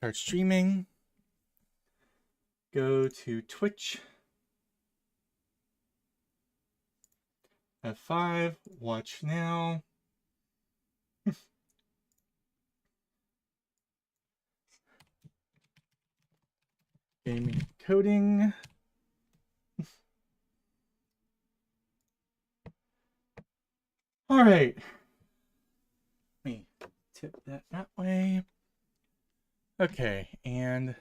Start streaming. Go to Twitch. F5. Watch now. Gaming coding. All right. Let me tip that way. Okay, and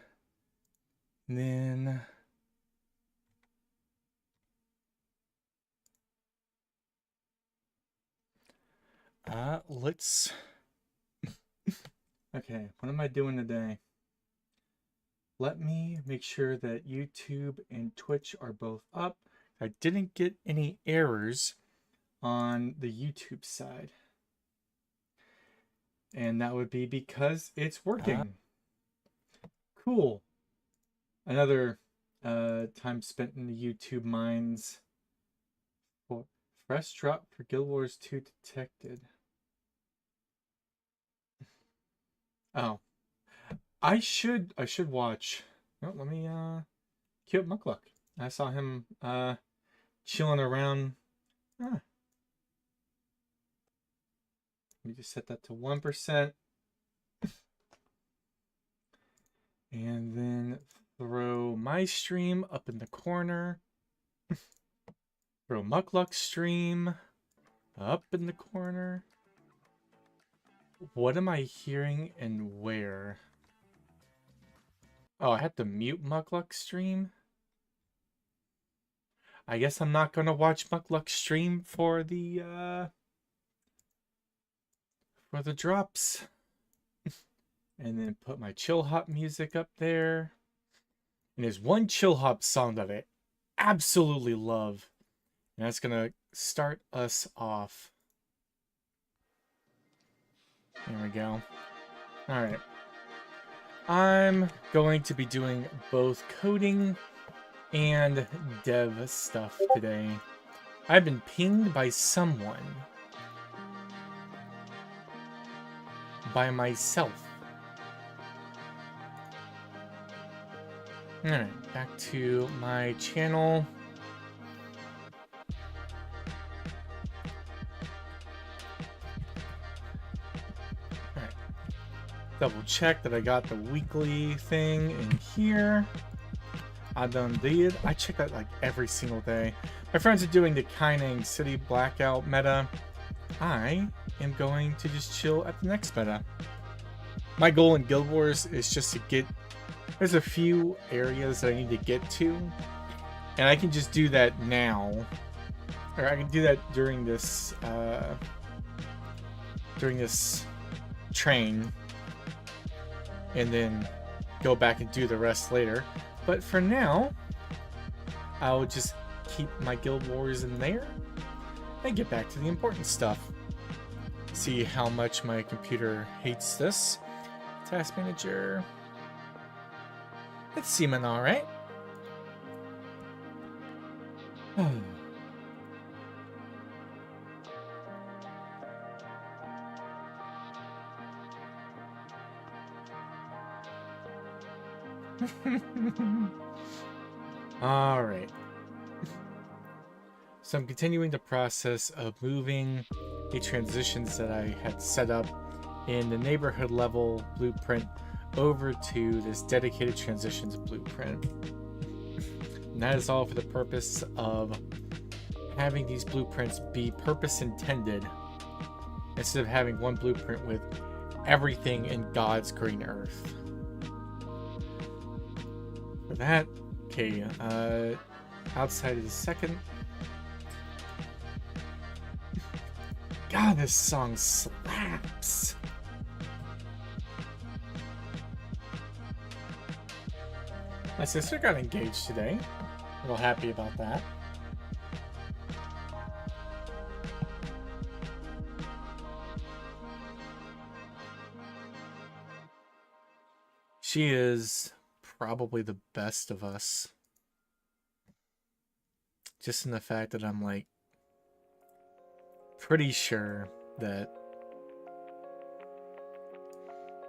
then let's okay, what am I doing today? Let me make sure that YouTube and Twitch are both up. I didn't get any errors on the YouTube side. And that would be because it's working. Cool. Another time spent in the YouTube mines. Fresh drop for Guild Wars 2 detected. Oh. I should watch. Oh, let me cue up Muckluck. I saw him chilling around. Let me just set that to 1%. And then throw my stream up in the corner. Throw Muckluck's stream up in the corner. What am I hearing and where? Oh, I had to mute Muckluck's stream? I guess I'm not gonna watch Muckluck's stream for the drops. And then put my chill hop music up there. And there's one chill hop song that I absolutely love. And that's gonna start us off. There we go. Alright. I'm going to be doing both coding and dev stuff today. I've been pinged by someone. By myself. Alright, back to my channel. Alright. Double check that I got the weekly thing in here. I done did. I check that like every single day. My friends are doing the Kaining City Blackout meta. I am going to just chill at the next meta. My goal in Guild Wars is just to get... There's a few areas that I need to get to. And I can just do that now. Or I can do that during this... train. And then go back and do the rest later. But for now, I'll just keep my Guild Wars in there and get back to the important stuff. See how much my computer hates this. Task manager. It's seeming alright. Alright. So I'm continuing the process of moving the transitions that I had set up in the neighborhood level blueprint over to this dedicated transitions blueprint. And that is all for the purpose of having these blueprints be purpose intended instead of having one blueprint with everything in God's green earth. For that, okay, outside of the second. God, this song slaps. My sister got engaged today. Real happy about that. She is probably the best of us. Just in the fact that I'm like pretty sure that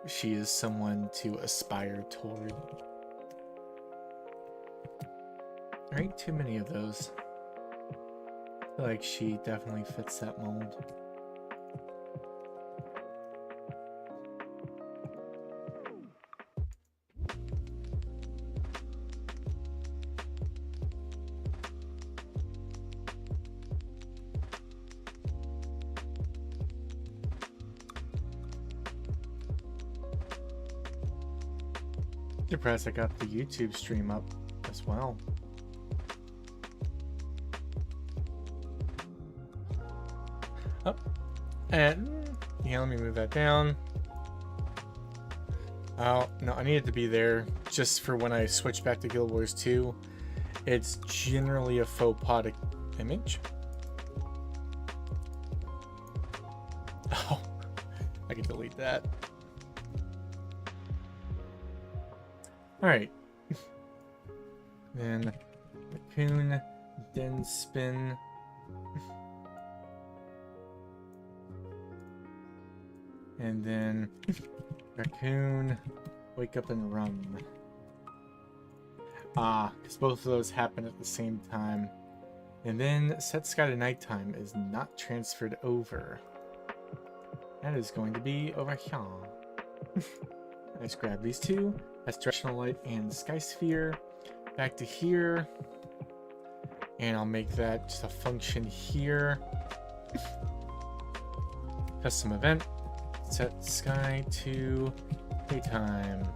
she is someone to aspire toward. There ain't too many of those. I feel like she definitely fits that mold. Surprised I got the YouTube stream up as well. Oh, and yeah, let me move that down. Oh, no, I need it to be there just for when I switch back to Guild Wars 2. It's generally a faux pas image. Oh, I can delete that. Alright. Then raccoon, then spin. And then raccoon, wake up and run. Ah, because both of those happen at the same time. And then set sky to nighttime is not transferred over. That is going to be over here. Let's grab these two. That's directional light and sky sphere. Back to here. And I'll make that just a function here. Custom event. Set sky to daytime.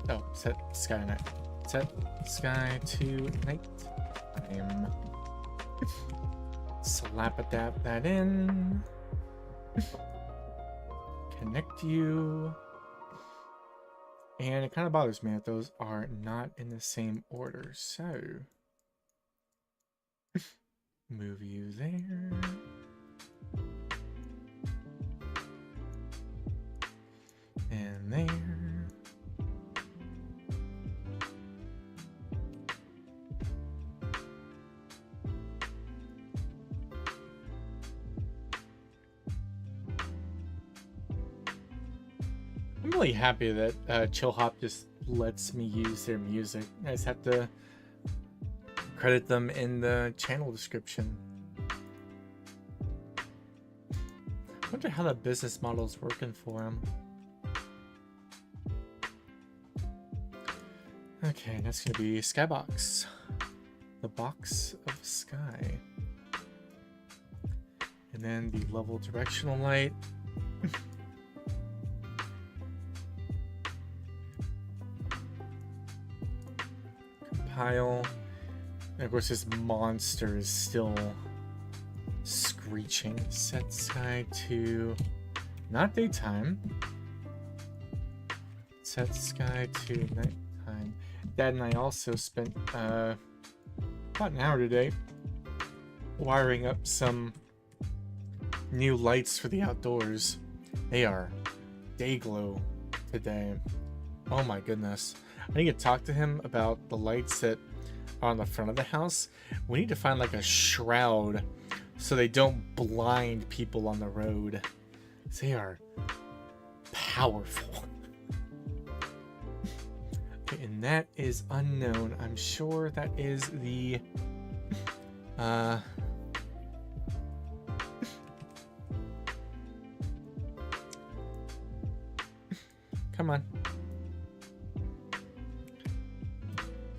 Oh, set sky to night. Set sky to nighttime. Slap-a-dap that in. Connect you. And it kind of bothers me that those are not in the same order. So, move you there. And there. I'm really happy that Chill Hop just lets me use their music. I just have to credit them in the channel description. I wonder how that business model is working for them. Okay, that's going to be Skybox. The box of sky. And then the level directional light. Compile. And of course, this monster is still screeching. Set sky to not daytime. Set sky to nighttime. Dad and I also spent about an hour today wiring up some new lights for the outdoors. They are day glow today. Oh my goodness. I need to talk to him about the lights that are on the front of the house. We need to find like a shroud so they don't blind people on the road. They are powerful. Okay, and that is unknown. I'm sure that is the come on.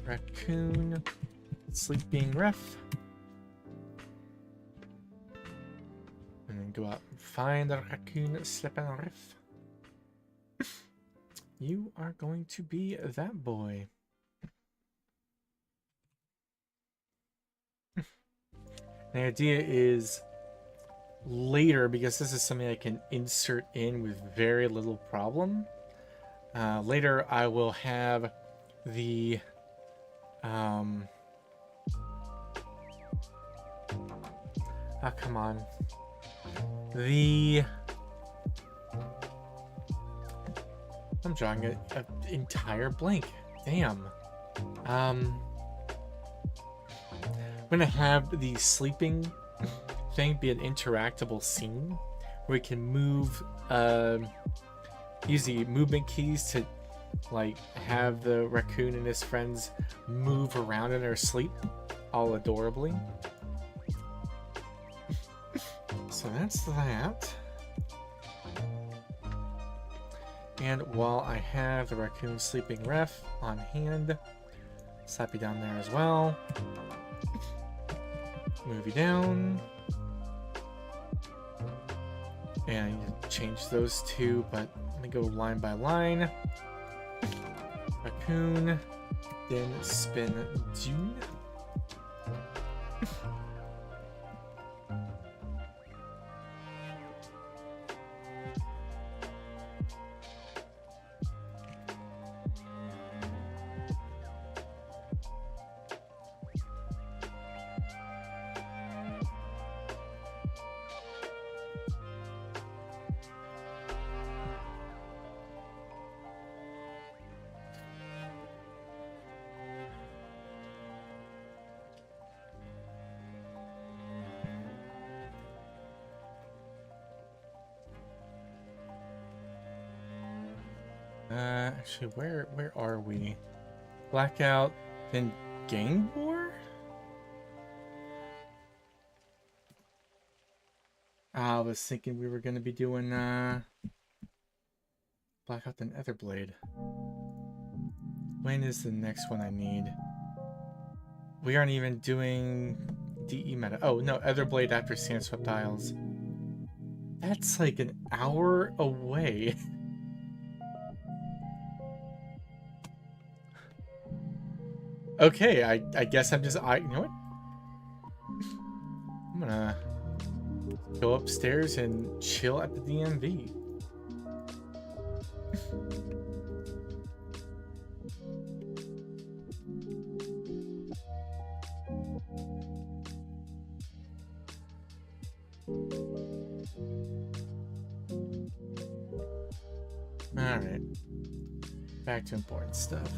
Raccoon, sleeping ref. And then go out and find the raccoon sleeping ref. You are going to be that boy. The idea is later, because this is something I can insert in with very little problem. Later I will have the oh, come on. I'm drawing an entire blank. Damn. I'm gonna have the sleeping thing be an interactable scene where we can move use the movement keys to like have the raccoon and his friends move around in their sleep all adorably. So that's that. And while I have the raccoon sleeping ref on hand, slap you down there as well. Move you down. And I need to change those two, but let me go line by line. Raccoon, then spin June. Actually, where are we? Blackout, then Gang War? I was thinking we were going to be doing Blackout, then Etherblade. When is the next one I need? We aren't even doing DE meta. Oh, no, Etherblade after Sandswept Isles. That's like an hour away. Okay, I guess I'm just, you know what? I'm gonna go upstairs and chill at the DMV. Alright. Back to important stuff.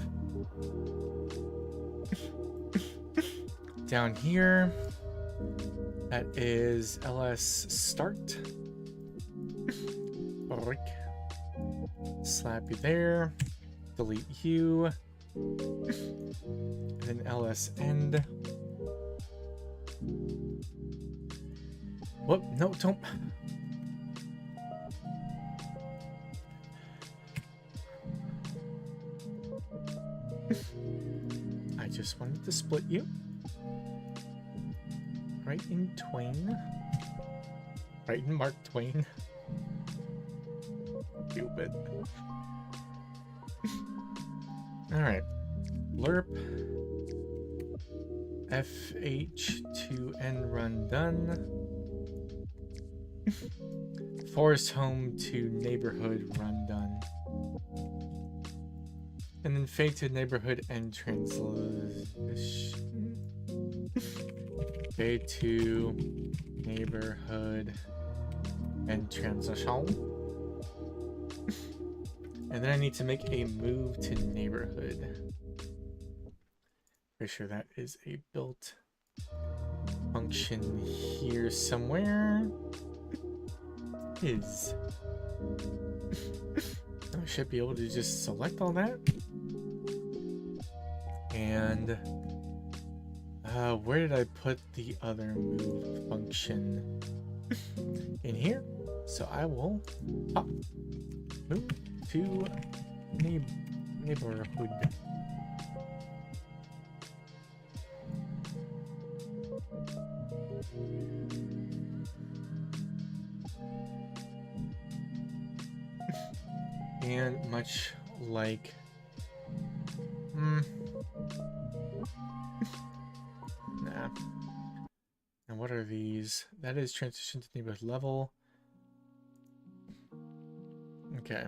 Down here, that is LS start. Slap you there. Delete you. And then LS end. Whoop, no, don't. I just wanted to split you. Right in Twain. Right in Mark Twain. Stupid. Alright. Lerp. FH2N run done. Forest home to neighborhood run done. And then fade to neighborhood and translation. Fade to neighborhood and transition. And then I need to make a move to neighborhood. Pretty sure that is a built function here somewhere. Is. I should be able to just select all that. And where did I put the other move function? In here. So I will pop, move to neighborhood. And much like nah. And what are these? That is transition to neighborhood level. Okay.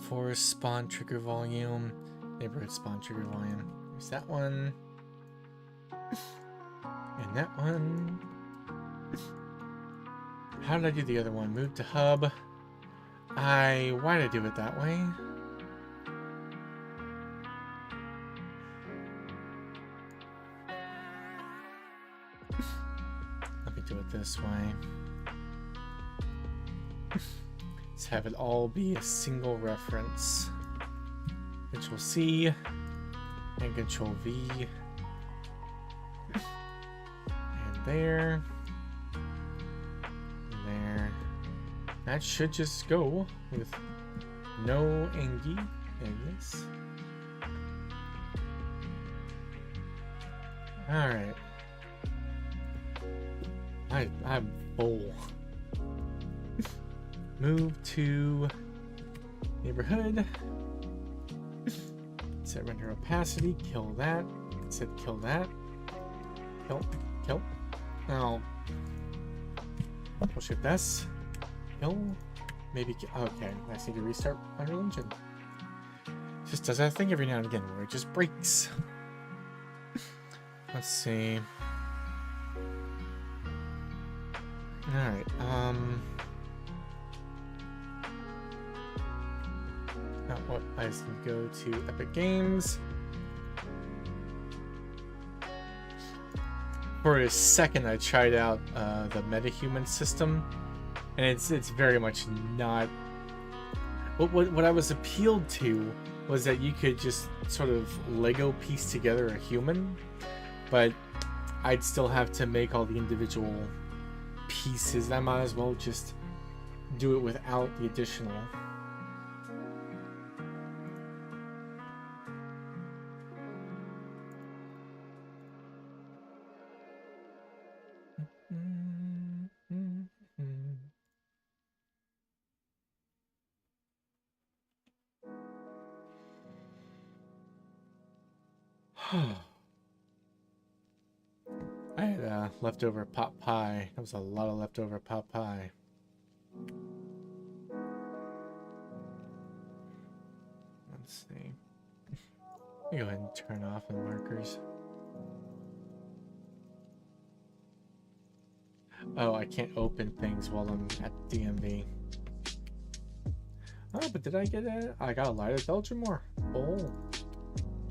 Forest spawn trigger volume. Neighborhood spawn trigger volume. There's that one. And that one. How did I do the other one? Move to hub. Why did I do it that way? Let me do it this way. have it all be a single reference. Control C and Control V. And there. And there. That should just go with no Engie. Yes. Alright. I'm full. Move to neighborhood. Set render opacity. Kill that. Set kill that. Kill. Now, push shift S. Kill. Maybe. Okay, I just need to restart Unreal Engine. Just does that thing every now and again where it just breaks. Let's see. Alright, what I just need to go to Epic Games. For a second I tried out the MetaHuman system, and it's very much not what I was appealed to was that you could just sort of Lego piece together a human, but I'd still have to make all the individual pieces. I might as well just do it without the additional. I had leftover pot pie. That was a lot of leftover pot pie. Let's see. Let me go ahead and turn off the markers. Oh, I can't open things while I'm at DMV. Oh, but did I get it? I got a light of Belgiumore. Oh.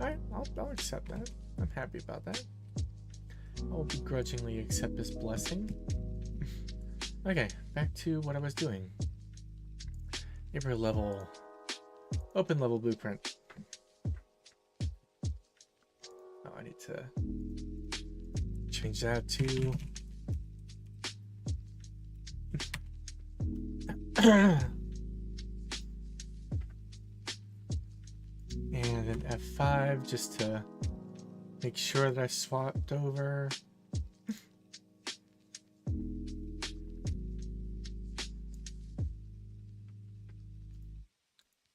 Alright, I'll accept that. I'm happy about that. I'll begrudgingly accept this blessing. Okay, back to what I was doing. Neighborhood level. Open level blueprint. Oh, I need to change that to... and then F5 just to make sure that I swapped over.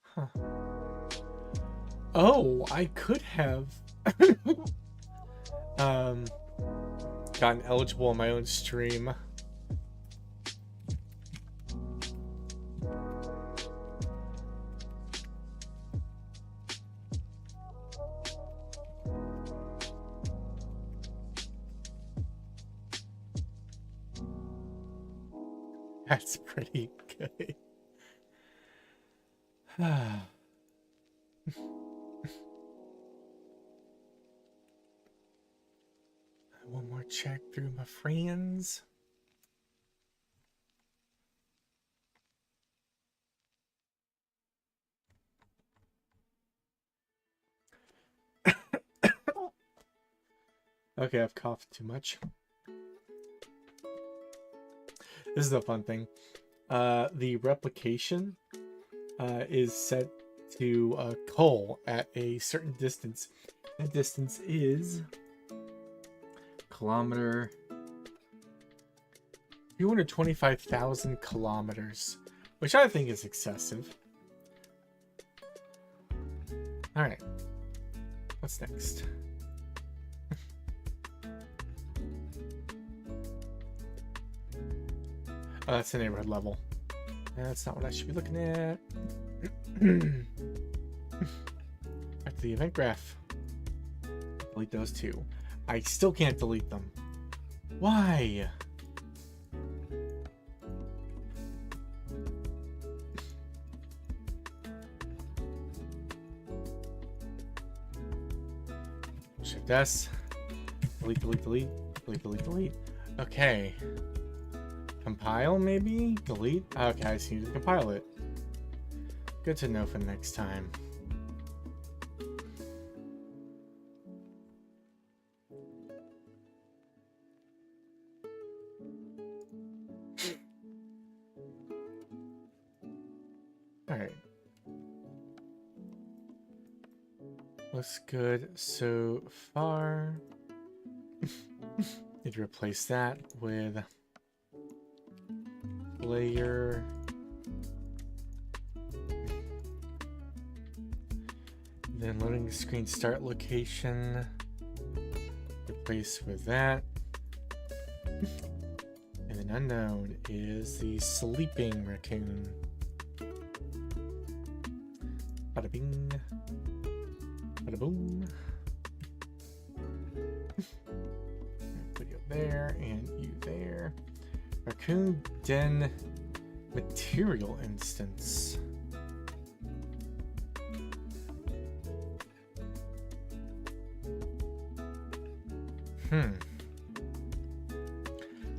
Huh. Oh, I could have gotten eligible on my own stream. That's pretty good. One more check through my friends. Okay, I've coughed too much. This is a fun thing. The replication is set to cull at a certain distance. That distance is kilometer 225,000 kilometers, which I think is excessive. All right, what's next? Oh, that's the neighborhood level. That's not what I should be looking at. Back to the event graph. Delete those two. I still can't delete them. Why? Shift S. Delete, delete, delete. Delete, delete, delete. Okay. Compile, maybe? Delete? Okay, I just need to compile it. Good to know for next time. All right. Looks good so far. Need to replace that with layer. Then loading screen start location. Replace with that. And then unknown is the sleeping raccoon. Bada bing. Bada boom. Put you there and you there. Raccoon den material instance.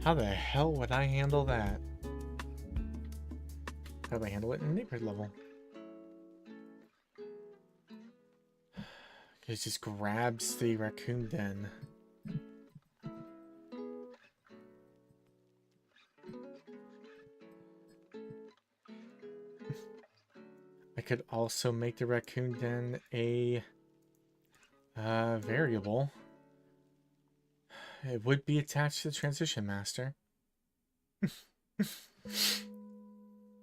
How the hell would I handle that? How do I handle it in neighborhood level? It just grabs the raccoon den. I could also make the raccoon den a variable. It would be attached to the transition master.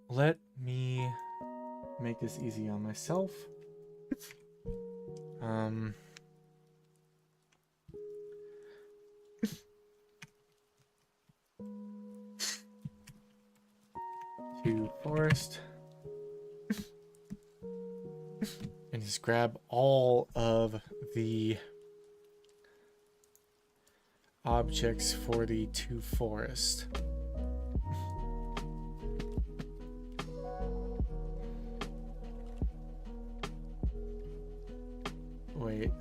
Let me make this easy on myself. To forest. And just grab all of the objects for the to forest. Wait.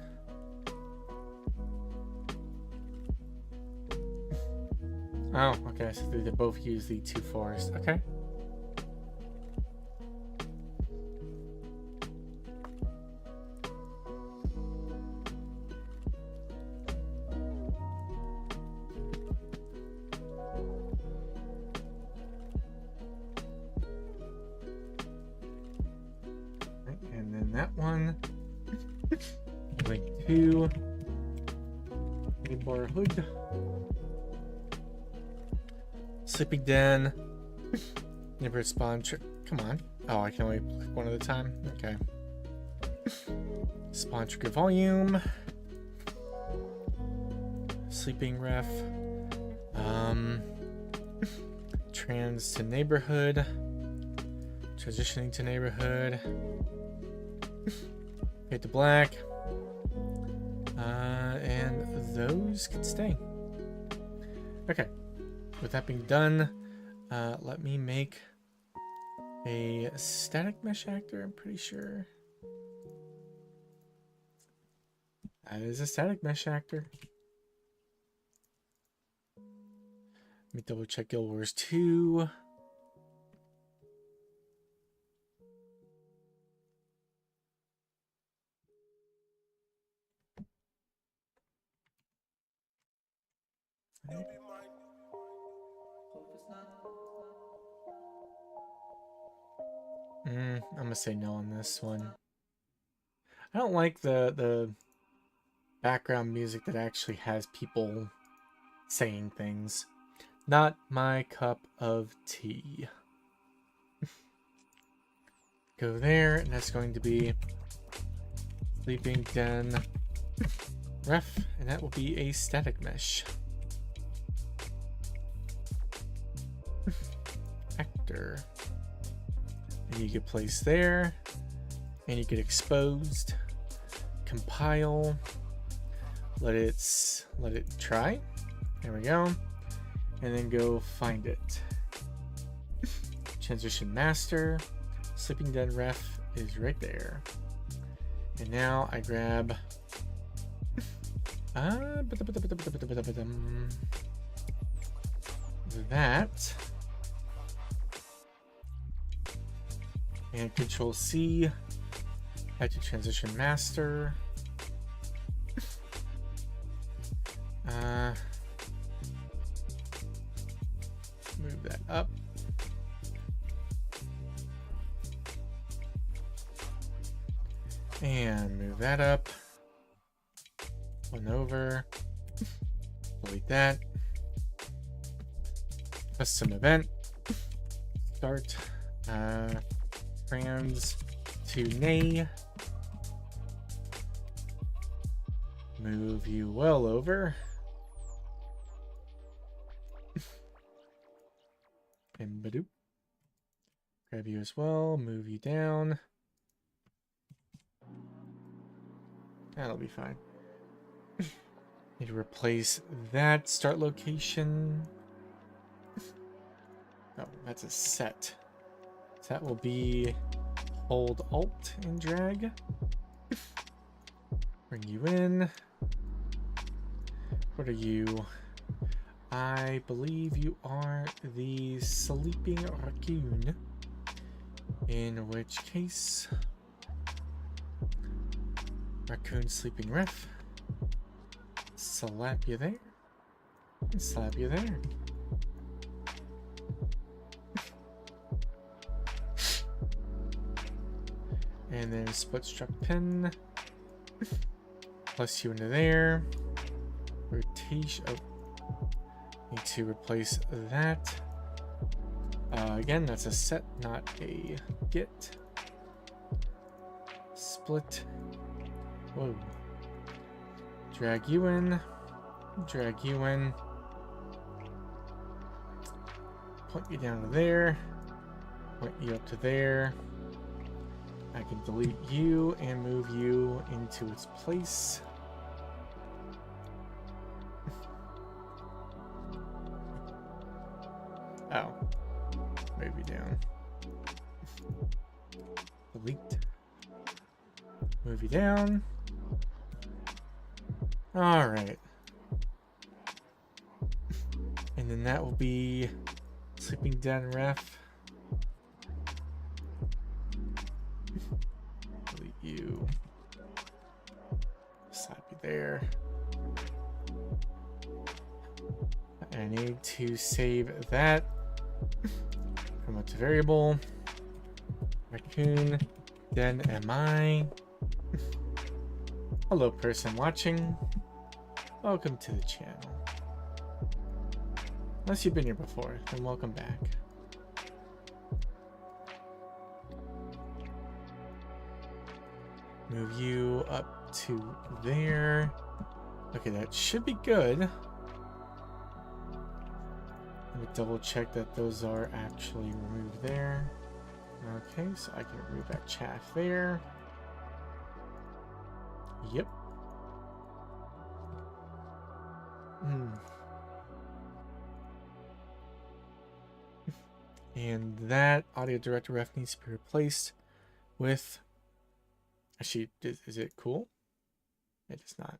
Oh, okay, so they both use the to forest. Okay. And then that one. Link to neighborhood. Sleeping den. Neighborhood spawn. Come on. Oh, I can only click one at a time. Okay. Spawn trigger volume. Sleeping ref. Trans to neighborhood. Transitioning to neighborhood. Hit to black. And those can stay. Okay. With that being done, let me make a static mesh actor, I'm pretty sure. That is a static mesh actor. Let me double check Guild Wars 2. I'm gonna say no on this one. I don't like the background music that actually has people saying things. Not my cup of tea. Go there, and that's going to be sleeping den ref, and that will be a static mesh. Actor. And you get placed there, and you get exposed. Compile. Let it try. There we go. And then go find it. Transition master. Sleeping den ref is right there. And now I grab that. And Control C. Head to Transition Master. Move that up. And move that up. One over. Delete that. Custom event. Start. Trans to nay. Move you well over. And badoop. Grab you as well. Move you down. That'll be fine. Need to replace that start location. Oh, that's a set. So that will be hold Alt and drag. Bring you in. What are you? I believe you are the sleeping raccoon. In which case, raccoon sleeping ref. Slap you there. And slap you there. And then split struck pin. Plus you into there. Rotation. Oh. Need to replace that. Again, that's a set, not a get. Split. Whoa. Drag you in. Drag you in. Point you down to there. Point you up to there. I can delete you and move you into its place. Oh. Move you down. Delete. Move you down. Alright. And then that will be sleeping den ref. Delete you. Slap you there. I need to save that. Come up to variable. Raccoon. Then am I. Hello, person watching. Welcome to the channel. Unless you've been here before, then welcome back. Move you up to there. Okay, that should be good. Let me double check that those are actually removed there. Okay, so I can remove that chaff there. Yep. And that audio director ref needs to be replaced with. Actually, is it cool? It is not.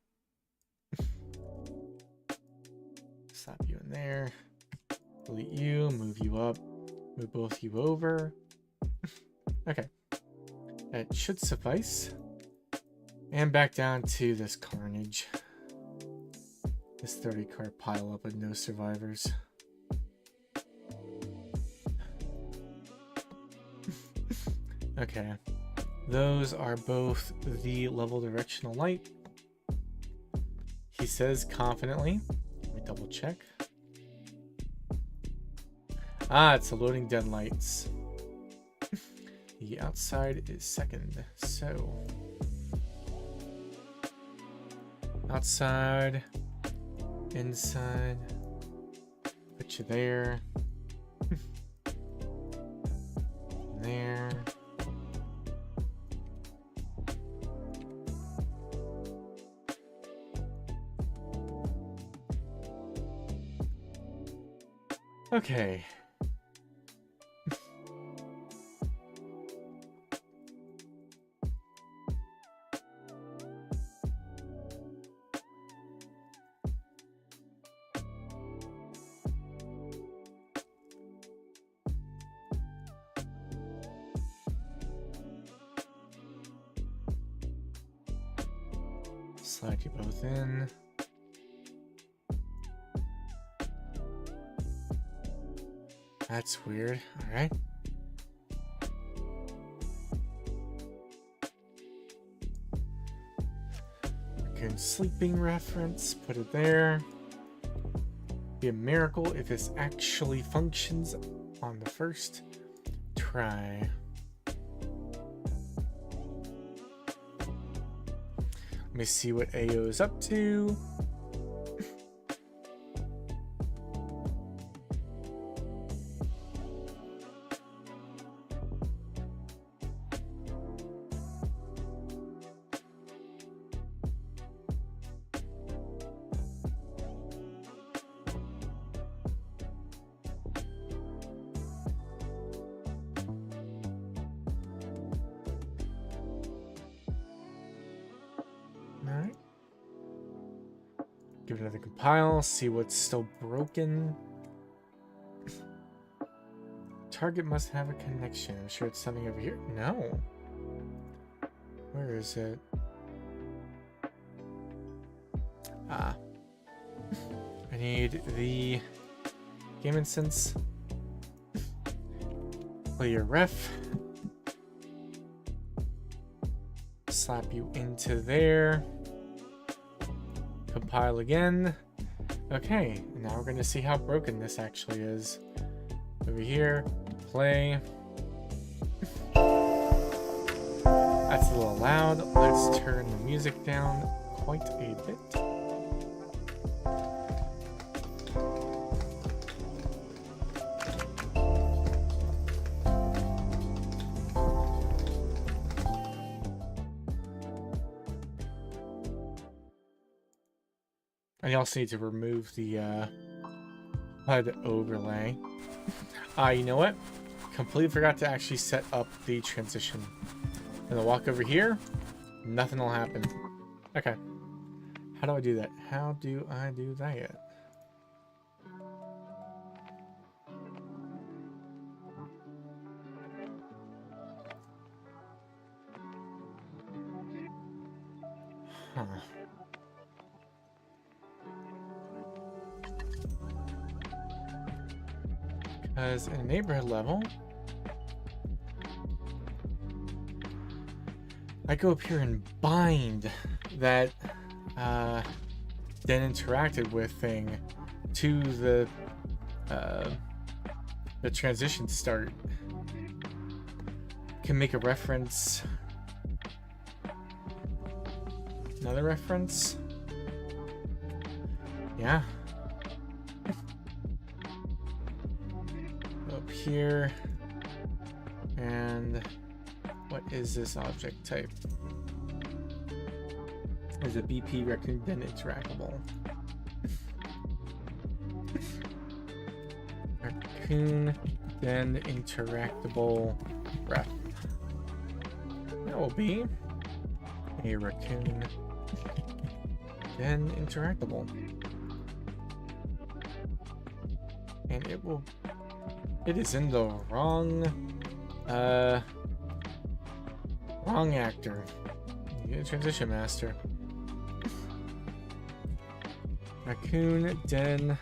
Slap you in there. Delete you. Move you up. Move both you over. Okay. That should suffice. And back down to this carnage. This 30 card pile up with no survivors. Okay. Those are both the level directional light. He says confidently. Let me double check. Ah, it's the loading den lights. The outside is second. So outside, inside, put you there, there. Okay. Slide you both in. That's weird. All right. Raccoon sleeping reference. Put it there. Be a miracle if this actually functions on the first try. Let me see what AO is up to. Alright. Give it another compile, see what's still broken. Target must have a connection. I'm sure it's something over here. No. Where is it? Ah. I need the game instance. Play your ref. Slap you into there. Compile again. Okay, now we're gonna see how broken this actually is. Over here, play. That's a little loud. Let's turn the music down quite a bit. I also need to remove the HUD overlay. You know what? Completely forgot to actually set up the transition. And I'll walk over here. Nothing will happen. Okay. How do I do that? How do I do that? Huh. Because in neighborhood level, I go up here and bind that then interacted with thing to the transition start. Can make a reference. Another reference. Yeah. Here, and what is this object type? Is a BP raccoon then interactable? Raccoon then interactable ref. That will be a raccoon then interactable, and it will. It is in the wrong actor. You get a transition master. Raccoon den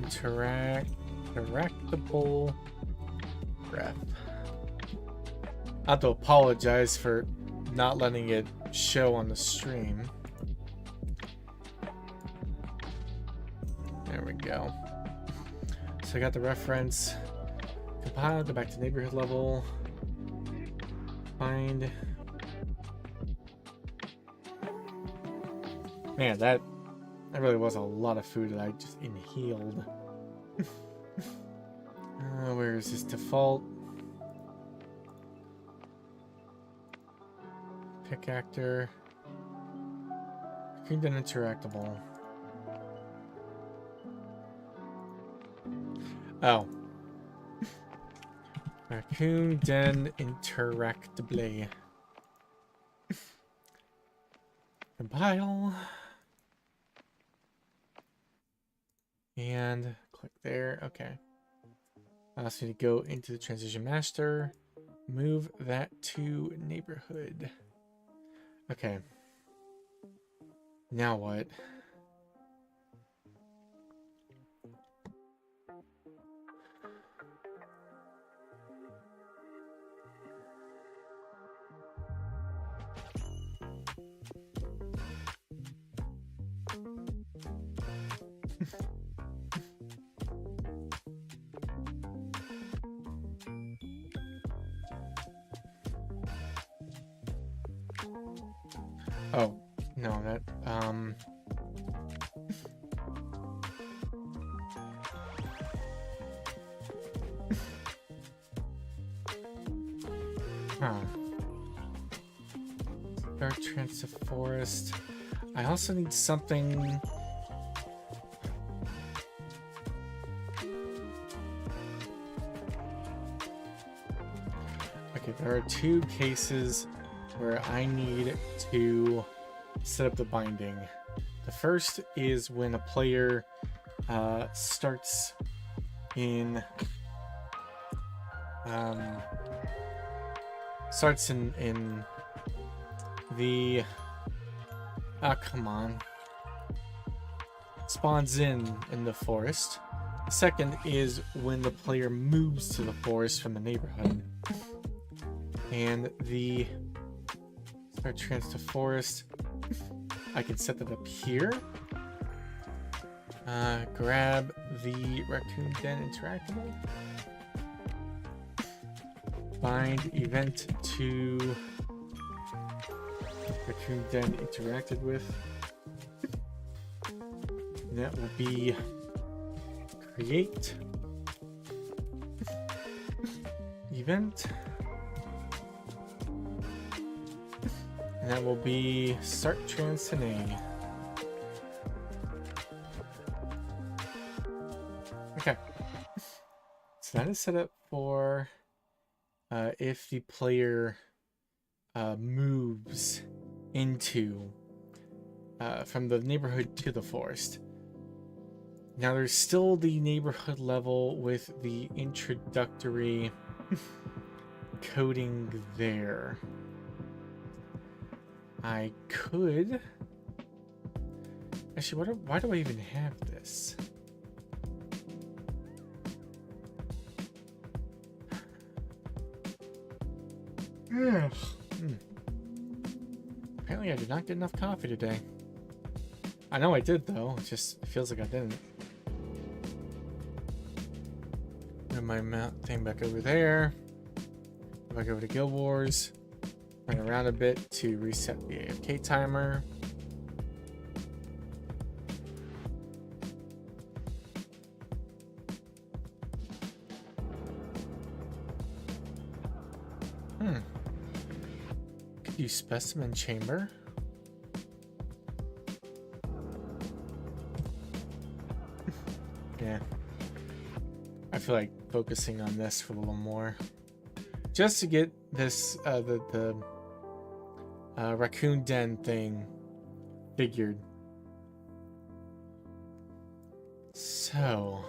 interactable ref. I have to apologize for not letting it show on the stream. There we go. So I got the reference. Compile, go back to neighborhood level. Find. Man, that really was a lot of food that I just inhaled. Where is this default? Pick actor. Raccoon interactable. Oh. Raccoon den interactably. Compile. And click there. Okay. I also need to go into the transition master. Move that to neighborhood. Okay. Now what? Oh, no, that, huh. Dark trance to forest. I also need something. Okay, there are two cases where I need to set up the binding. The first is when a player starts in the come on, spawns in the forest. The second is when the player moves to the forest from the neighborhood. And the start trance to forest, I can set that up here. Grab the raccoon den interactable. Bind event to raccoon den interacted with. And that will be create event. And that will be start transiting. Okay. So that is set up for if the player moves into from the neighborhood to the forest. Now there's still the neighborhood level with the introductory coding there. I could actually, why do I even have this? Apparently I did not get enough coffee today. I know I did though, it just feels like I didn't. Move my mount thing back over there. Go back over to Guild Wars. Run around a bit to reset the AFK timer. Could use specimen chamber. Yeah. I feel like focusing on this for a little more. Just to get this, the raccoon den thing figured. So...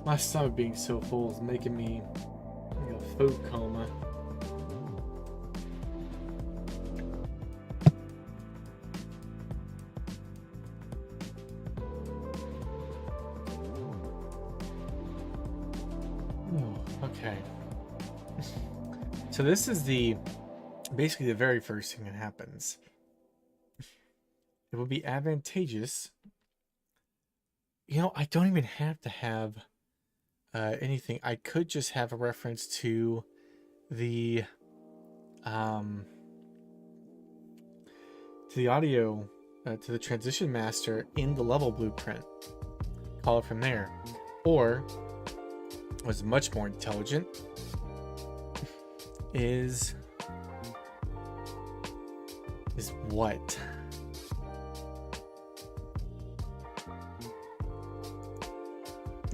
My stomach being so full is making me in a food coma. Oh, okay. So this is basically the very first thing that happens. It would be advantageous. You know, I don't even have to have anything. I could just have a reference to the audio, to the transition master in the level blueprint. call it from there. Or what's much more intelligent is what?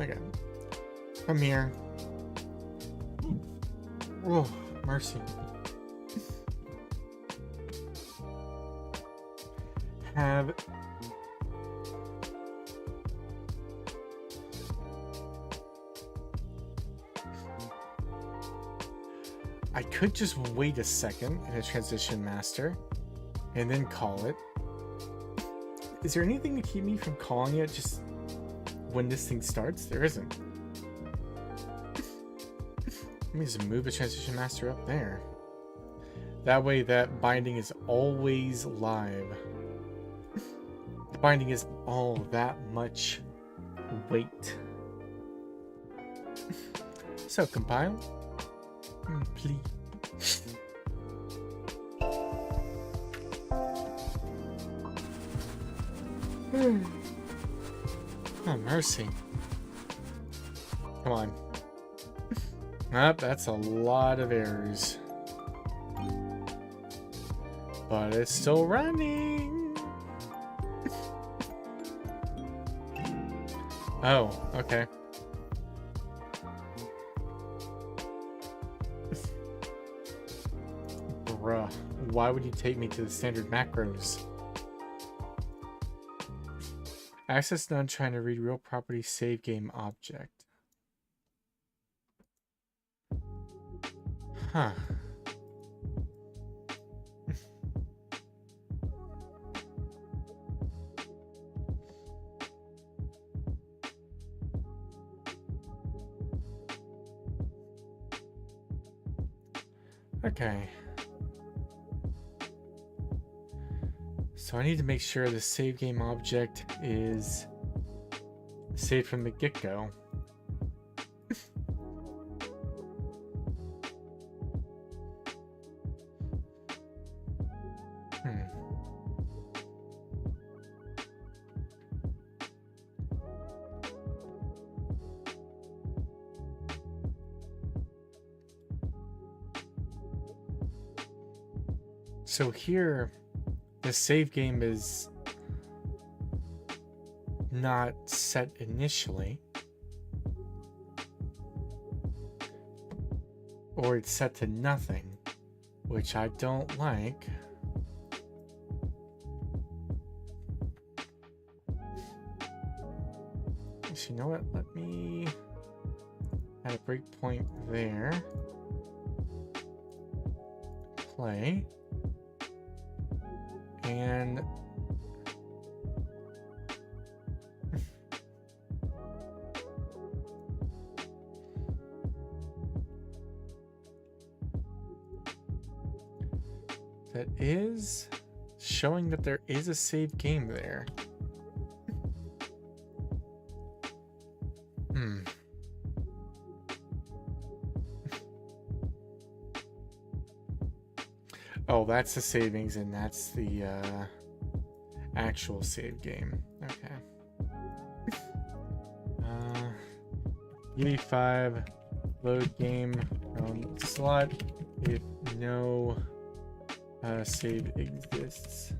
Okay. From here. Oh, mercy. Have I could just wait a second in a transition master and then call it. Is there anything to keep me from calling it just when this thing starts? There isn't. Let me just move the transition master up there. That way that binding is always live. The binding is all that much weight. So compile. Please. Oh, mercy. Come on. That's a lot of errors. But it's still running. Oh, okay. Bruh, why would you take me to the standard macros? Access none, trying to read real property save game object. Huh. Okay. So I need to make sure the save game object is saved from the get-go. So here, the save game is not set initially, or it's set to nothing, which I don't like. So you know what? Let me add a breakpoint there. Play. And that is showing that there is a save game there. Oh, that's the savings, and that's the actual save game. Okay. UE5 load game slot if no save exists.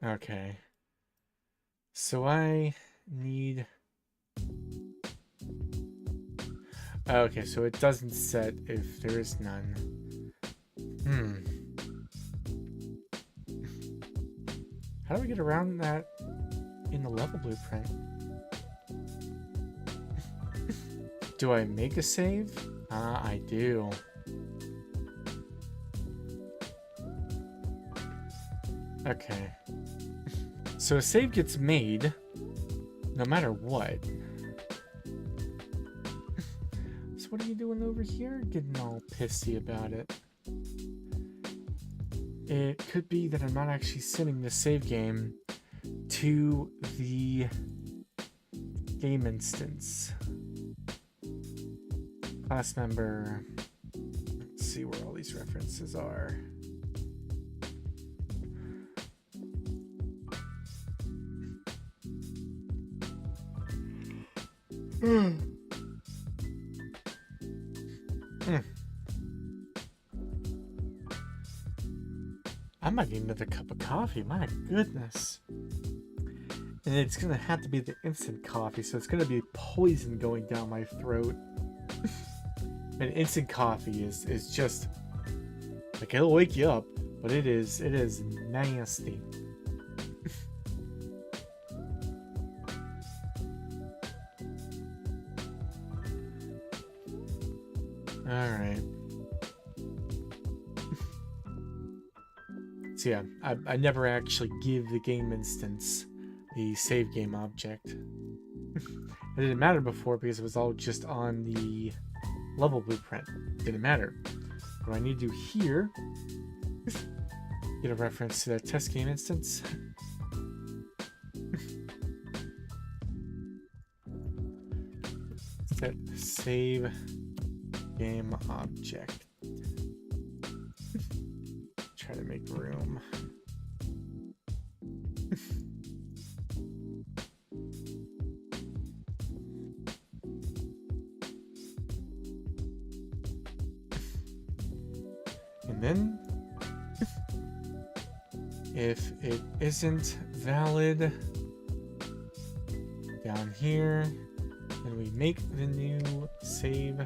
Okay. So I need... Okay, so it doesn't set if there is none. How do we get around that in the level blueprint? Do I make a save? I do. Okay. So a save gets made no matter what. So what are you doing over here? Getting all pissy about it. It could be that I'm not actually sending the save game to the game instance. Class member. see where all these references are. I might need another cup of coffee. My goodness. And it's gonna have to be the instant coffee, so it's gonna be poison going down my throat. And instant coffee is just like, it'll wake you up, but it is nasty. All right. So yeah, I never actually give the game instance the save game object. It didn't matter before because it was all just on the level blueprint. It didn't matter. What I need to do here, get a reference to that test game instance. Set save game object. Try to make room. And then if it isn't valid down here, then we make the new save.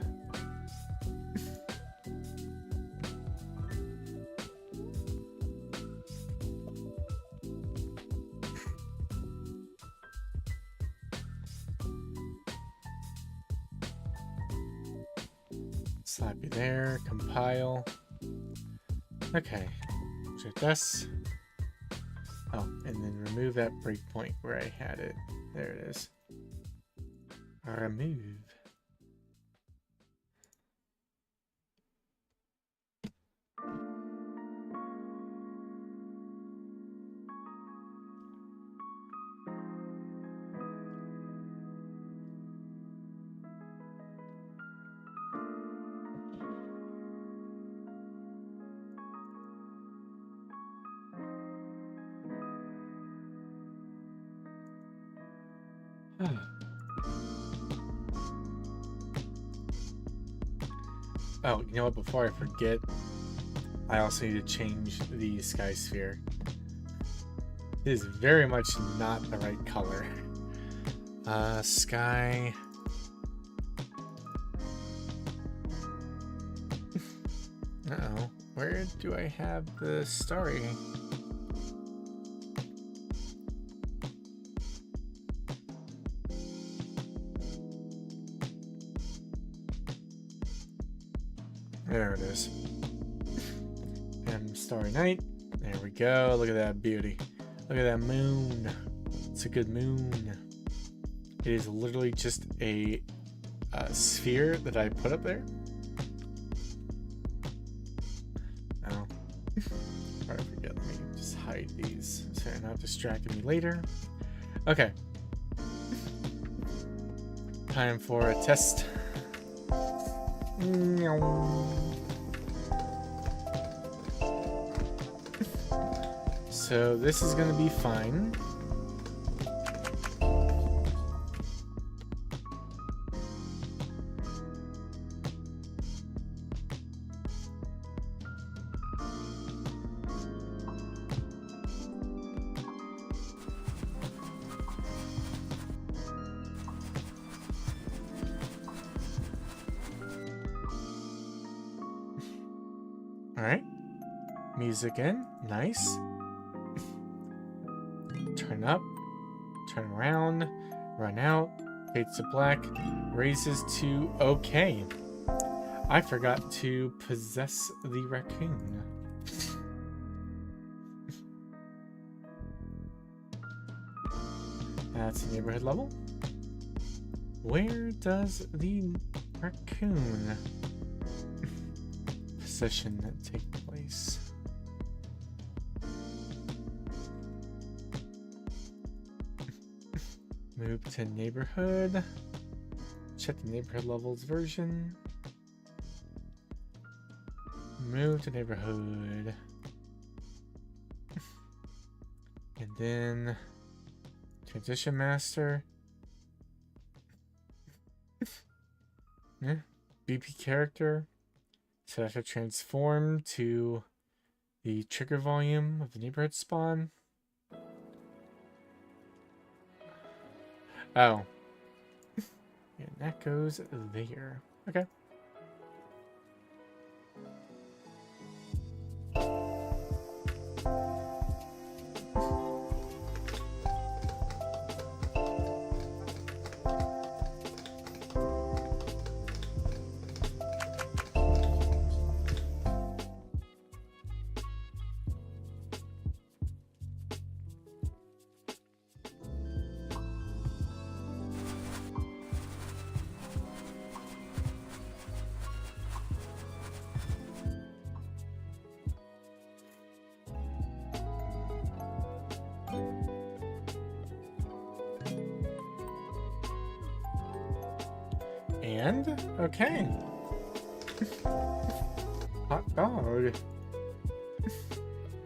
Slap you there, compile. Okay, check this. Oh, and then remove that breakpoint where I had it. There it is. Remove. Oh, you know what? Before I forget, I also need to change the sky sphere. It is very much not the right color. Sky. Uh-oh. Where do I have the starry? There it is. And Starry Night. There we go. Look at that beauty. Look at that moon. It's a good moon. It is literally just a sphere that I put up there. Oh. Before I forget, let me just hide these so they're not distracting me later. Okay. Time for a test. So this is going to be fine. Alright. Music in. Nice. Turn up. Turn around. Run out. Fades to black. Raises to okay. I forgot to possess the raccoon. That's the neighborhood level. Where does the raccoon possession take place? Move to neighborhood. Check the neighborhood levels version. Move to neighborhood. And then transition master. Yeah. BP character. So I have to transform to the trigger volume of the neighborhood spawn. Oh. And that goes there. Okay. And okay. Hot dog.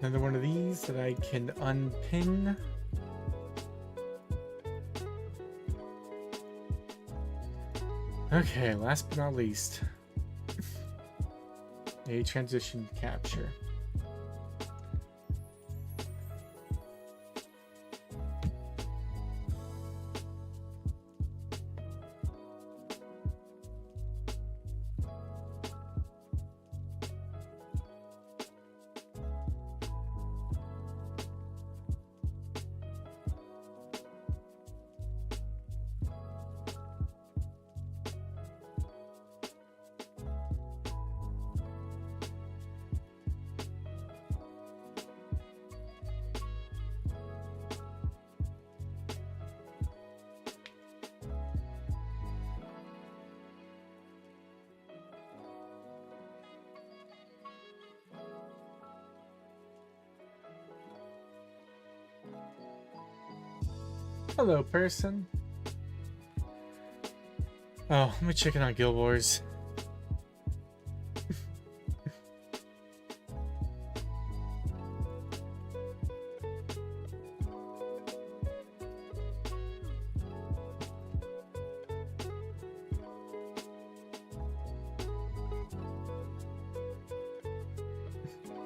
Another one of these that I can unpin. Okay, last but not least, a transition capture. Hello, person. Oh, let me check in on Guild Wars.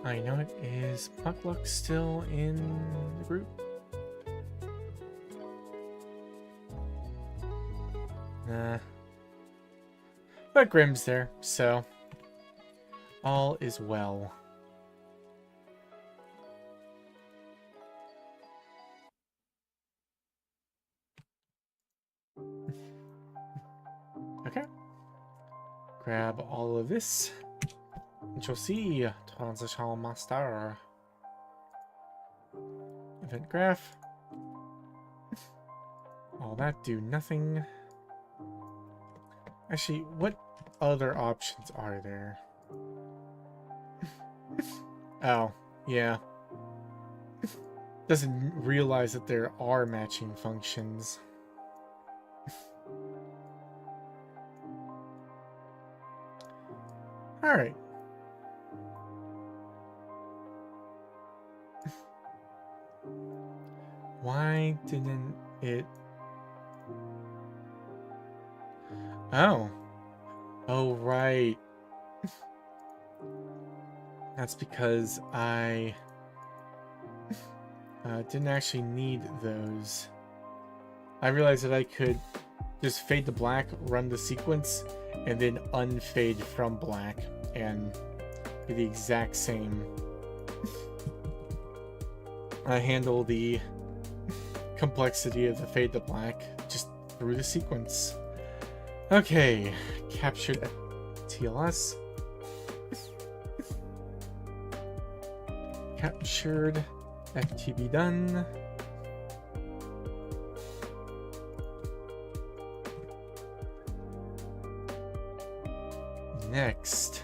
I know it is Puckluck still in the group. Nah. But Grimm's there, so all is well. Okay. Grab all of this. And you'll see Transition Master. Event graph. All that do nothing. Actually, what other options are there? Oh, yeah. Doesn't realize that there are matching functions. Alright. Why didn't it... Oh. Oh, right. That's because I didn't actually need those. I realized that I could just fade to black, run the sequence, and then unfade from black, and be the exact same. I handle the complexity of the fade to black just through the sequence. Okay, captured TLS. Captured FTB done. Next.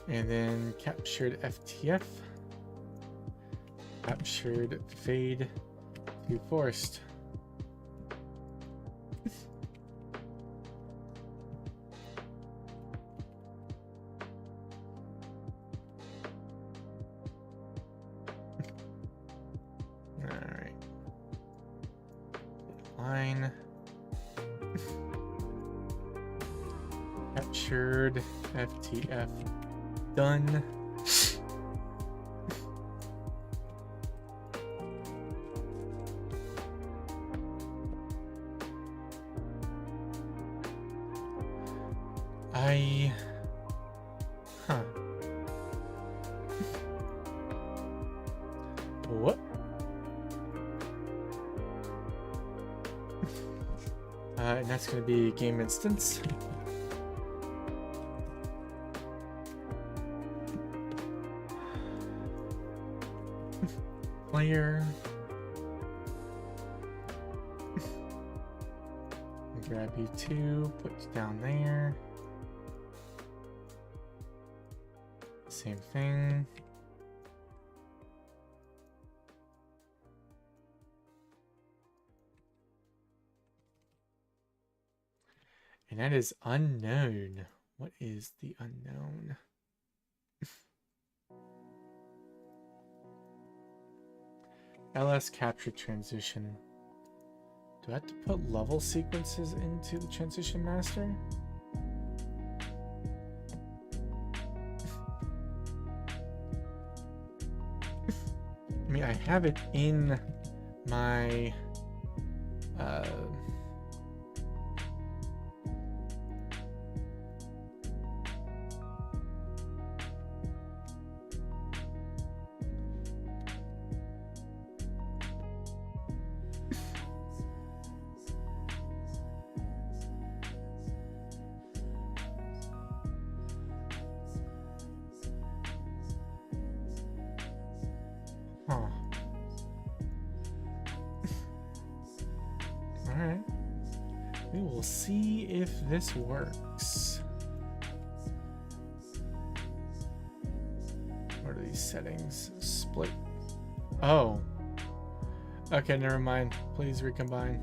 And then captured FTF. Captured fade to forced. fine. Captured. FTF. Done. Huh. What? And that's going to be game instance. Player. Grab you two, put you down there. Same thing. And that is unknown. What is the unknown? LS capture transition. Do I have to put level sequences into the transition master? I mean, I have it in my Alright. We will see if this works. What are these settings? Split. Oh. Okay, never mind. Please recombine.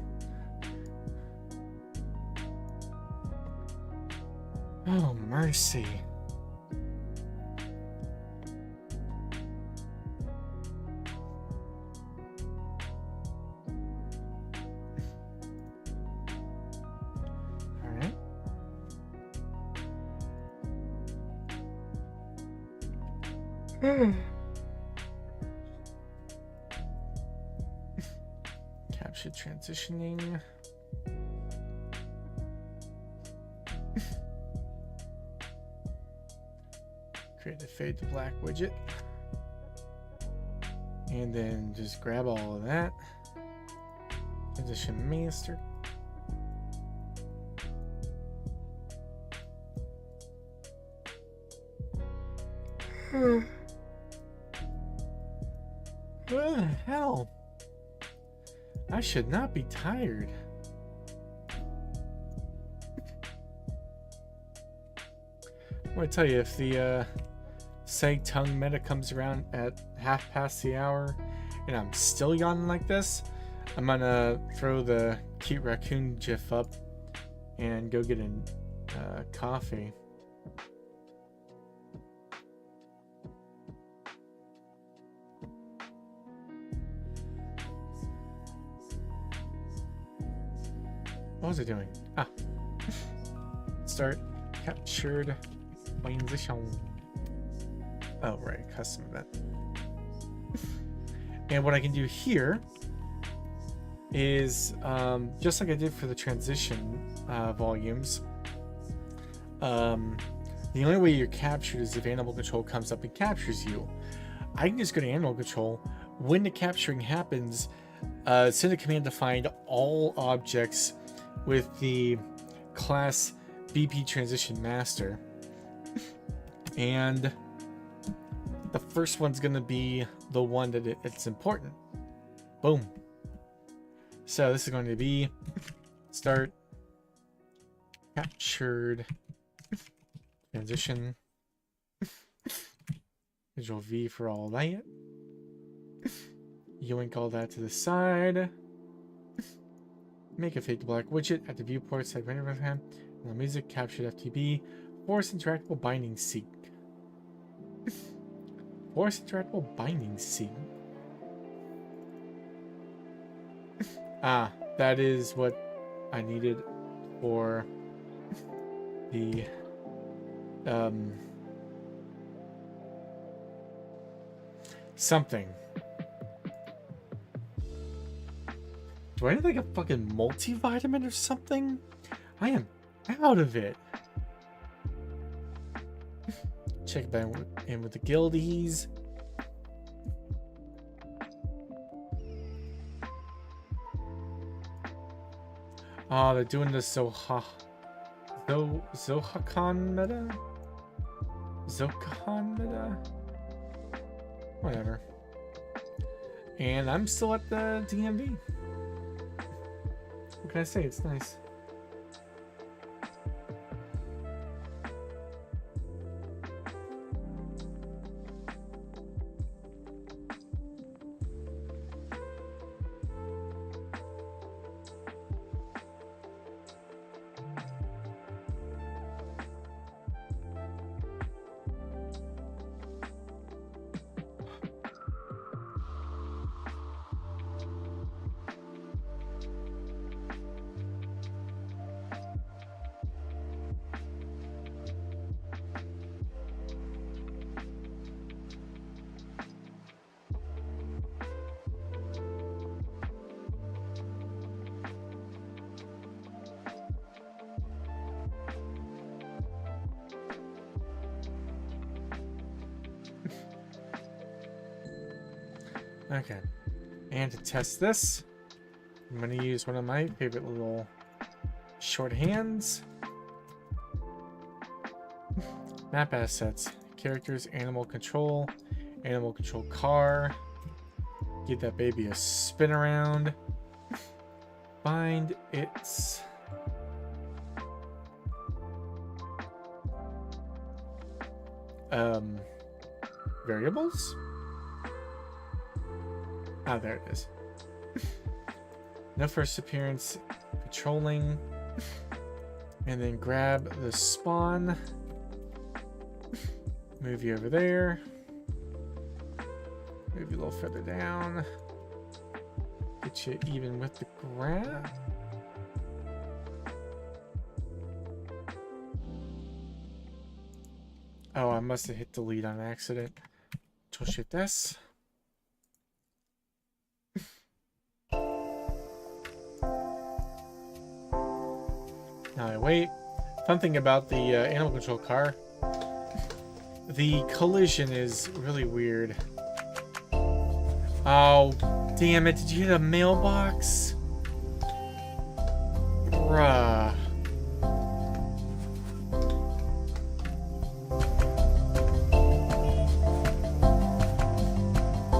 Oh, mercy. Capture transitioning. Create a fade to black widget. And then just grab all of that. Transition master. What the hell? I should not be tired. I'm gonna tell you, if the say tongue meta comes around at 1/2 and I'm still yawning like this, I'm gonna throw the cute raccoon gif up and go get a coffee. What was it doing? Ah. Start captured transition. Oh, right. Custom event. And what I can do here is, just like I did for the transition volumes, the only way you're captured is if animal control comes up and captures you. I can just go to animal control. When the capturing happens, send a command to find all objects with the class BP transition master, and the first one's gonna be the one that it's important. Boom. So this is going to be start captured transition, Visual V for all that. Yoink all that to the side. Make a fade to black widget at the viewport side render of him. And music captured FTB. Force interactable binding seek. Force interactable binding seek. Ah, that is what I needed for the something. Do I need like a fucking multivitamin or something? I am out of it. Check back in with the guildies. Oh, they're doing the Zohakan meta? Zokan meta? Whatever. And I'm still at the DMV. What can I say? It's nice. Okay, and to test this, I'm going to use one of my favorite little shorthands. Map assets, characters, animal control car. Give that baby a spin around. Find its variables. Ah, there it is. No first appearance, patrolling, and then grab the spawn. Move you over there. Move you a little further down. Get you even with the grab. Oh, I must have hit delete on accident. Shit this. Now I wait. Fun thing about the animal control car, the collision is really weird. Oh, damn it. Did you hit a mailbox? Bruh.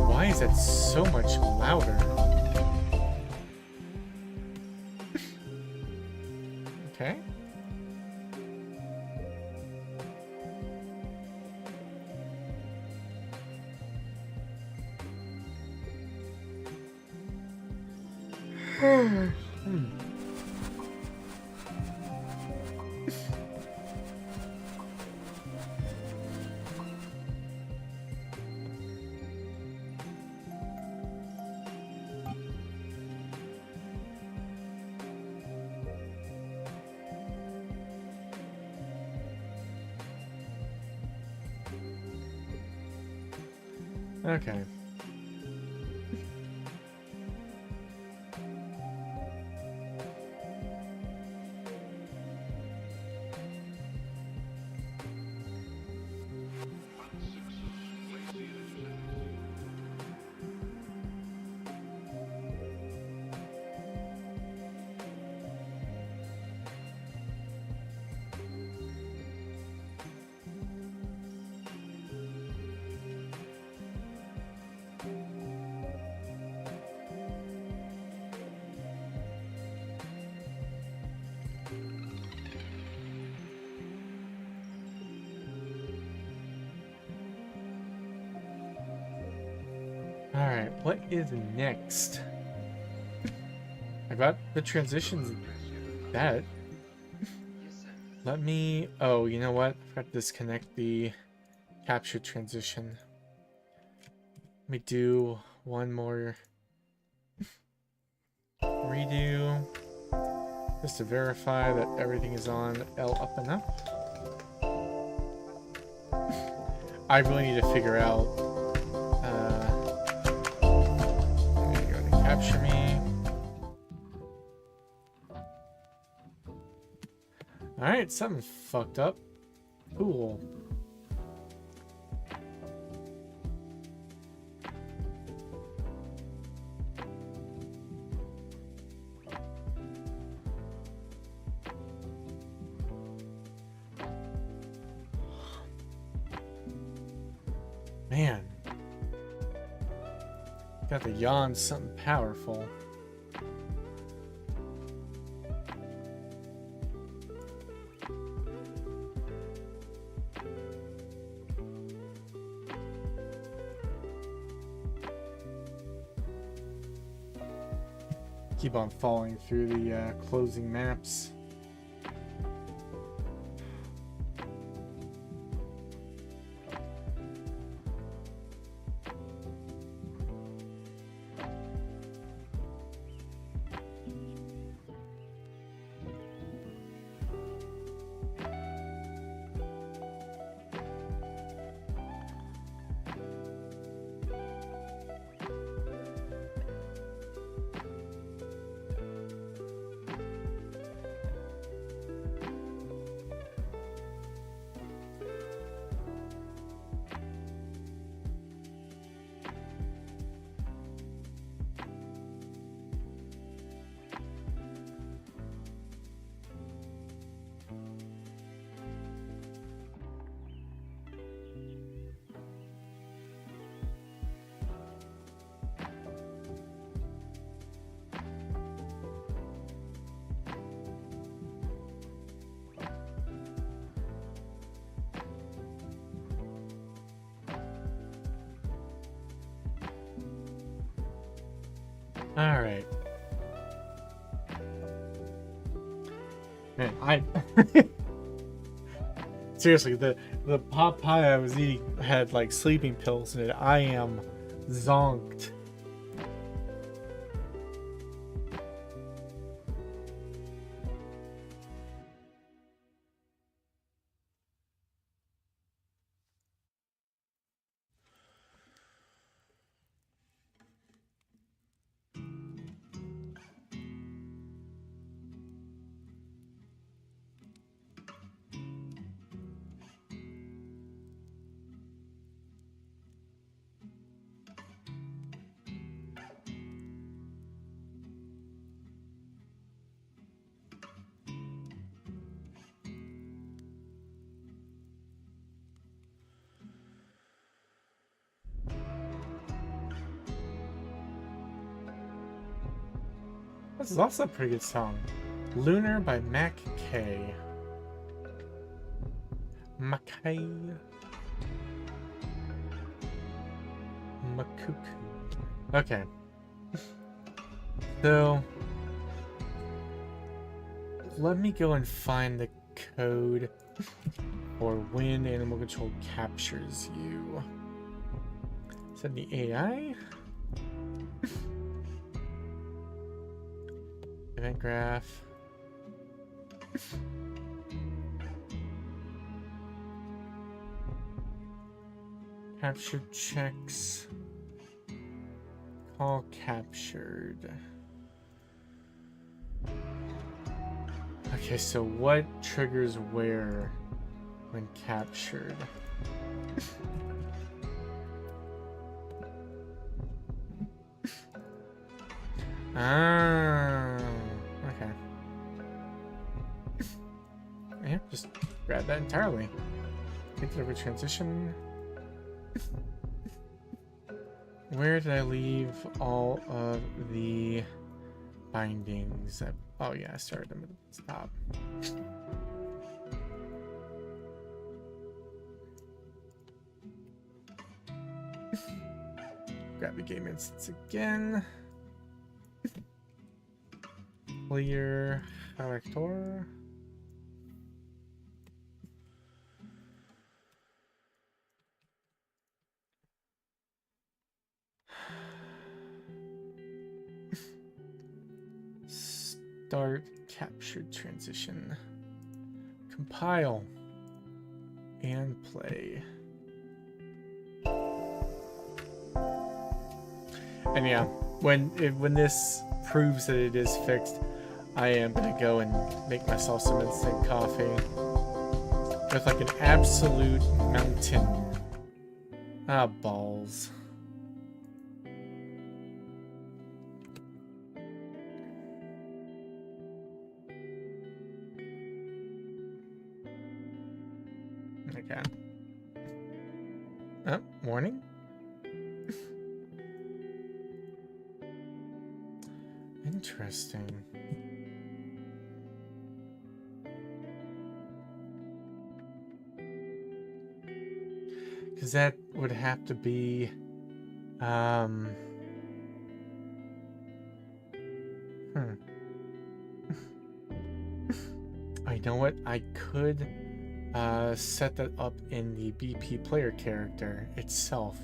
Why is that so much louder? Okay. Okay. Alright, what is next? I got the transitions that. Let me... Oh, you know what? I forgot to disconnect the capture transition. Let me do one more redo. Just to verify that everything is on L up and up. I really need to figure out. I'm gonna go to capture me. Alright, something fucked up. Cool. Man. Got to yawn something powerful. Keep on falling through the closing maps. All right. Man, I seriously, the pot pie I was eating had like sleeping pills in it. I am zonked. This is also a pretty good song. Lunar by Mac K. Mackay. Makuku. Okay. So let me go and find the code for when animal control captures you. Is that the AI? Event graph. Captured checks. Call captured. Okay, so what triggers where when captured? Ah, okay. Yeah, just grab that entirely. Take it over transition. Where did I leave all of the bindings? Oh yeah, I started them at the top. Grab the game instance again. Clear character. Start captured transition. Compile and play. And yeah, when this proves that it is fixed, I am gonna go and make myself some instant coffee with like an absolute mountain. Ah, balls. Okay. Oh, warning. Interesting. Because that would have to be, oh, you know what? I could set that up in the BP player character itself.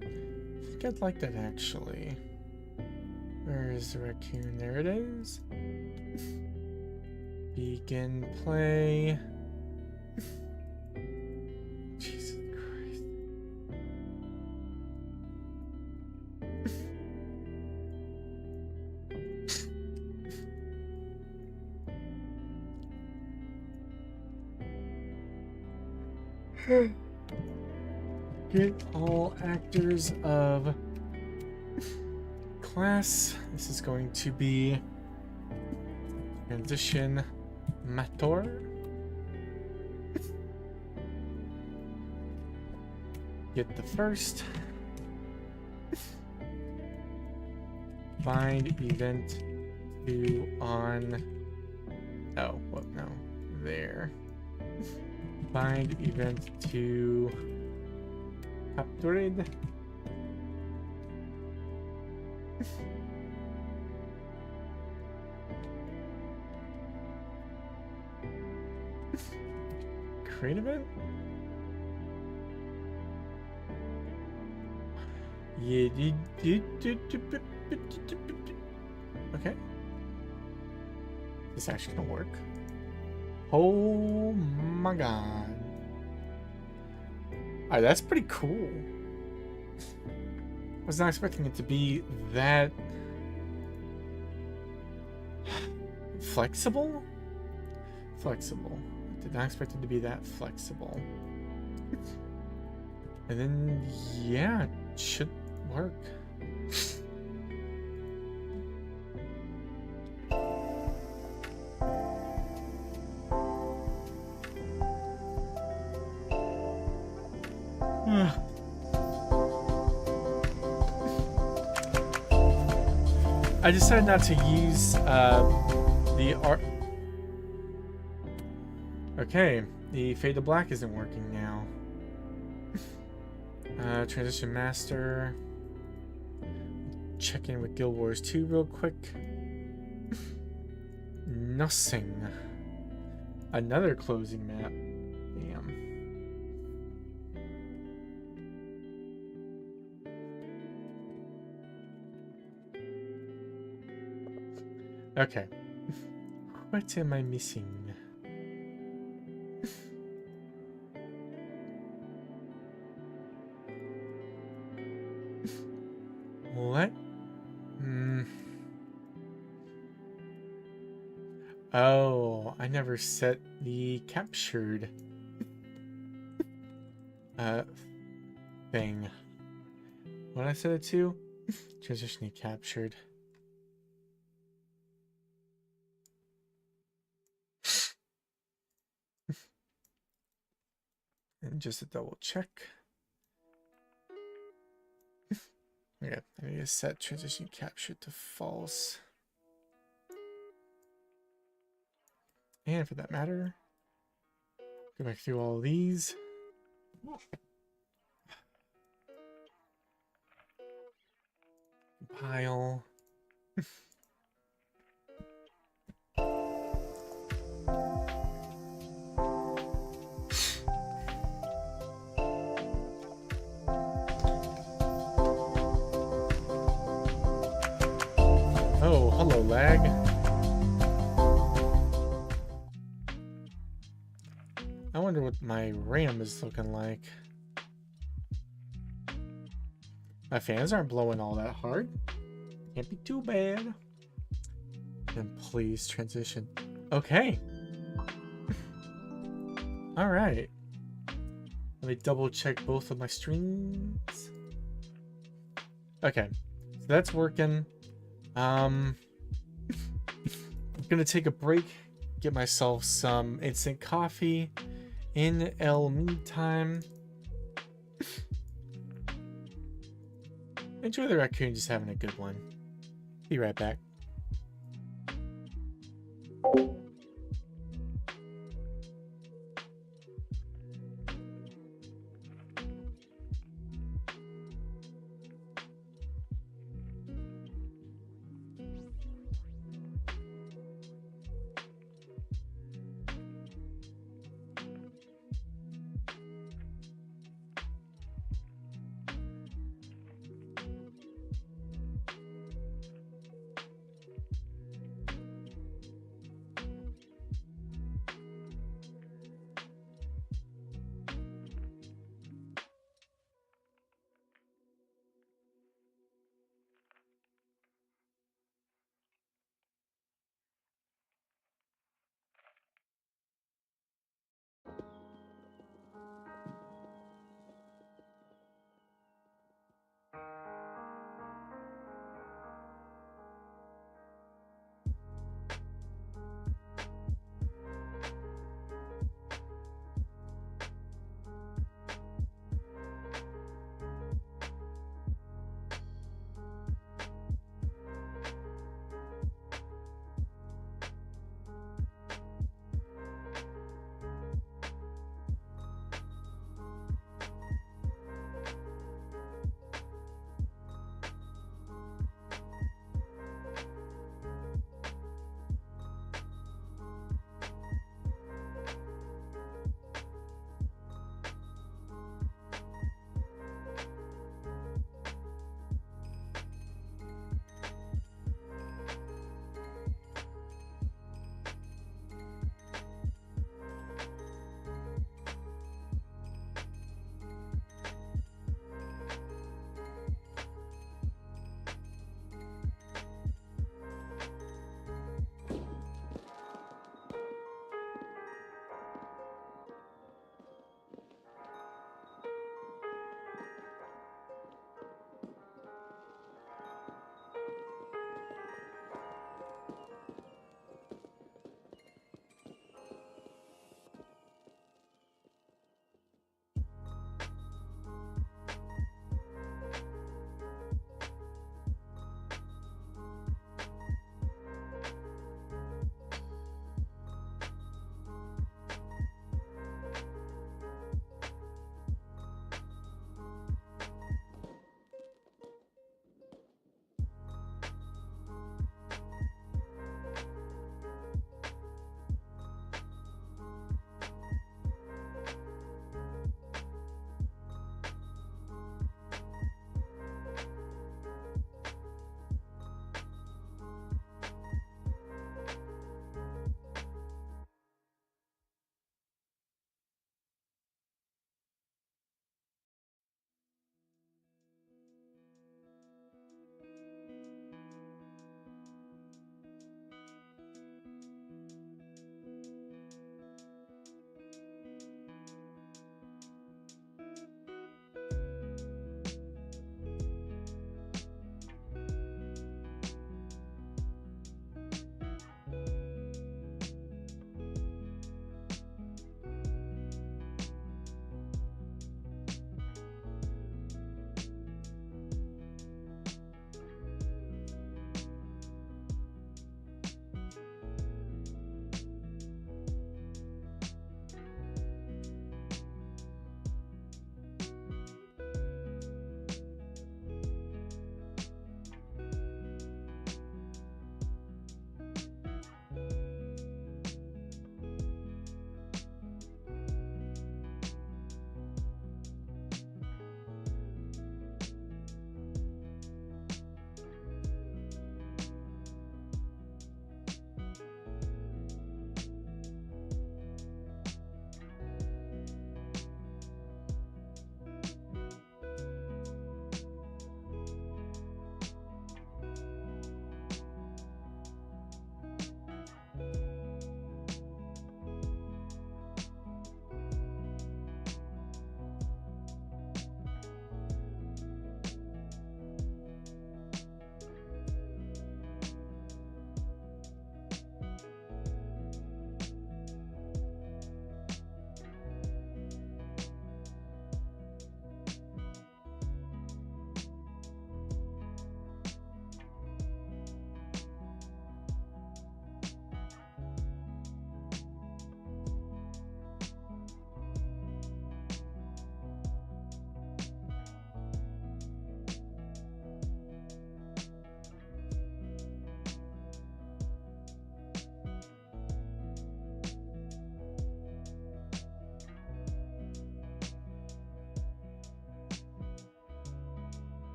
I think I'd like that actually. Where is the raccoon? There it is. Begin play. Jesus Christ. Get all actors of class. This is going to be transition mator. Get the first. Find event to on. Oh, what? No, there. Find event to captured. Create event? Yeah, okay. This actually gonna work. Oh my god. Alright, that's pretty cool. I was not expecting it to be that flexible? Flexible. I did not expect it to be that flexible. And then, yeah, it should work. I decided not to use the art. Okay, the fade to black isn't working now. Transition master. Check in with Guild Wars 2 real quick. Nothing. Another closing map. Damn. Okay. What am I missing? What? Oh, I never set the captured thing. What did I set it to? Transitionally captured. And just a double check. Okay, I need to set transition capture to false. And for that matter, go back through all of these. Compile. lag. I wonder what my RAM is looking like. My fans aren't blowing all that hard. Can't be too bad. And please transition. Okay. All right. Let me double check both of my streams. Okay, so that's working. I'm gonna take a break, get myself some instant coffee. In el meantime, enjoy the raccoon just having a good one. Be right back.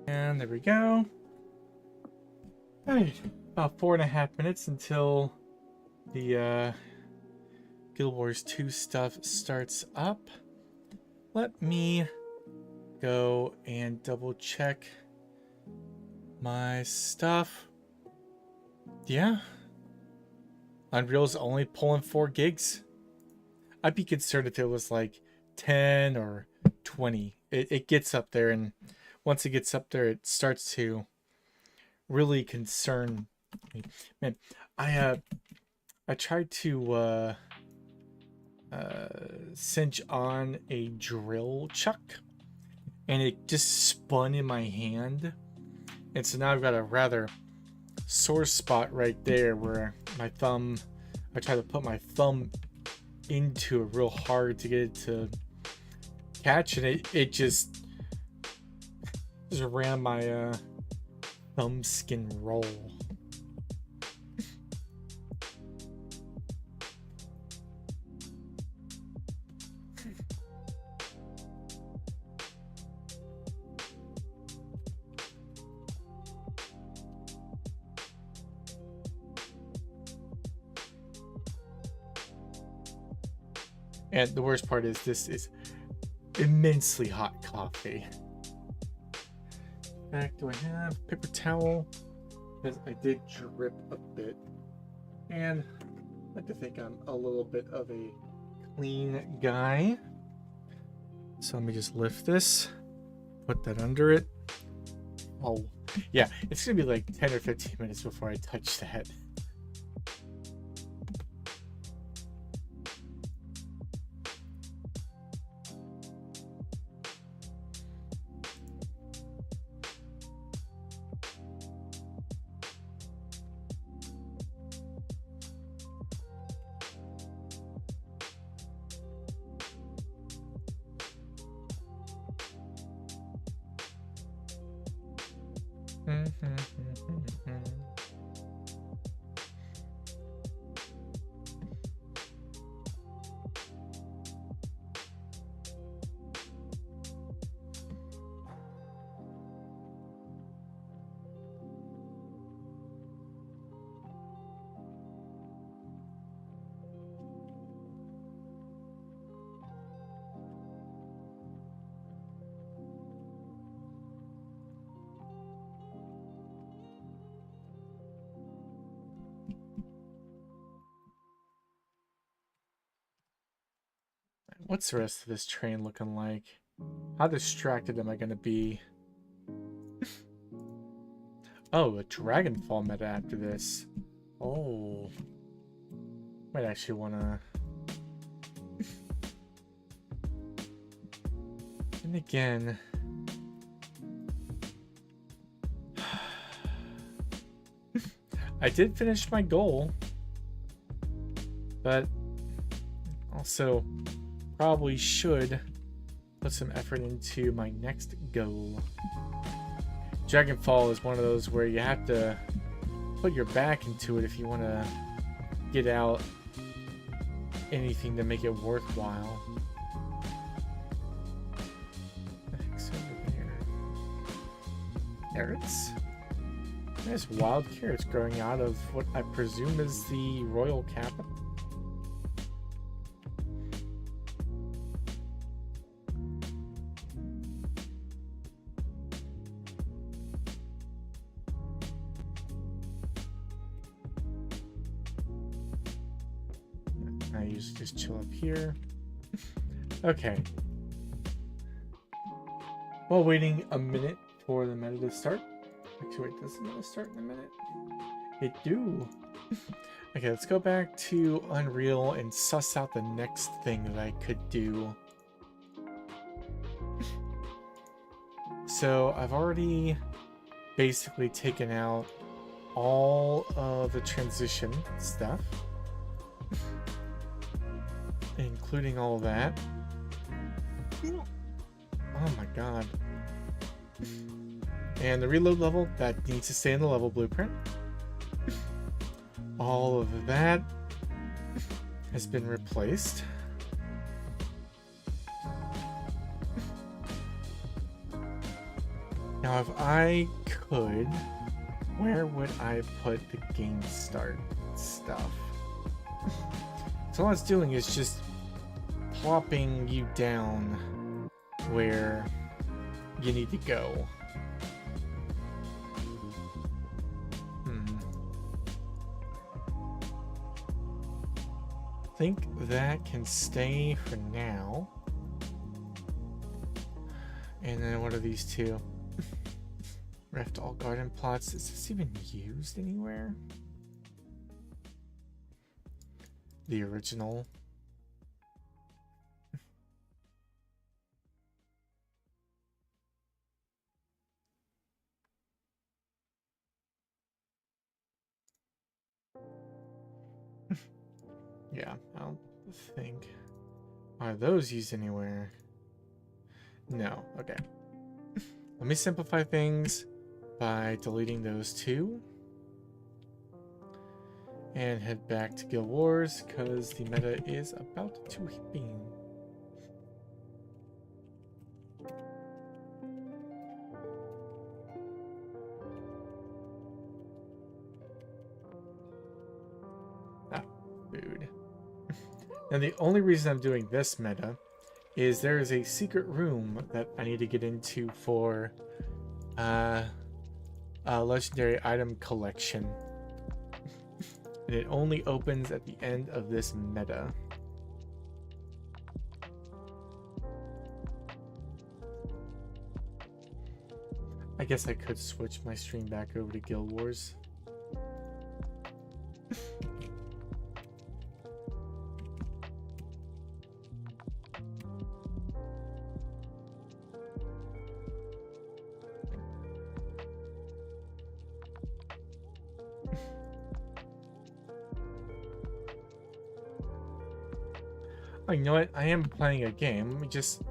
And there we go. Alright, about 4.5 minutes until the Guild Wars 2 stuff starts up. Let me go and double check my stuff. Yeah. Unreal's only pulling 4 gigs. I'd be concerned if it was like 10 or 20. It gets up there, and once it gets up there, it starts to really concern me. Man, I tried to cinch on a drill chuck, and it just spun in my hand, and so now I've got a rather sore spot right there where my thumb, I try to put my thumb into it real hard to get it to catch, and it just ran my thumb skin roll. And the worst part is this is immensely hot coffee. In fact, do I have a paper towel? Because I did drip a bit. And I like to think I'm a little bit of a clean guy. So let me just lift this, put that under it. Oh, yeah, it's gonna be like 10 or 15 minutes before I touch that. What's the rest of this train looking like? How distracted am I going to be? Oh, a Dragonfall meta after this. Oh. Might actually want to... And again... I did finish my goal. But... also... probably should put some effort into my next goal. Dragonfall is one of those where you have to put your back into it if you want to get out anything to make it worthwhile. What the heck's over there? Carrots? There's wild carrots growing out of what I presume is the royal capital. I usually just chill up here. Okay. While waiting a minute for the meta to start. Actually, wait, does the meta start in a minute? It do. Okay, let's go back to Unreal and suss out the next thing that I could do. So I've already basically taken out all of the transition stuff, including all of that. Oh my god. And the reload level, that needs to stay in the level blueprint. All of that has been replaced. Now, if I could, where would I put the game start stuff? So all it's doing is just plopping you down where you need to go. I think that can stay for now. And then what are these two? Reft all garden plots. Is this even used anywhere? The original. Yeah, I don't think. Are those used anywhere? No. Okay. Let me simplify things by deleting those two. And head back to Guild Wars because the meta is about to begin. Ah, food. Now the only reason I'm doing this meta is there is a secret room that I need to get into for a legendary item collection. And it only opens at the end of this meta. I guess I could switch my stream back over to Guild Wars. Oh, you know what? I am playing a game. Let me just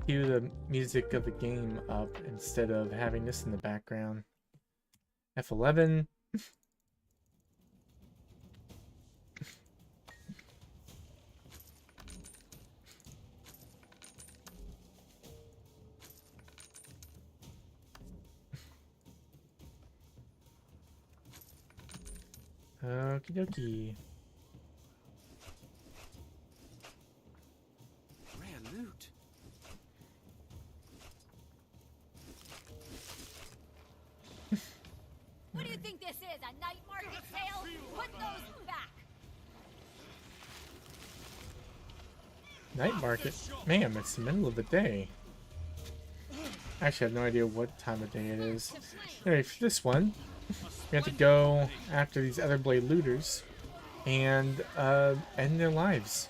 cue the music of the game up instead of having this in the background. F11. Okie dokie. Loot. What do you think this is? A night market sale? Put those back. Night market? Ma'am, it's the middle of the day. Actually, I have no idea what time of day it is. Anyway, for this one, we have to go after these other blade looters and end their lives.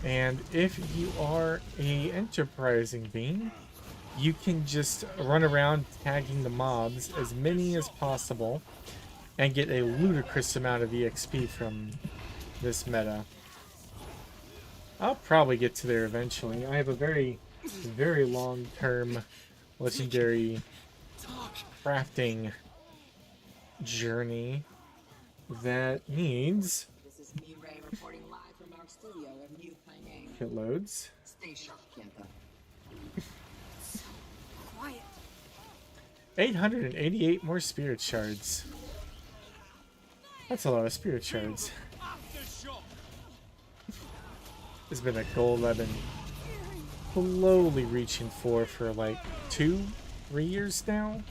And if you are a enterprising being, you can just run around tagging the mobs, as many as possible, and get a ludicrous amount of EXP from this meta. I'll probably get to there eventually. I have a very, very long-term legendary crafting journey that needs loads. Stay sharp, Kenta. 888 more spirit shards. That's a lot of spirit shards. It's been a goal I've been slowly reaching for like 2-3 years now.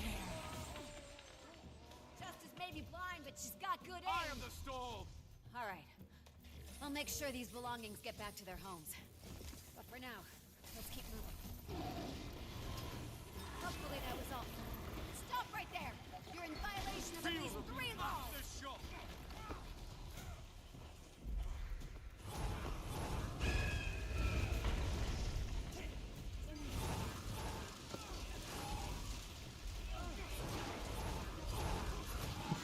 I'll make sure these belongings get back to their homes. But for now, let's keep moving. Hopefully that was all. Stop right there! You're in violation of at least 3 laws!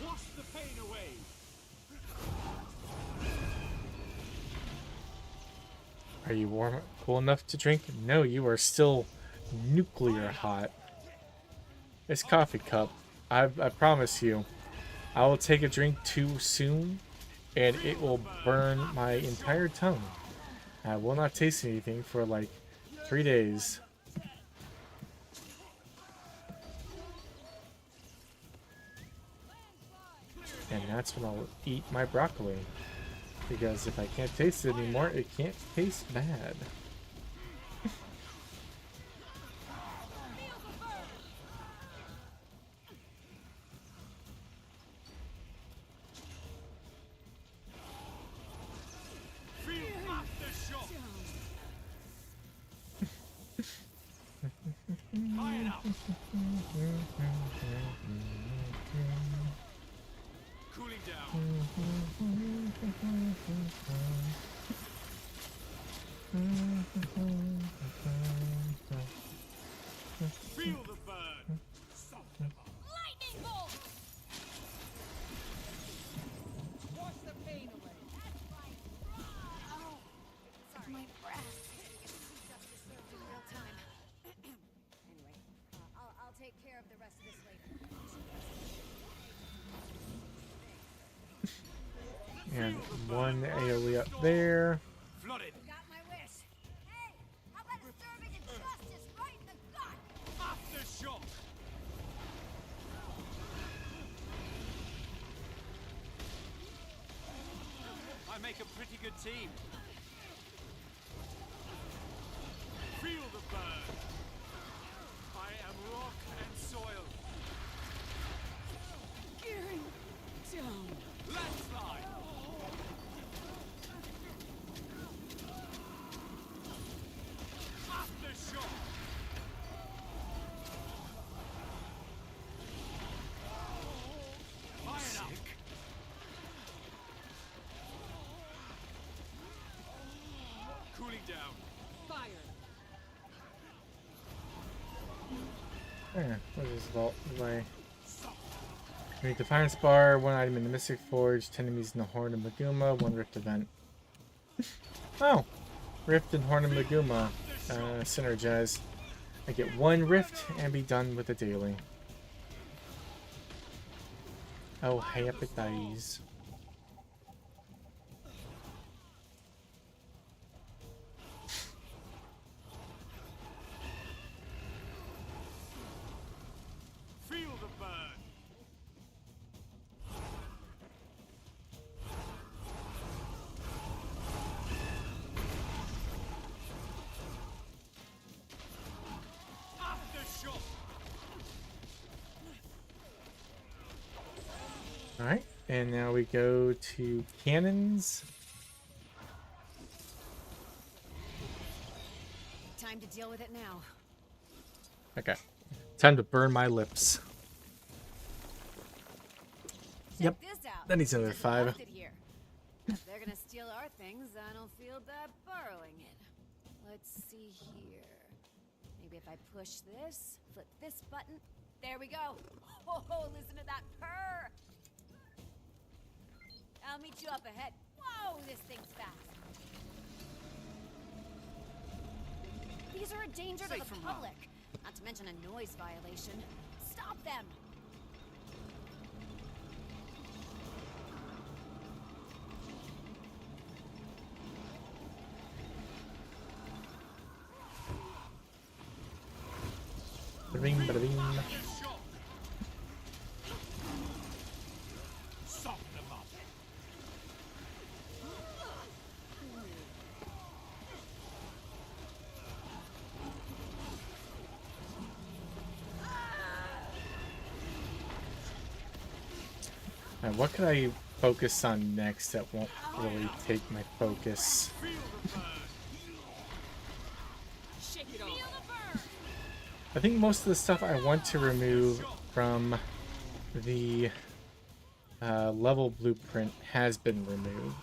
Wash the pain away. Are you warm, cool enough to drink? No, you are still nuclear hot. This coffee cup, I promise you, I will take a drink too soon, and it will burn my entire tongue. I will not taste anything for like 3 days. And that's when I'll eat my broccoli. Because if I can't taste it anymore, it can't taste bad. Cooling down. Feel the burn. Lightning bolt! Wash the pain away. Oh, sorry. My breath. Justice served in real time. Anyway, I'll take care of the rest of this later. And one AoE up there. Flooded. Got my wish. Hey, how about a serving of justice right in the gut? Aftershock. I make a pretty good team. Feel the burn. I am rock and soil. Gearing down. Landslide. Aftershock. Fire up. Cooling down. Fire. What is this vault? My Defiance Bar, 1 item in the Mystic Forge, 10 enemies in the Horn of Maguma, 1 Rift event. Oh! Rift and Horn of Maguma synergize. I get 1 Rift and be done with the daily. Oh, happy-days. Feel the burn. Aftershock. Alright, and now we go to cannons. Time to deal with it now. Okay. Time to burn my lips. Check Yep. this out. That needs another Just 5. left it here. If they're gonna steal our things, I don't feel bad borrowing it. Let's see here. Maybe if I push this, flip this button. There we go. Oh, listen to that purr. I'll meet you up ahead. Whoa, this thing's fast. These are a danger to Safe the from harm. public. Not to mention a noise violation. Stop them. Bada bing, bada bing. Aftershock. Sop them up. And what could I focus on next that won't really take my focus. Feel the burn. Shake it Feel off. the burn. I think most of the stuff I want to remove from the level blueprint has been removed.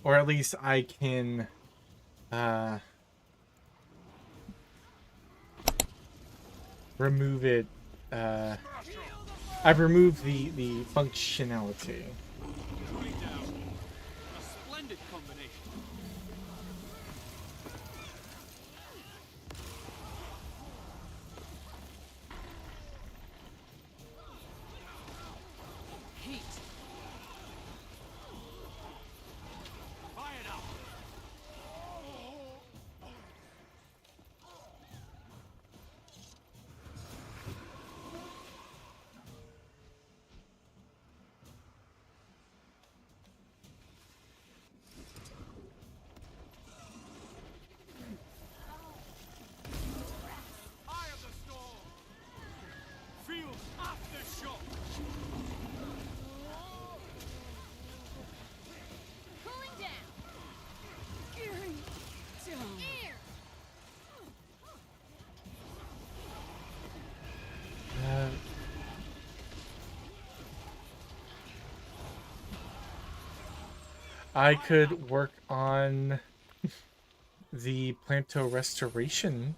Or at least I can remove it. I've removed the functionality. Cooling down. A splendid combination. Heat. Fire it up. Eye of the storm. Feel aftershock. Cooling down. Gearing down. Here. I could work on the Planto restoration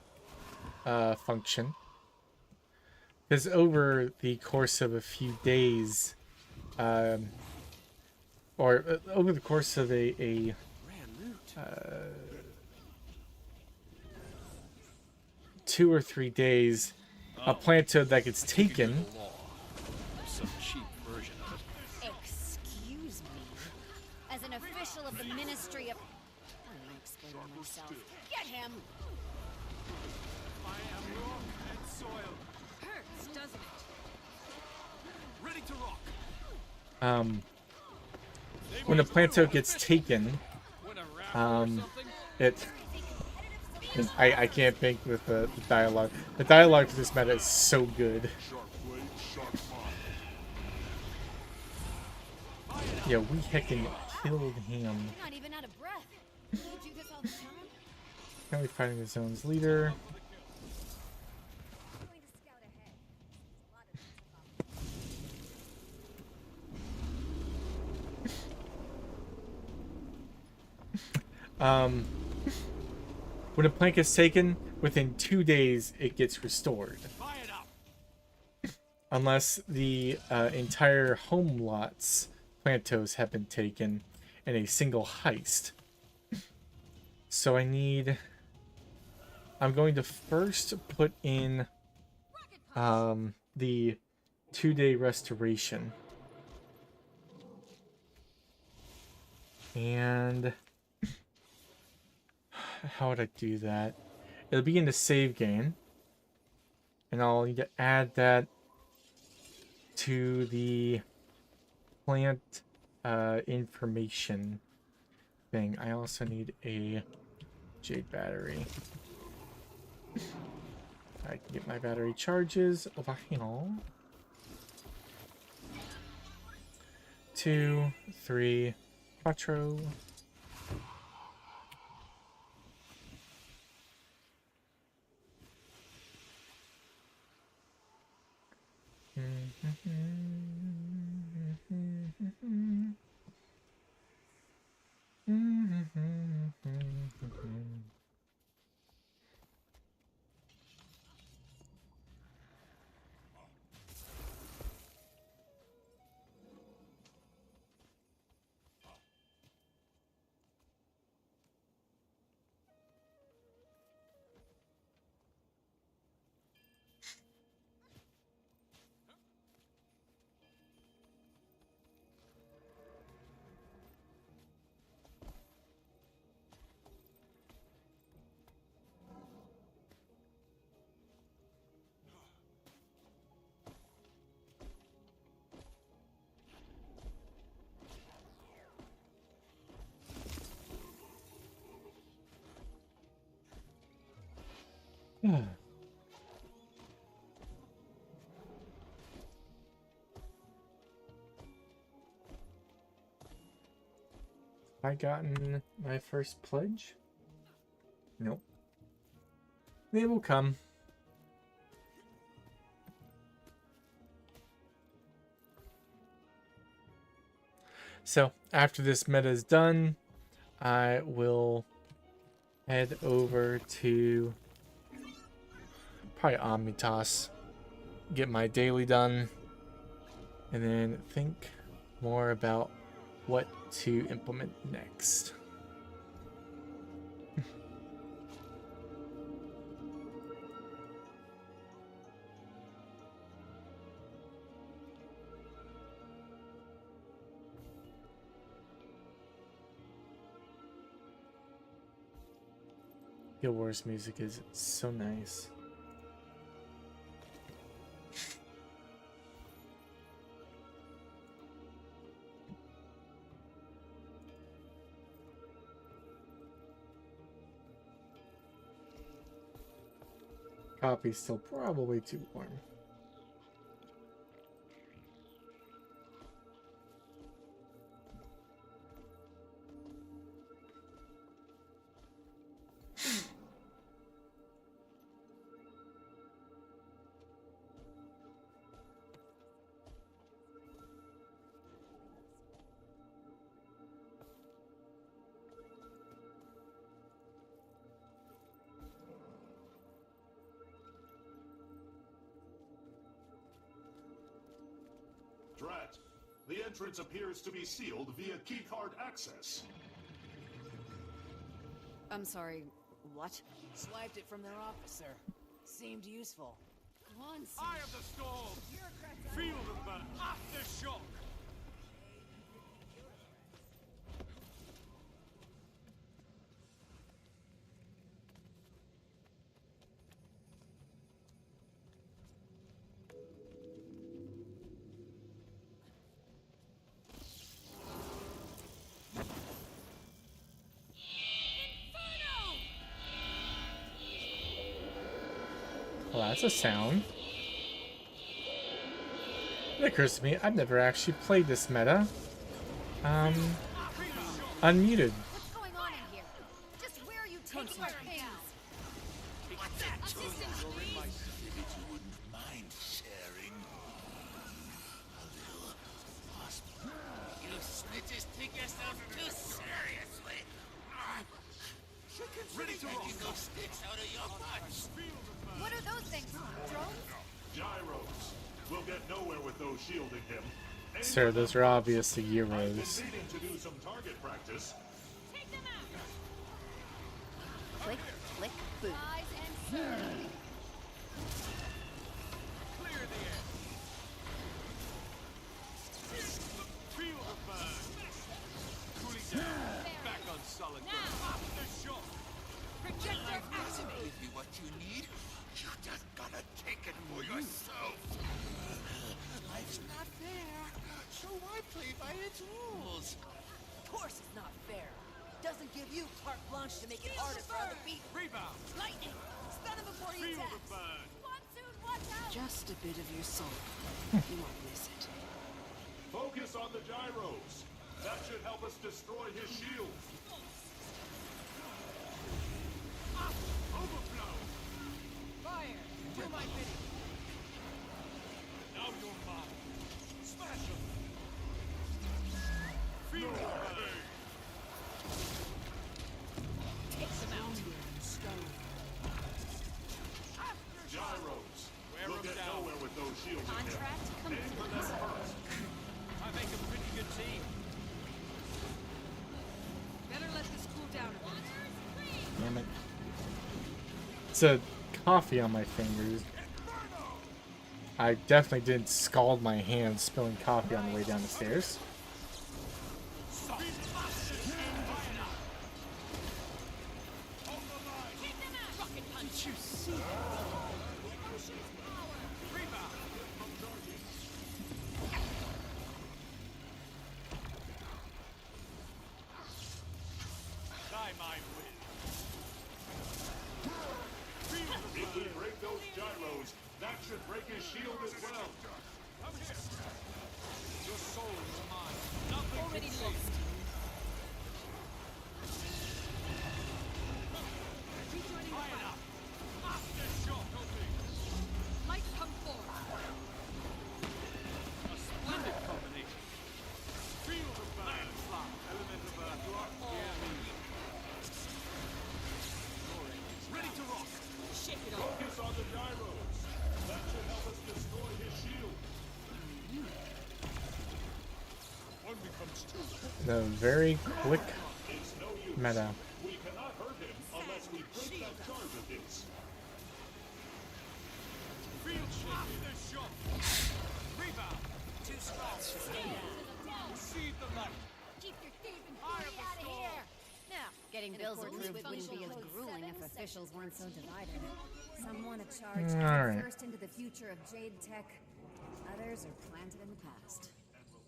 function, because over the course of a few days, or over the course of a Rare loot. 2 or 3 days, a Planto that gets taken. The law. Some cheap version of it. Excuse me. As an official of the Ministry of... How am I explaining myself? Get him! I am rock and soil. Hurts, doesn't it? Ready to rock. When a Planto gets taken, When a round or something. it... I can't think with the dialogue. The dialogue for this meta is so good. Yeah, we heckin' killed him. You're not even out of breath. You do this all the time? Currently fighting the zone's leader. I'm going to scout ahead. A lot of When a plank is taken, within 2 days it gets restored. Fire it up. Unless the entire home lot's plantos have been taken in a single heist. So I'm going to first put in the 2-day restoration. And how would I do that? It'll be in the save game. And I'll need to add that to the plant information thing. I also need a jade battery. I can get my battery charges over here. 2, 3, 4. I gotten my first pledge? Nope. They will come. So after this meta is done, I will head over to probably Omnitas, get my daily done, and then think more about what to implement next. Guild Wars music is so nice. Coffee's still probably too warm. Drat, the entrance appears to be sealed via keycard access. I'm sorry, what? Swiped it from their officer. Seemed useful. One Eye of the storm! Feel the burn! Aftershock! Well, that's a sound. It occurs to me, I've never actually played this meta. Unmuted. What's going on in here? Just where are you taking our things? What's that? Assistance, please! If you wouldn't mind sharing a little hospital. You snitches take yourself too seriously. Ready to roll. Taking those sticks out of your butts. What are those things? Drones? Gyros. We'll get nowhere with those shielding him. Sir, those are obviously I've been Euros. needing to do some target practice. Take them out! Click, click, boom. Rise and serve. Clear the air! Feel the burn! Cooling down! Back on solid ground! Aftershock! Projector activate! Give you what you need. You just gotta take it for yourself. Life's not fair, so why play by its rules? Of course it's not fair. Doesn't give you carte blanche to make it harder for other people. Rebound! Lightning! Stun him before he Feel the attacks. burn! Monsoon, watch out! Just a bit of your soul. You won't miss it. Focus on the gyros. That should help us destroy his shield. Overflow! Fire! Do my bidding. Now you're mine! Smash him! Feel the burn! Takes him out. Stone. Gyros. Wear We'll him get down. nowhere with those shielding him. Contract Aim for them first. I make a pretty good team. Better let this cool down a bit. Damn it. It's a coffee on my fingers. I definitely didn't scald my hands spilling coffee on the way down the stairs. Did you see that? Die my will. If we break those gyros, that should break his shield as well. Come here. Your soul is mine. Nothing Already can lost. save. the very quick meta. We cannot hurt him unless we break that charge of his. Field aftershock. Rebound. Too strong to stay down. Receive the light. Keep your thieving Fire fury the out of storm. here! Now, getting bills accordance approved with wouldn't be as Functional grueling Code if 7, officials Section weren't so 14. divided. Some want to charge Alright. first into the future of Jade Tech. Others are planted in the past.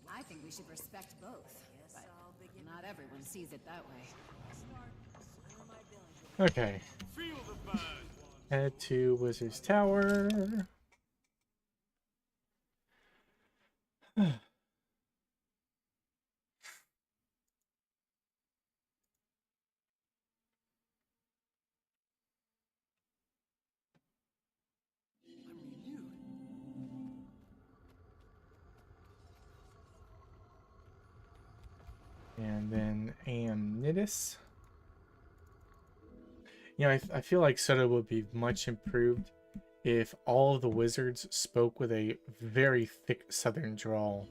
I think we should respect both. But not everyone sees it that way. Okay. Feel the burn. Head to Wizard's Tower. I'm renewed. And then Amnitis. You know, I feel like Soda would be much improved if all of the wizards spoke with a very thick southern drawl.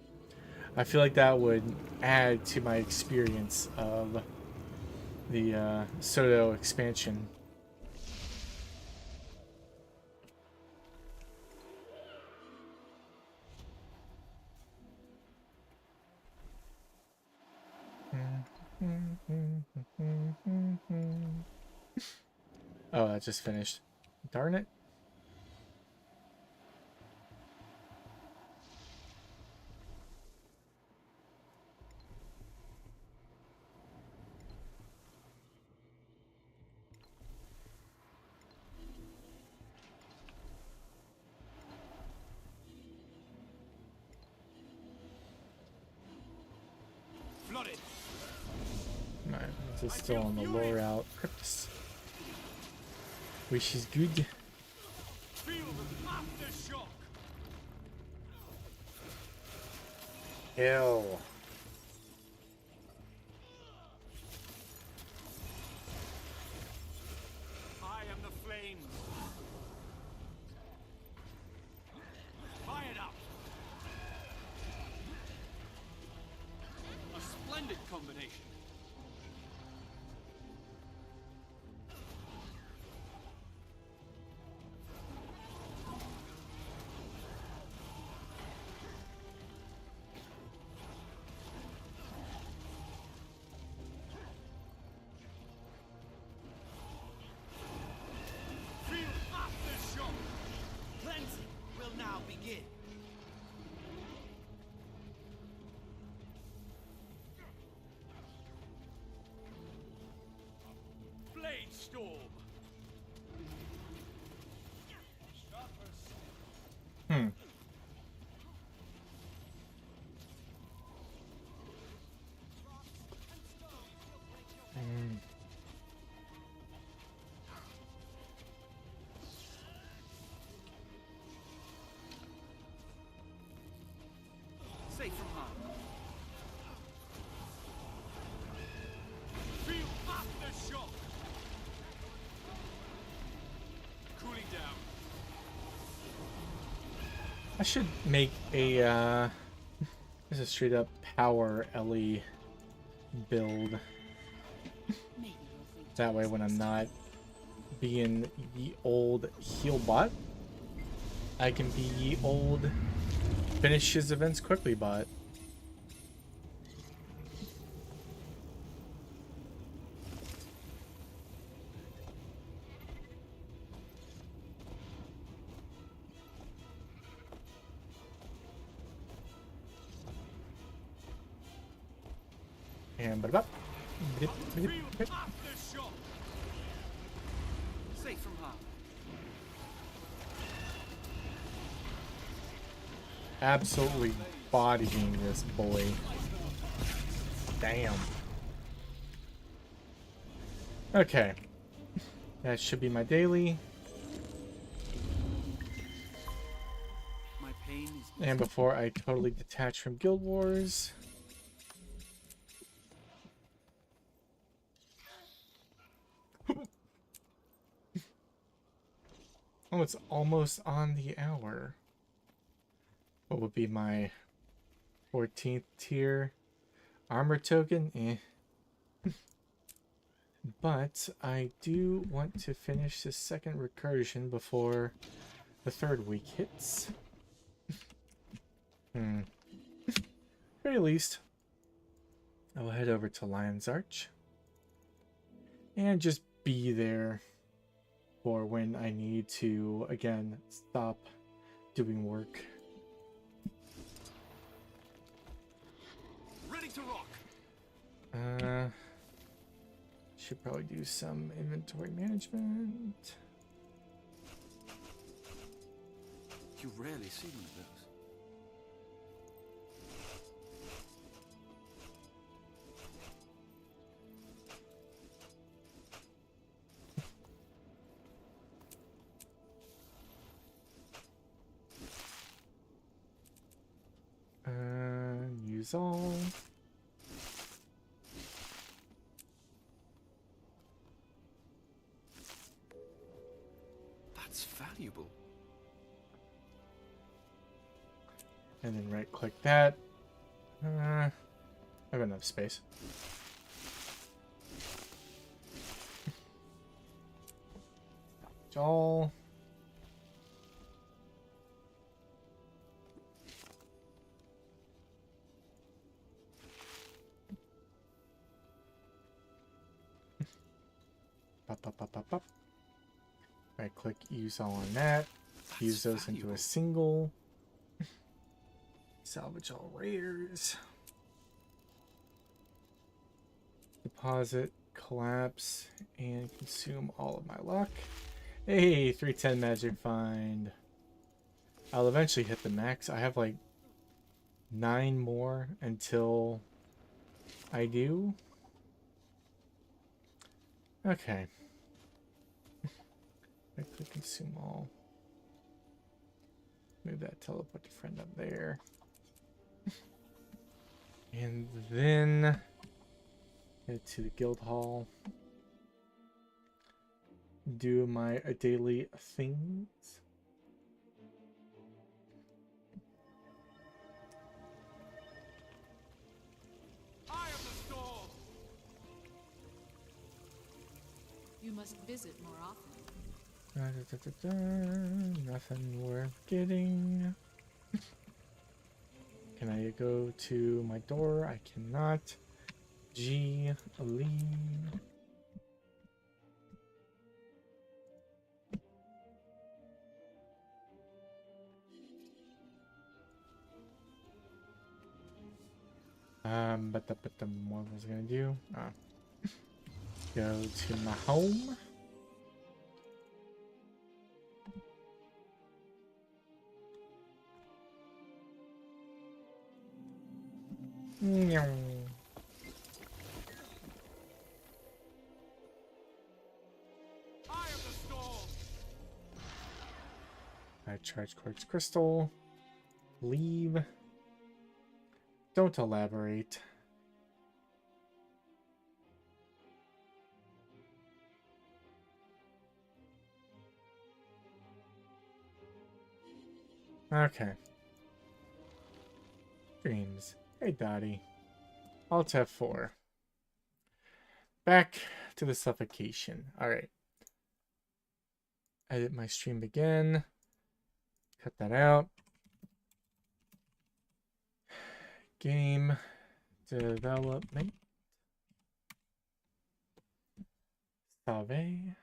I feel like that would add to my experience of the Soto expansion. Oh, that just finished. Darn it. Flooded. Alright, this is still on the lore route. Cryptus. Which is good. Feel the aftershock. Hell. I am the flame. Fire it up. A splendid combination. Feel aftershock. Cleansing will now begin. Blade storm. Hmm. Safe from harm. Feel aftershock. Cooling down. I should make a this is straight up power Ellie build. That way when I'm not being the old heal bot, I can be ye old finish his events quickly bot. And but Feel aftershock. Safe from harm. absolutely bodying this boy. Damn. Okay. That should be my daily. My pain is And before I totally detach from Guild Wars. Oh, it's almost on the hour. What would be my 14th tier? Armor token? Eh. But I do want to finish this second recursion before the third week hits. Very least, I'll head over to Lion's Arch and just be there for when I need to, again, stop doing work. Ready to rock. Should probably do some inventory management. You rarely see one of those. Use all. That's valuable. And then right click that. I have enough space. All. Up. Right click, use all on that. That's Use those into valuable. a single. Salvage all rares. Deposit, collapse, and consume all of my luck. Hey, 310 magic find. I'll eventually hit the max. I have like 9 more until I do. Okay. I click consume all. Move that teleport to friend up there. And then head to the guild hall. Do my daily things. I am the storm. You must visit more often. Nothing worth getting. Can I go to my door? I cannot. G, leave. What was I gonna do? Go to my home. Meow. I am the storm. I charge quartz crystal. Leave. Don't elaborate. Okay. Dreams. Hey, Dottie. Alt F4. Back to the suffocation. Alright. Edit my stream again. Cut that out. Game development. Save.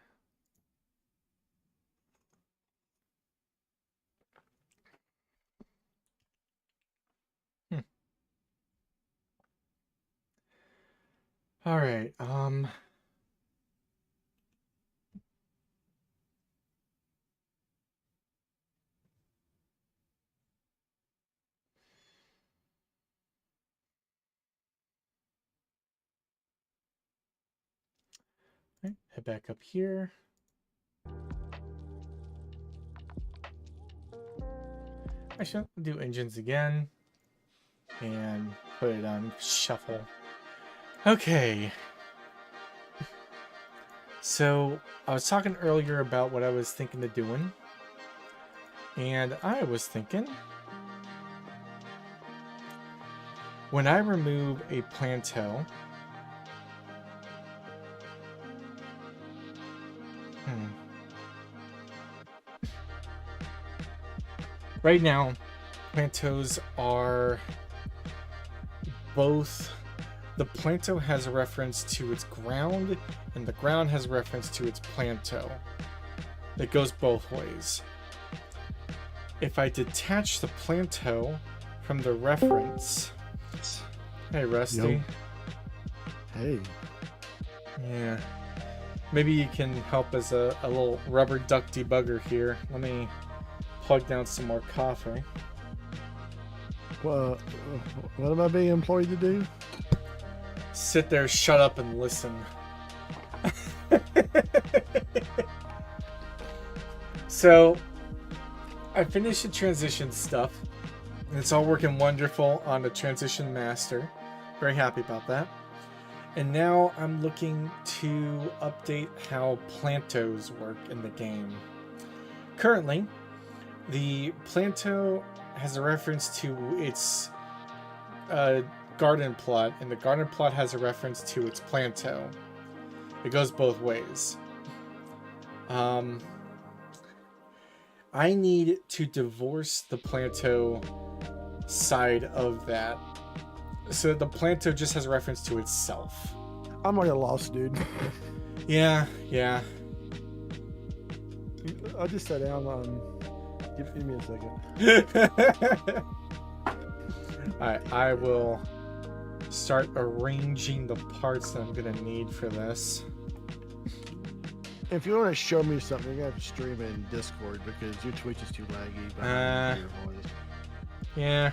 All right. Right, head back up here. I shall do engines again and put it on shuffle. Okay. So I was talking earlier about what I was thinking of doing, and I was thinking when I remove a planto, right now, plantos are both. The planto has a reference to its ground, and the ground has a reference to its planto. It goes both ways. If I detach the planto from the reference... Hey, Rusty. Yo. Hey. Yeah. Maybe you can help as a little rubber duck debugger here. Let me plug down some more coffee. Well, what am I being employed to do? Sit there, shut up, and listen. So, I finished the transition stuff. And it's all working wonderful on the transition master. Very happy about that. And now I'm looking to update how plantos work in the game. Currently, the planto has a reference to its garden plot, and the garden plot has a reference to its planto. It goes both ways. I need to divorce the planto side of that so that the planto just has a reference to itself. I'm already lost, dude. Yeah. I'll just sit down. Give me a second. Alright, I will start arranging the parts that I'm gonna need for this. If you want to show me something, you're gonna have to stream it in Discord because your Twitch is too laggy. But I don't hear your voice. Yeah.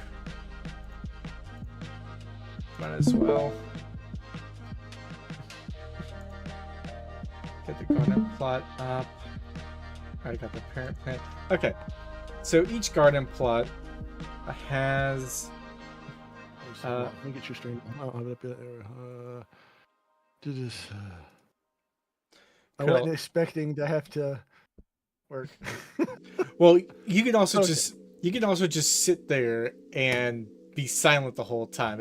Might as well. Get the garden plot up. Already got the parent plant. Okay. So each garden plot has... Let me get your stream. I'll have it up there. Do this. I wasn't expecting to have to work. Well, you can also Okay. just sit there and be silent the whole time.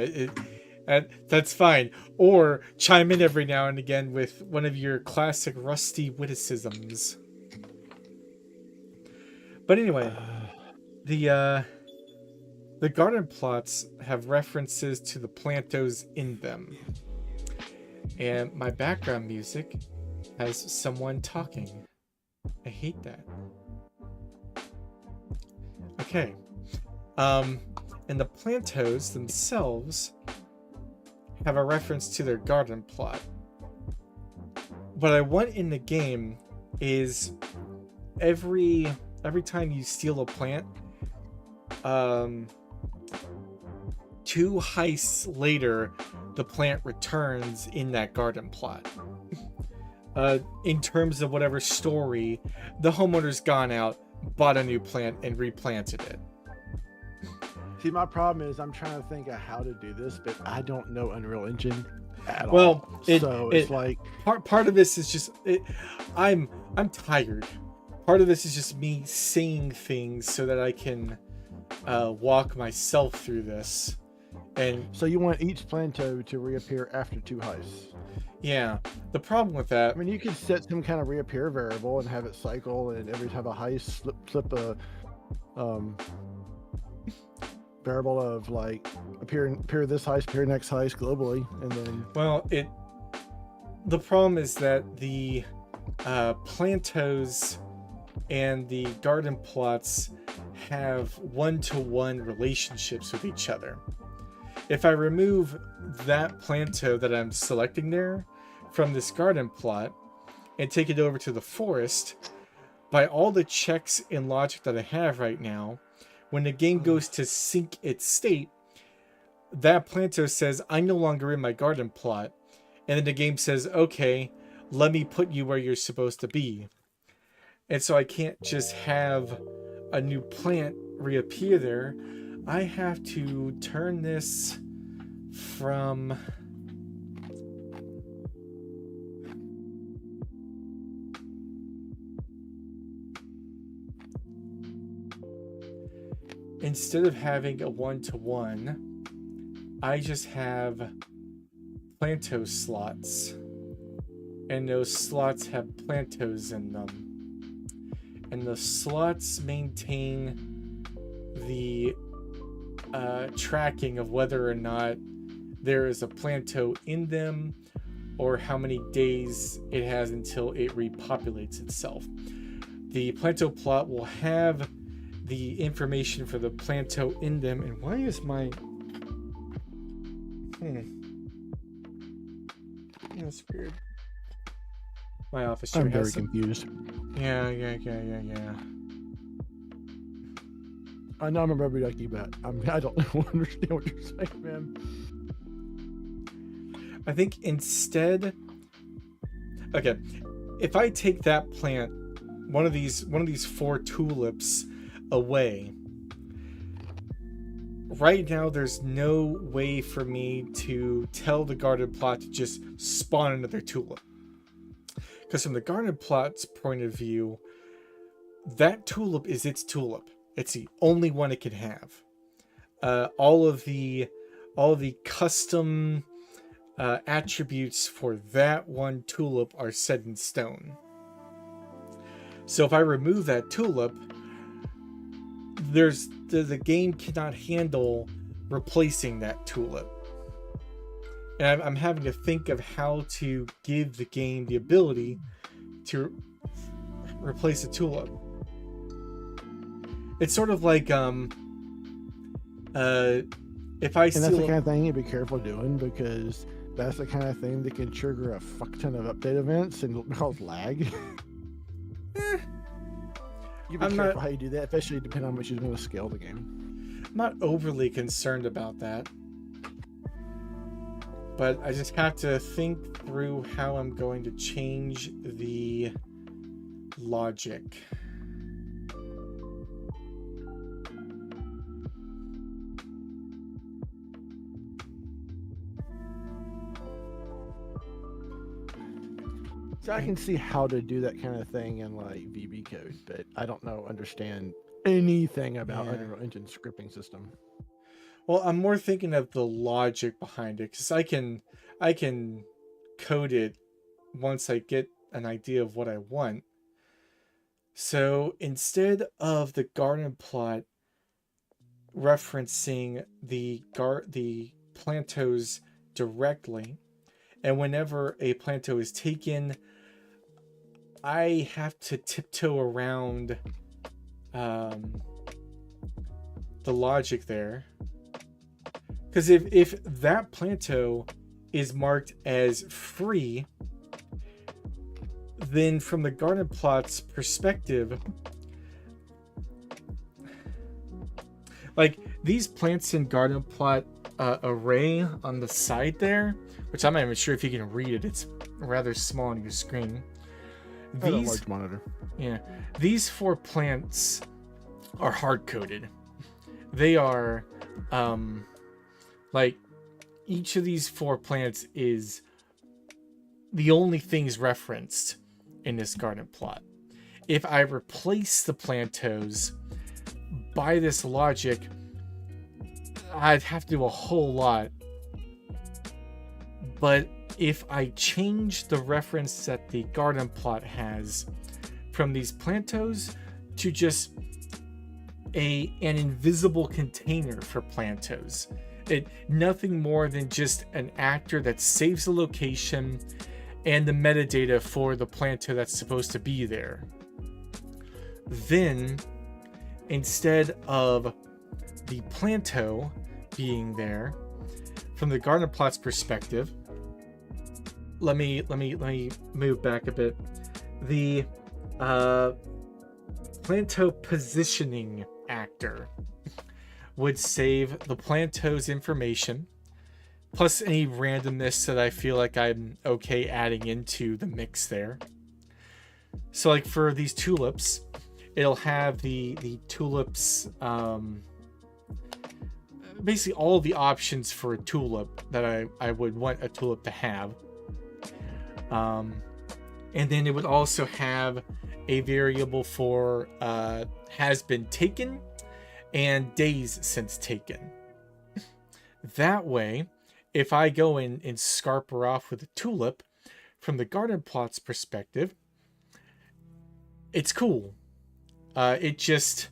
That's fine. Or chime in every now and again with one of your classic rusty witticisms. But anyway, the garden plots have references to the plantos in them. And my background music has someone talking. I hate that. Okay. And the plantos themselves have a reference to their garden plot. What I want in the game is every time you steal a plant, 2 heists later, the plant returns in that garden plot. In terms of whatever story, the homeowner's gone out, bought a new plant, and replanted it. See, my problem is I'm trying to think of how to do this, but I don't know Unreal Engine at Well, all. So it's like part of this is just I'm tired. Part of this is just me saying things so that I can walk myself through this. And so you want each planto to reappear after 2 heists. yeah, the problem with that, I mean, you could set some kind of reappear variable and have it cycle, and every time a heist, flip a variable of like appear this heist, appear next heist globally, and then. well, the problem is that the plantos and the garden plots have one-to-one relationships with each other. If I remove that planto that I'm selecting there from this garden plot and take it over to the forest, by all the checks and logic that I have right now, when the game goes to sync its state, that planto says, I'm no longer in my garden plot. And then the game says, okay, let me put you where you're supposed to be. And so I can't just have a new plant reappear there. I have to turn this from... Instead of having a one-to-one, I just have planto slots, and those slots have plantos in them, and the slots maintain the tracking of whether or not there is a planto in them, or how many days it has until it repopulates itself. The planto plot will have the information for the planto in them. And why is my that's weird. My office chair I'm very has some... confused. Yeah. I know I'm a rubber ducky, but I don't understand what you're saying, man. I think instead, okay, if I take that plant, one of these 4 tulips away, right now there's no way for me to tell the garden plot to just spawn another tulip. Because from the garden plot's point of view, that tulip is its tulip. It's the only one it can have. All of the custom attributes for that one tulip are set in stone. So if I remove that tulip, the game cannot handle replacing that tulip. And I'm having to think of how to give the game the ability to replace a tulip. It's sort of like if I and that's the kind of thing you be careful doing, because that's the kind of thing that can trigger a fuck ton of update events and cause lag. You be careful how you do that, especially depending on how much you want to scale the game. I'm not overly concerned about that, but I just have to think through how I'm going to change the logic. So I can see how to do that kind of thing in like VB code, but I don't understand anything about Unreal Engine scripting system. Well, I'm more thinking of the logic behind it, because I can code it once I get an idea of what I want. So instead of the garden plot referencing the plantos directly, and whenever a planto is taken, I have to tiptoe around the logic there. Because if that planto is marked as free, then from the garden plot's perspective, like these plants in garden plot array on the side there, which I'm not even sure if you can read it. It's rather small on your screen. I have a large monitor. Yeah, these 4 plants are hard-coded. They are, like, each of these 4 plants is the only things referenced in this garden plot. If I replace the plantos by this logic, I'd have to do a whole lot. But if I change the reference that the garden plot has from these plantos to just an invisible container for plantos, nothing more than just an actor that saves the location and the metadata for the planto that's supposed to be there, then instead of the planto being there, from the garden plot's perspective, let me move back a bit. The planto positioning actor would save the planto's information, plus any randomness that I feel like I'm okay adding into the mix there. So like for these tulips, it'll have the tulips, basically all the options for a tulip that I would want a tulip to have. And then it would also have a variable for has been taken and days since taken. That way, if I go in and scarp her off with a tulip, from the garden plot's perspective, it's cool. It just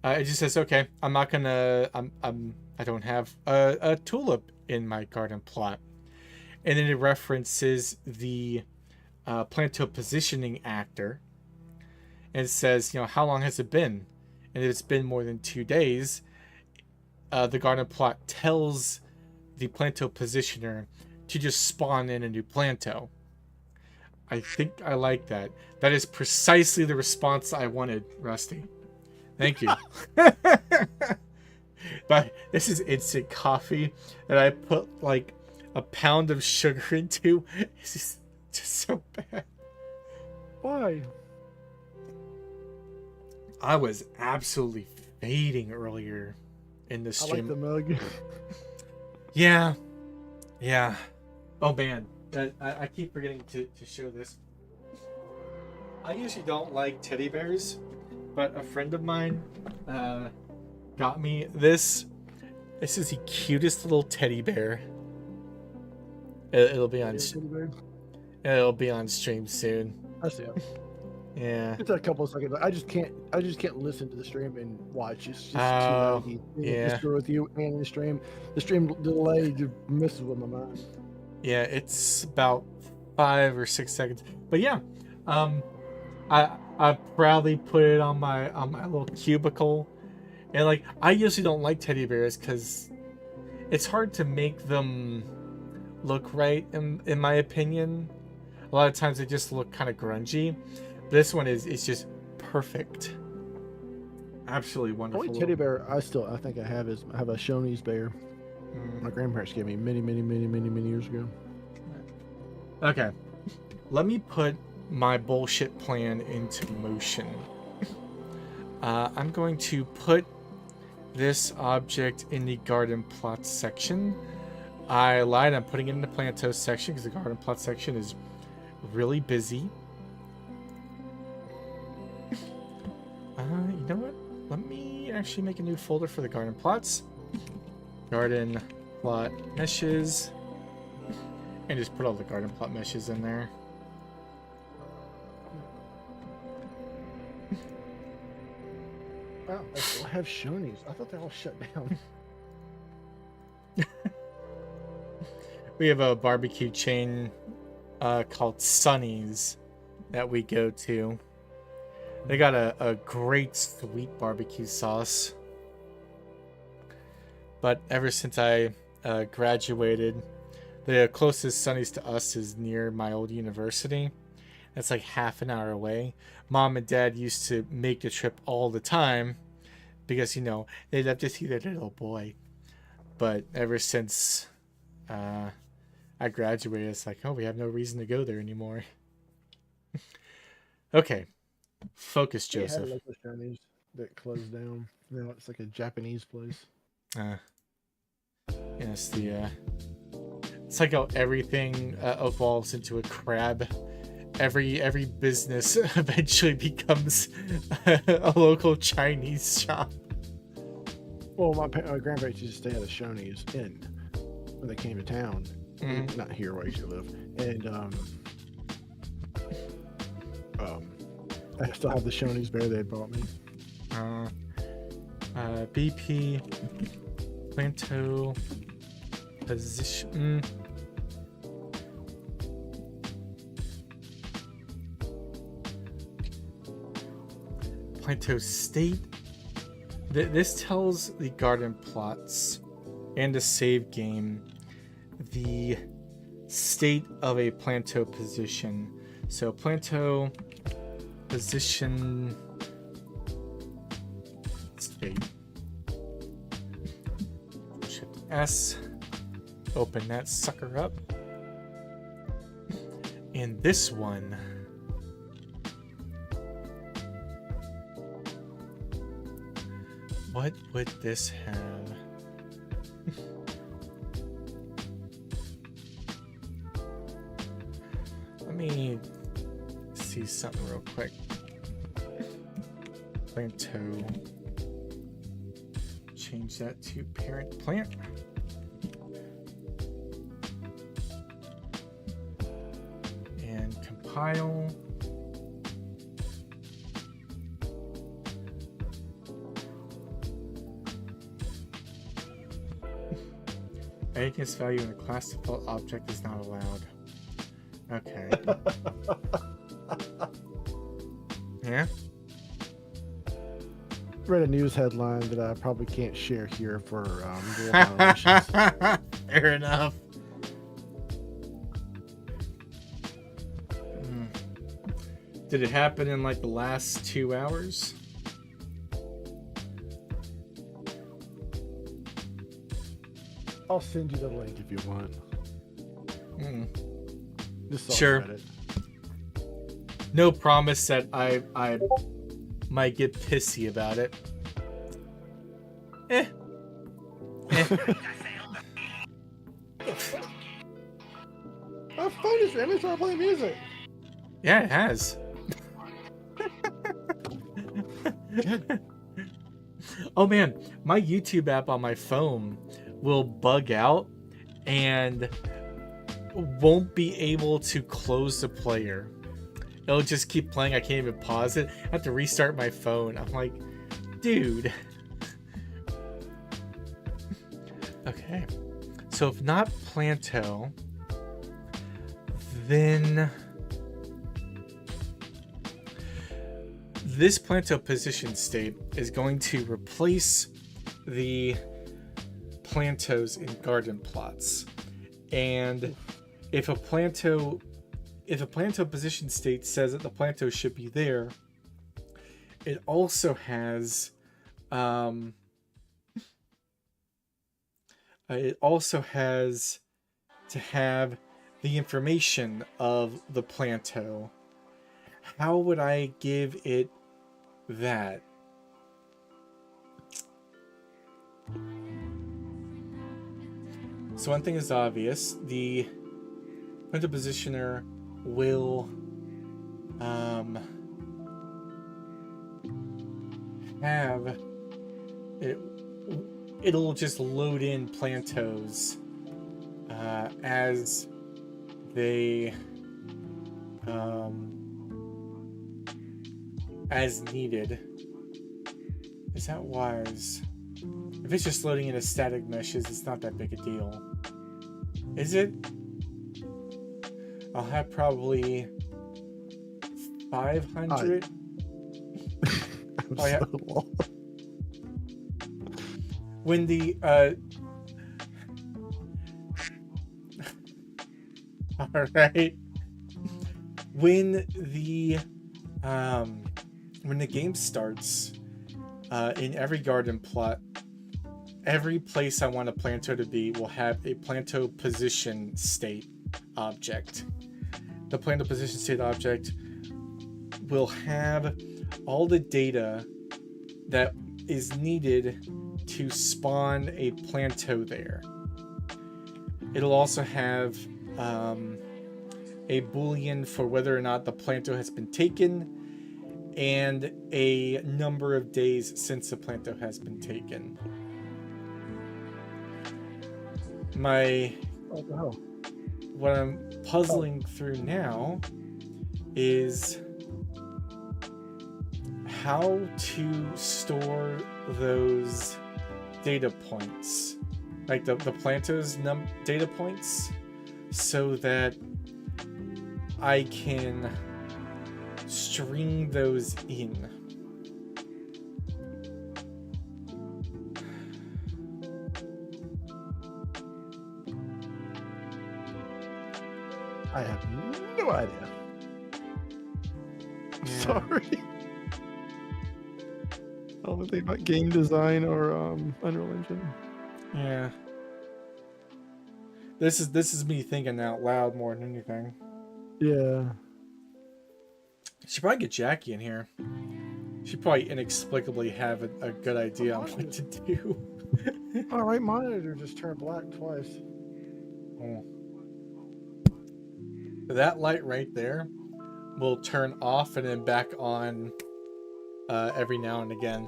says, okay, I'm not gonna, I don't have a tulip in my garden plot. And then it references the Planto positioning actor and says, how long has it been? And if it's been more than 2 days, the garden plot tells the Planto positioner to just spawn in a new Planto. I think I like that. That is precisely the response I wanted, Rusty. Thank you. But this is instant coffee that I put like a pound of sugar into. It's just so bad. Why? I was absolutely fading earlier in the I stream. like the mug. Yeah. Oh man, I keep forgetting to show this. I usually don't like teddy bears, but a friend of mine got me this. This is the cutest little teddy bear. It'll be on. It'll be on stream soon. I see it. Yeah. Just a couple of seconds. I just can't listen to the stream and watch. It's just too Oh, laggy. yeah. Just with you and the stream. The stream delay just messes with my mind. Yeah, it's about 5 or 6 seconds. But yeah, I proudly put it on my little cubicle, and like I usually don't like teddy bears because it's hard to make them look right in my opinion. A lot of times they just look kind of grungy. This one is just perfect. Absolutely The wonderful. only teddy bear I think I have is a Shoney's bear. My grandparents gave me many years ago. Okay, let me put my bullshit plan into motion. I'm going to put this object in the garden plot section. I lied, I'm putting it in the Planto section because the garden plot section is really busy. You know what? Let me actually make a new folder for the garden plots. Garden plot meshes. And just put all the garden plot meshes in there. Wow, I still have Shoney's. I thought they all shut down. We have a barbecue chain called Sonny's that we go to. They got a great sweet barbecue sauce. But ever since I graduated, the closest Sonny's to us is near my old university. That's like half an hour away. Mom and Dad used to make the trip all the time because, they'd love to see their little boy. But ever since I graduated, it's like, oh, we have no reason to go there anymore. Okay. Focus, Joseph. They had local Shoney's that closed down. Now it's like a Japanese place. Yes, it's like how everything evolves into a crab. Every business eventually becomes a local Chinese shop. Well, my grandparents used to stay at a Shoney's Inn when they came to town. Not here where I used to live. And I still have the Shoney's bear they bought me. BP Planto position. Planto state. This tells the garden plots and the save game the state of a Planto position. So Planto position state. Shift S. Open that sucker up. And this one. What would this have? Let me see something real quick. Planto. Change that to parent plant. compile. Adding its value in a class default object is not allowed. Okay. Yeah? Read a news headline that I probably can't share here for rule violations. Fair enough. Did it happen in like the last 2 hours? I'll send you the link if you want. Just so Sure. I read it. No promise that I might get pissy about it. I've found this image while playing music. Yeah, it has. Oh man, my YouTube app on my phone will bug out and won't be able to close the player. It'll just keep playing. I can't even pause it. I have to restart my phone. I'm like, dude. Okay. So if not Planto, then this Planto position state is going to replace the plantos in garden plots. And if a Planto position state says that the Planto should be there, it also has to have the information of the Planto. How would I give it that? So one thing is obvious. The Planto positioner will have it'll just load in plantos as they as needed. Is that wise? If it's just loading in as static meshes, it's not that big a deal. Is it? I'll have probably 500. Oh, yeah. When the all right. When the game starts, in every garden plot, every place I want a Planto to be will have a Planto position state object. The Planto position state object will have all the data that is needed to spawn a Planto there. It'll also have a boolean for whether or not the Planto has been taken and a number of days since the Planto has been taken. What I'm puzzling through now is how to store those data points, like the Planto's data points, so that I can string those in. I have no idea. Yeah. Sorry. I don't know anything about game design or Unreal Engine. Yeah. This is me thinking out loud more than anything. Yeah. Should probably get Jackie in here. She'd probably inexplicably have a good idea on what to do. All right, monitor just turned black twice. Oh. That light right there will turn off and then back on every now and again.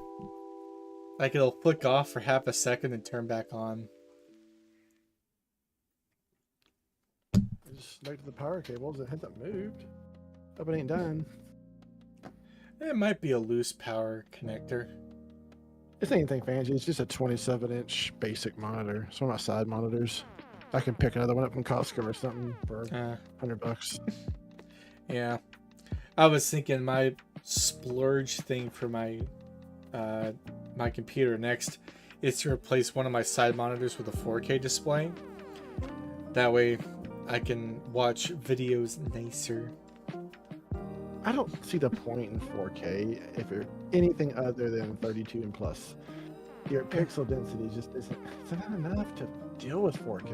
Like it'll flick off for half a second and turn back on. I just connected the power cables. It hasn't moved. Hope it ain't done. It might be a loose power connector. It's anything fancy. It's just a 27-inch basic monitor. It's one of my side monitors. I can pick another one up from Costco or something for $100. Yeah. I was thinking my splurge thing for my my computer next is to replace one of my side monitors with a 4K display. That way I can watch videos nicer. I don't see the point in 4K if you're anything other than 32 and plus. Your pixel density just isn't enough to deal with 4K.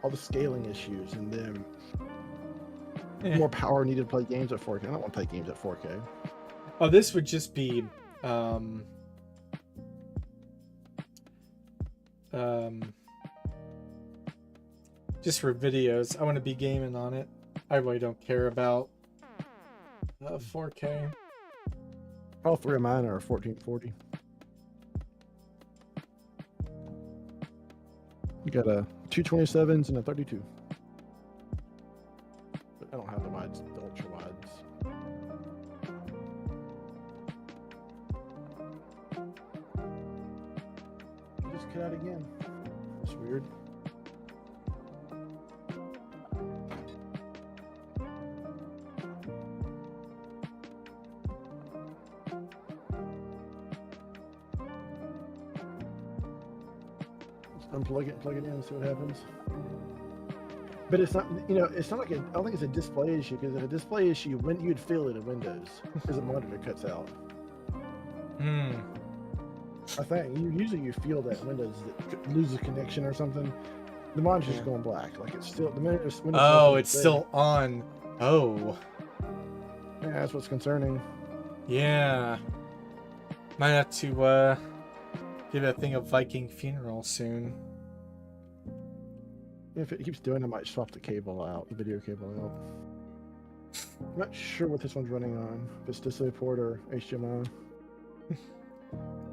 All the scaling issues and then more power needed to play games at 4K. I don't want to play games at 4K. Oh, this would just be just for videos. I want to be gaming on it. I really don't care about 4K. All three of mine are 1440. You got a 227s and a 32. But I don't have the wides, the ultra wides. I just cut out again. That's weird. Unplug it, plug it in, and see what happens. But it's not, you know, it's not like I don't think it's a display issue, because if a display issue, when you'd feel it in Windows, because the monitor cuts out. I think usually you feel that Windows loses connection or something. The monitor's going black, like it's still the Windows. Oh, it's still on. Oh, yeah, that's what's concerning. Yeah, might have to give that thing a Viking funeral soon. If it keeps doing it, I might swap the cable out, the video cable out. I'm not sure what this one's running on. If it's DisplayPort or HDMI.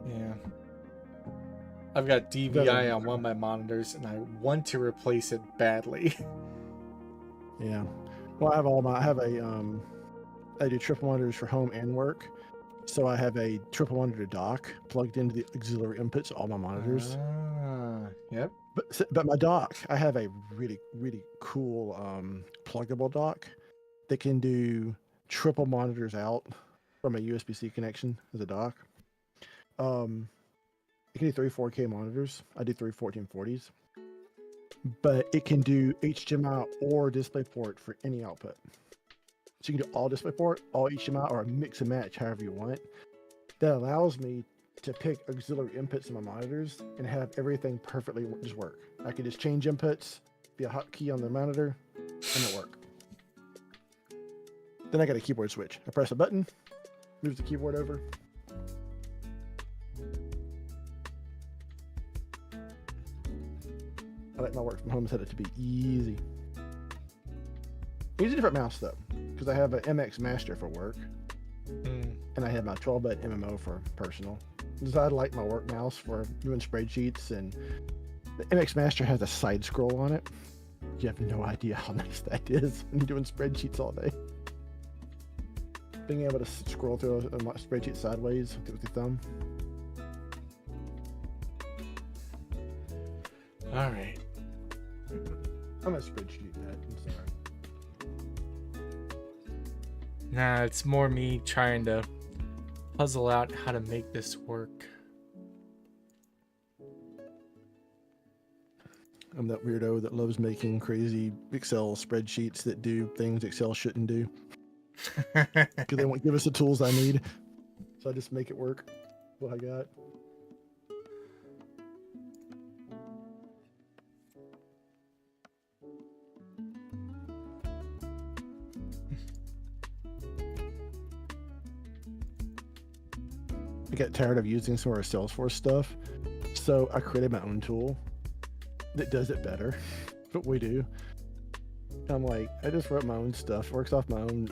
Yeah. I've got DVI on one of my monitors and I want to replace it badly. Yeah. Well, I do triple monitors for home and work. So I have a triple monitor dock plugged into the auxiliary inputs of all my monitors. Yep. But my dock, I have a really, really cool pluggable dock that can do triple monitors out from a USB-C connection as a dock. It can do 3 4K monitors. I do 3 1440s. But it can do HDMI or DisplayPort for any output. So you can do all DisplayPort, all HDMI, or a mix and match, however you want. That allows me to pick auxiliary inputs in my monitors and have everything perfectly just work. I can just change inputs via hotkey on the monitor and it work. Then I got a keyboard switch. I press a button, moves the keyboard over. I like my work from home setup to be easy. Use a different mouse though, because I have an MX Master for work, and I have my 12-button MMO for personal. Because I like my work mouse for doing spreadsheets, and the MX Master has a side scroll on it. You have no idea how nice that is when you're doing spreadsheets all day. Being able to scroll through a spreadsheet sideways with your thumb. All right. I'm a spreadsheet nut. I'm sorry. Nah, it's more me trying to puzzle out how to make this work. I'm that weirdo that loves making crazy Excel spreadsheets that do things Excel shouldn't do. Because they won't give us the tools I need. So I just make it work. What I got. I got tired of using some of our Salesforce stuff, so I created my own tool that does it better. What we do. I'm like, I just wrote my own stuff, works off my own.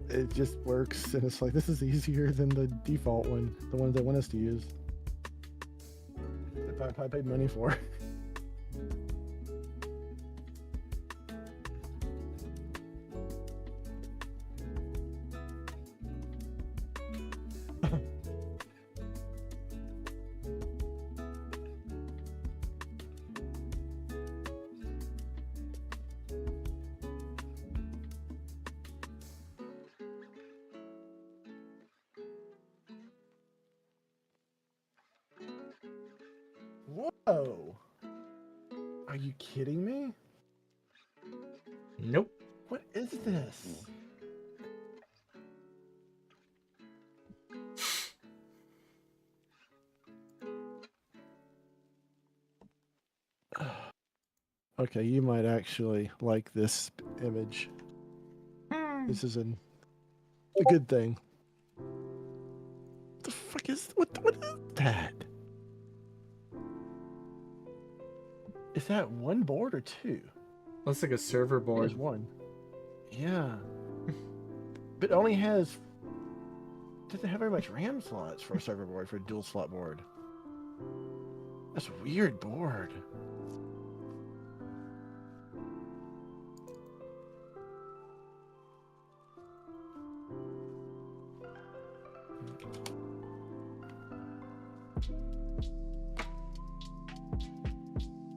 It just works, and it's like, this is easier than the default one, the ones they want us to use. If I paid money for. No. Are you kidding me? Nope. What is this? Okay, you might actually like this image. This is a good thing. What the fuck is what is that? Is that one board or two? Looks like a server board. There's one. Yeah. But it only has doesn't have very much RAM slots for a server board, for a dual slot board. That's a weird board.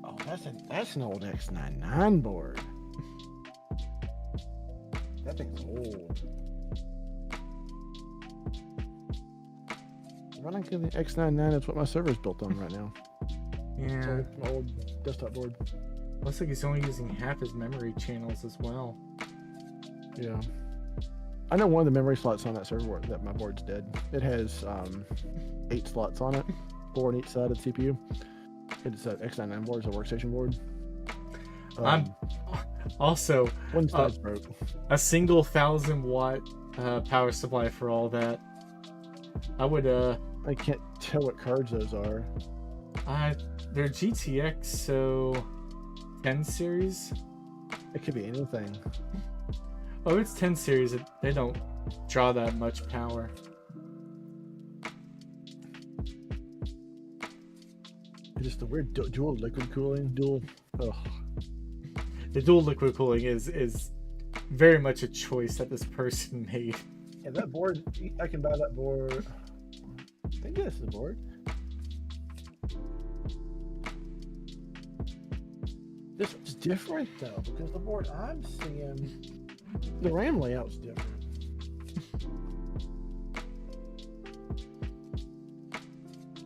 Oh, that's an old X99 board. That thing's old. Running the X99 is what my server's built on right now. Yeah. It's my old desktop board. Looks like he's only using half his memory channels as well. Yeah. I know one of the memory slots on that server board, that my board's dead. It has 8 slots on it, 4 on each side of the CPU. It's an X99 board, it's a workstation board. I'm also one side's broke. A single 1,000-watt power supply for all that. I would I can't tell what cards those are. They're GTX, so 10 series. It could be anything. Oh, it's 10 series. They don't draw that much power. It's just the weird dual liquid cooling, dual. Ugh. The dual liquid cooling is very much a choice that this person made. Yeah, that board, I can buy that board. I think this is the board. This is different though, because the board I'm seeing, the RAM layout's different.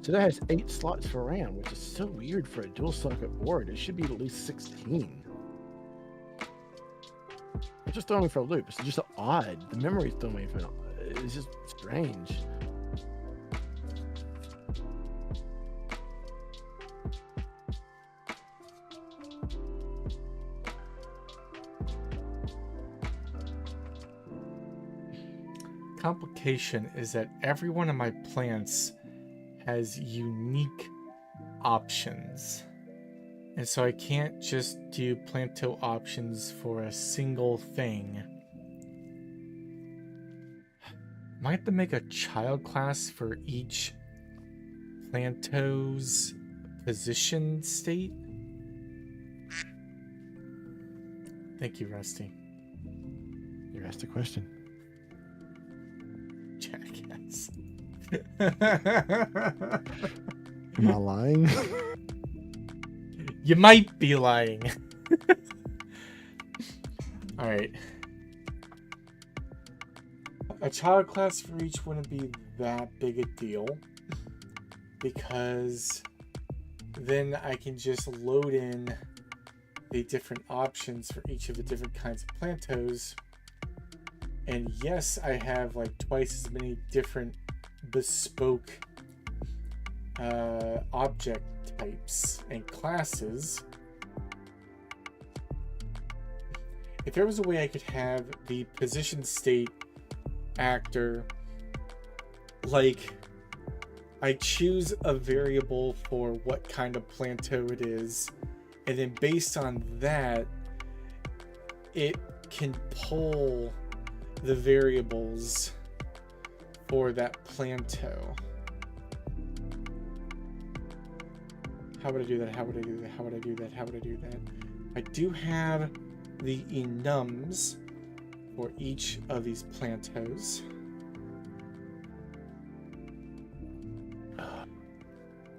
So that has 8 slots for RAM, which is so weird for a dual socket board. It should be at least 16. It's just throwing me for a loop. It's just odd. The memory's throwing me for it's just strange. Complication is that every one of my plants has unique options. And so I can't just do Planto options for a single thing. Might have to make a child class for each Planto's position state. Thank you, Rusty. You asked a question. Jackass. Am I lying? You might be lying. Alright. A child class for each wouldn't be that big a deal, because then I can just load in the different options for each of the different kinds of plantos. And yes, I have like twice as many different bespoke object types and classes. If there was a way I could have the position state actor, like I choose a variable for what kind of planto it is, and then based on that it can pull the variables for that planto. How would I do that? How would I do that? How would I do that? How would I do that? I do have the enums for each of these plantos.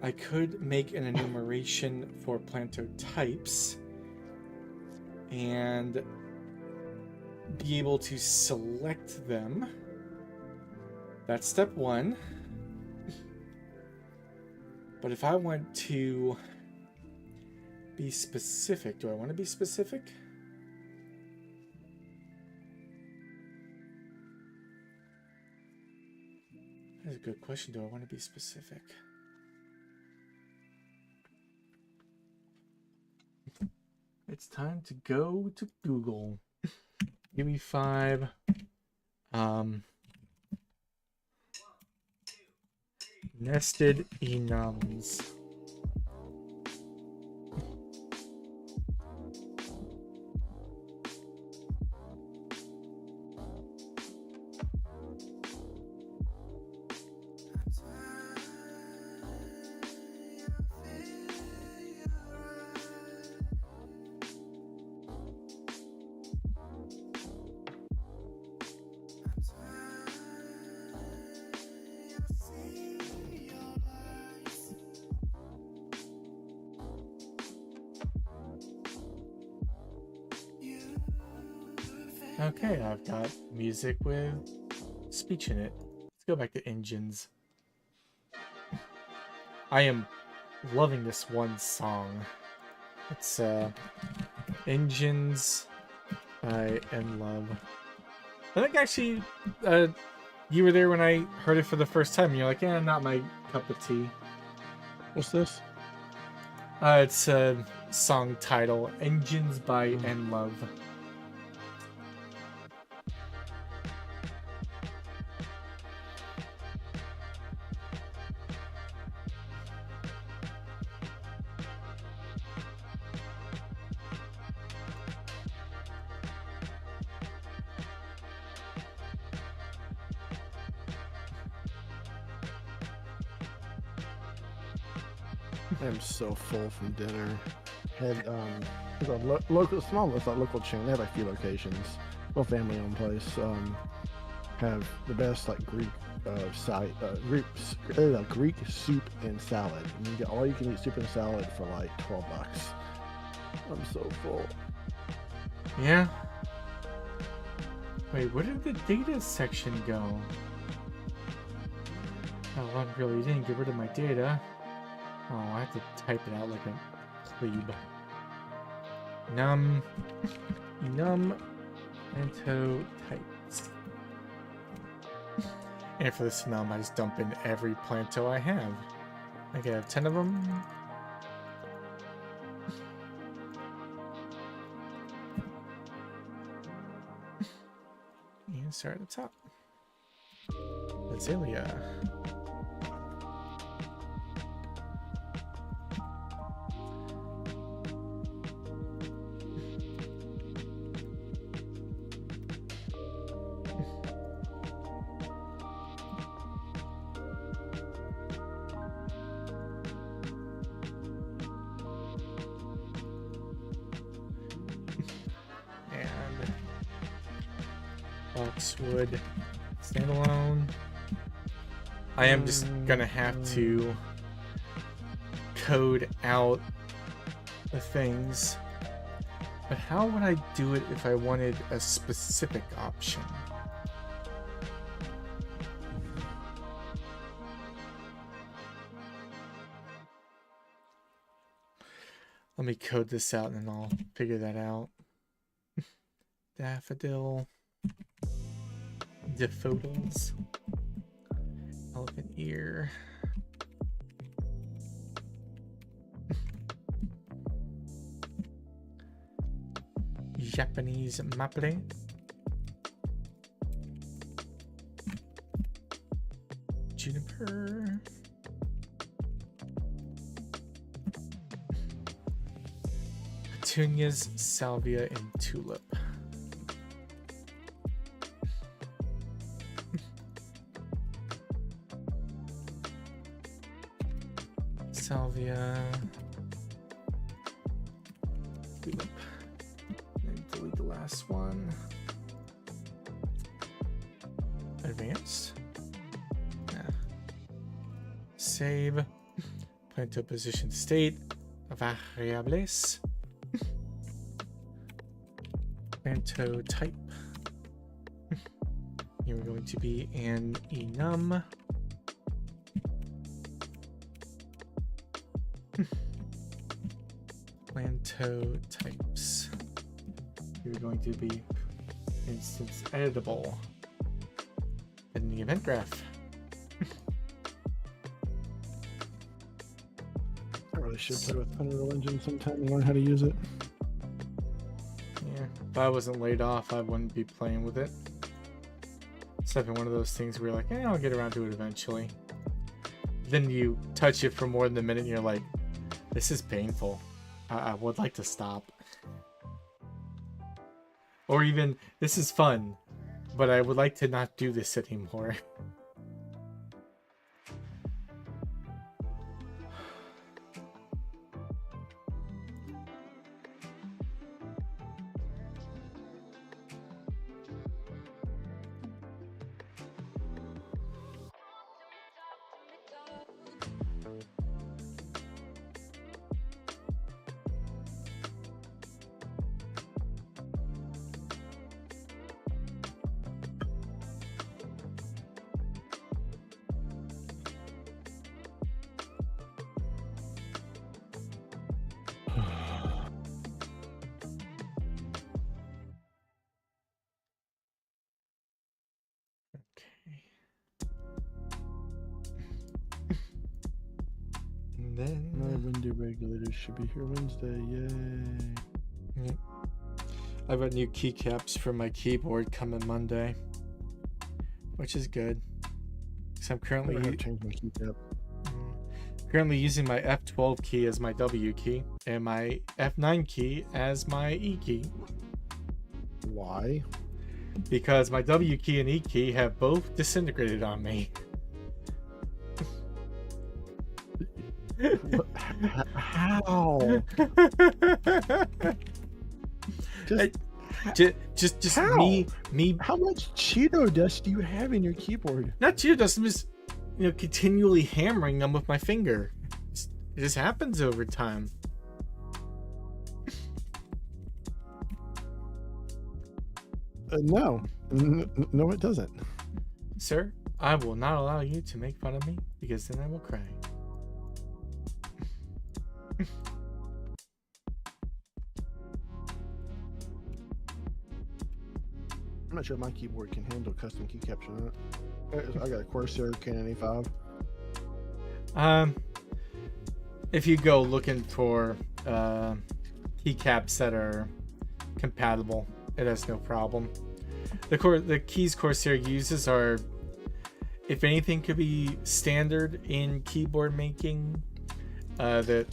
I could make an enumeration for planto types and be able to select them. That's step 1. But if I want to Be specific. Do I want to be specific? That's a good question. Do I want to be specific? It's time to go to Google. Give me 5. Nested enums. Okay, I've got music with speech in it. Let's go back to engines. I am loving this one song. It's Engines by N Love. I think actually you were there when I heard it for the first time and you're like, yeah, not my cup of tea. What's this? It's a song title, Engines by N Love. I am so full from dinner. Had there's a local small, it's like local chain. They have a few locations. Well, family-owned place. Have the best like Greek Greek soup and salad. And you get all you can eat soup and salad for like $12. I'm so full. Yeah. Wait, where did the data section go? Oh, I really didn't get rid of my data. Oh, I have to type it out like a plebe. Planto Heights. And for this num, I just dump in every planto I have. I can have 10 of them. And start at the top. Azalea. Boxwood standalone. I am just gonna have to code out the things. But how would I do it if I wanted a specific option? Let me code this out and then I'll figure that out. Daffodil. Daffodils. Elephant ear. Japanese maple. Juniper. Petunias, salvia, and tulip. Salvia, tulip, and delete the last one. Advanced. Yeah. Save. Planto position state. Variables. Planto type. Here we're going to be an enum. Planto types. You're going to be instance editable in the event graph. I really should play with Unreal Engine sometime and learn how to use it. Yeah, if I wasn't laid off, I wouldn't be playing with it. It's definitely one of those things where you're like, I'll get around to it eventually. Then you touch it for more than a minute and you're like, this is painful. I would like to stop. Or even, this is fun, but I would like to not do this anymore. And then My window regulators should be here Wednesday. Yay. Yep. I've got new keycaps for my keyboard coming Monday, which is good. Because I'm currently I changed my keycap. currently using my F12 key as my W key and my F9 key as my E key. Why? Because my W key and E key have both disintegrated on me. How? Just How? me. How much Cheeto dust do you have in your keyboard? Not Cheeto dust. I'm just, continually hammering them with my finger. It just happens over time. No. No, it doesn't. Sir, I will not allow you to make fun of me because then I will cry. I'm not sure my keyboard can handle custom keycaps or not. I got a Corsair Canon A5. If you go looking for keycaps that are compatible, it has no problem. The keys Corsair uses are, if anything, could be standard in keyboard making. The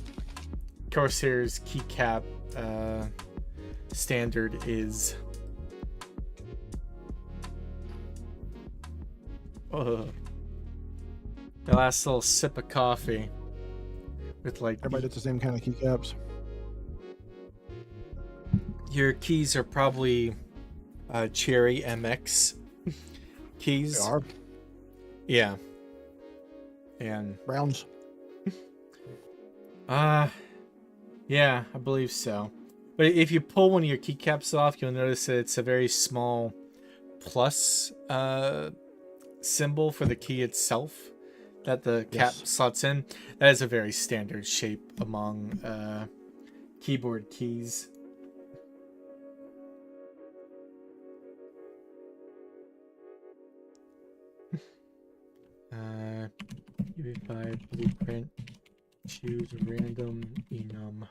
Corsair's keycap standard is. The last little sip of coffee with like Everybody does the same kind of keycaps. your keys are probably Cherry MX keys. They are Yeah. And Browns. yeah, I believe so. But if you pull one of your keycaps off, you'll notice that it's a very small plus symbol for the key itself that the cap slots in. That is a very standard shape among keyboard keys. UV5 blueprint. Choose random enum.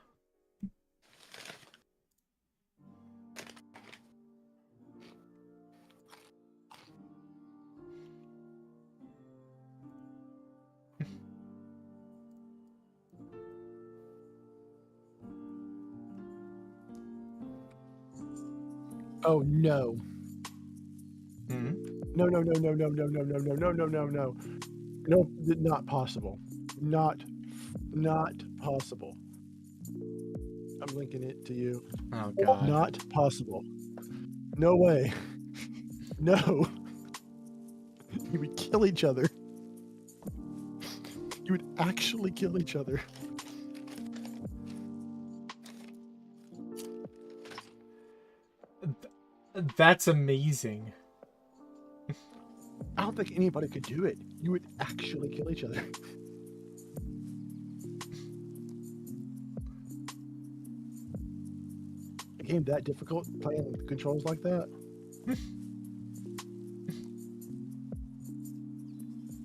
Oh no. Hmm? No. No, not possible. Not possible. I'm linking it to you. Oh god. Not possible. No way. No. You would kill each other. You would actually kill each other. That's amazing. I don't think anybody could do it. You would actually kill each other. game that difficult playing with controls like that?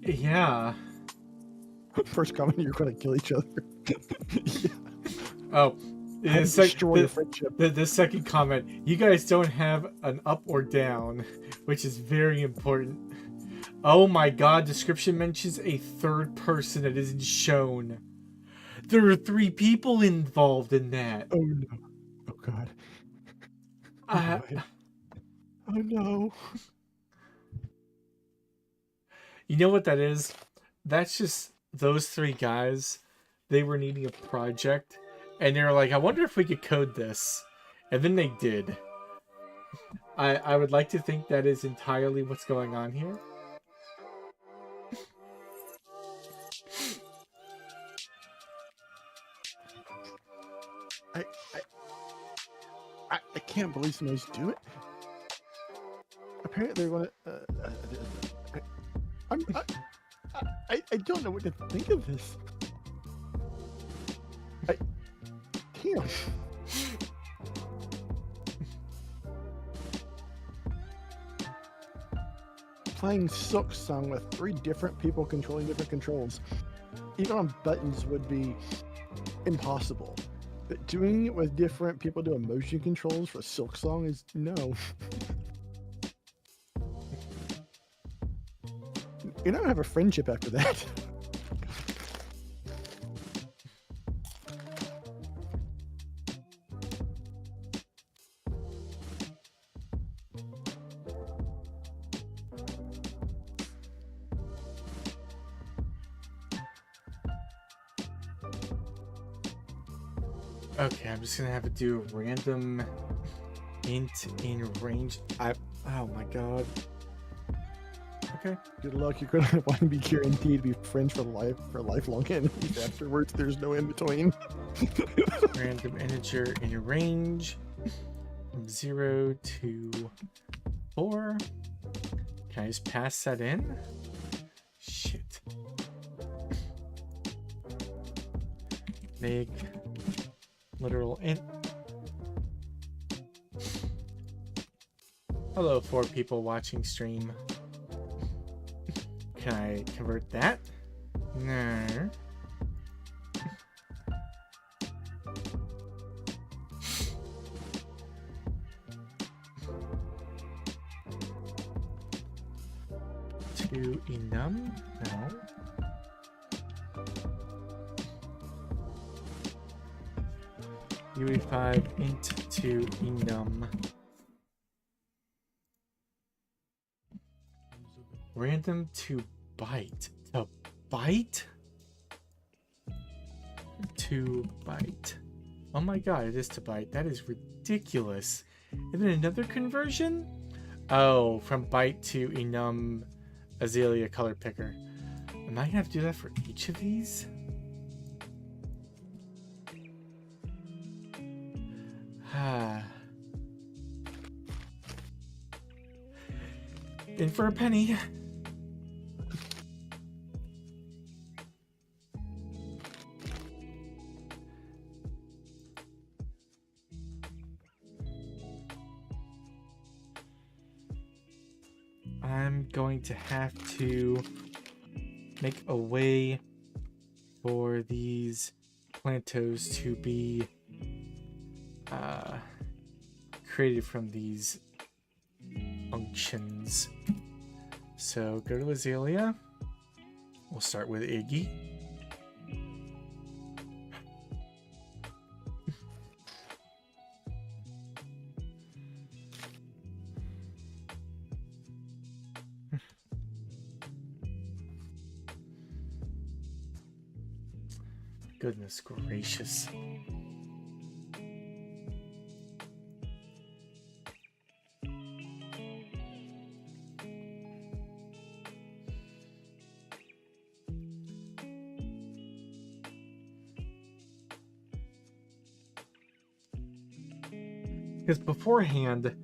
Yeah. First comment, you're going to kill each other. Yeah. Oh, How to destroy your friendship. the second comment. You guys don't have an up or down, which is very important. Oh my god, description mentions a third person that isn't shown. There are 3 people involved in that. Oh no. Oh god. Oh no. You know what that is? That's just those 3 guys. They were needing a project, and they were like, I wonder if we could code this. And then they did. I would like to think that is entirely what's going on here. I can't believe somebody's doing it. Apparently, they're going to. I don't know what to think of this. Damn. Playing Silk Song with 3 different people controlling different controls, even on buttons, would be impossible. But doing it with different people doing motion controls for Silk Song is no. You're not gonna have a friendship after that. Okay, I'm just gonna have to do a random int in range. Oh my god. Okay. Good luck. You're gonna want to be guaranteed to be friends for lifelong enemies. Afterwards, there's no in between. Random integer in range from 0 to 4. Can I just pass that in? Shit. Make literal int. Hello, 4 people watching stream. Can I convert that? No. To enum? No. UE5 int to enum. Random to byte. To byte? To byte. Oh my god, it is to byte. That is ridiculous. And then another conversion? Oh, from byte to enum azalea color picker. Am I gonna have to do that for each of these? In for a penny. I'm going to have to make a way for these plantos to be created from these functions. So go to Azalea. We'll start with Iggy. Goodness gracious. Because beforehand,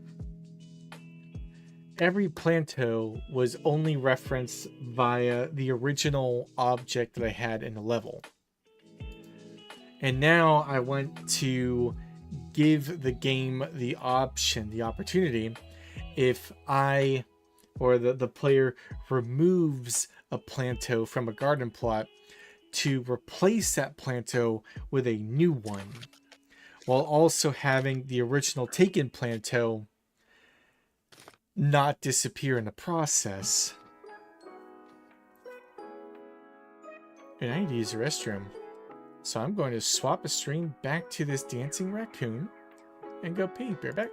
every planto was only referenced via the original object that I had in the level. And now I want to give the game the option, the opportunity, if I or the player removes a planto from a garden plot, to replace that planto with a new one, while also having the original taken planto not disappear in the process. And I need to use the restroom. So I'm going to swap a stream back to this dancing raccoon and go pee. Be right back.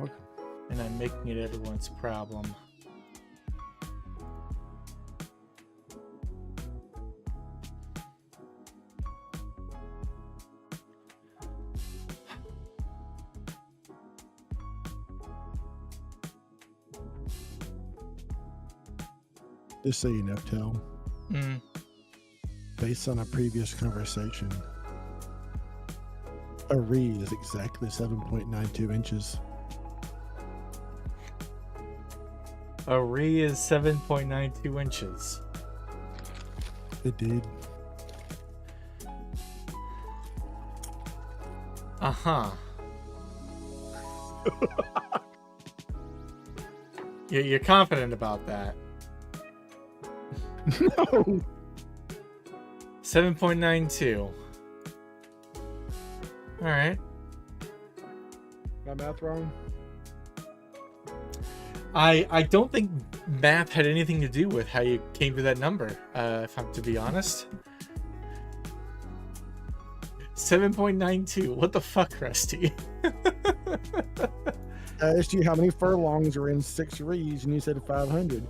Okay. And I'm making it everyone's problem. Just so you know, Tel, Mm. based on a previous conversation, a reed is exactly 7.92 inches. A re is 7.92 inches. It did. Uh-huh. You're confident about that. No. 7.92. All right. My math wrong? I don't think math had anything to do with how you came to that number, if I'm to be honest. 7.92. What the fuck, Rusty? I asked you how many furlongs are in 6 reeds, and you said 500.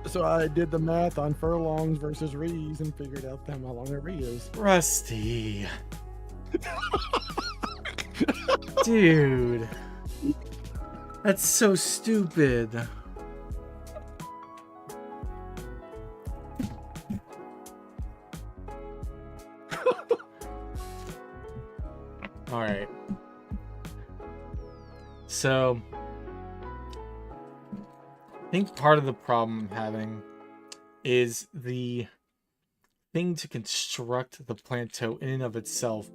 So I did the math on furlongs versus reeds and figured out how long a ree is. Rusty. Dude. That's so stupid. All right. So, I think part of the problem I'm having is the thing to construct the Planto in and of itself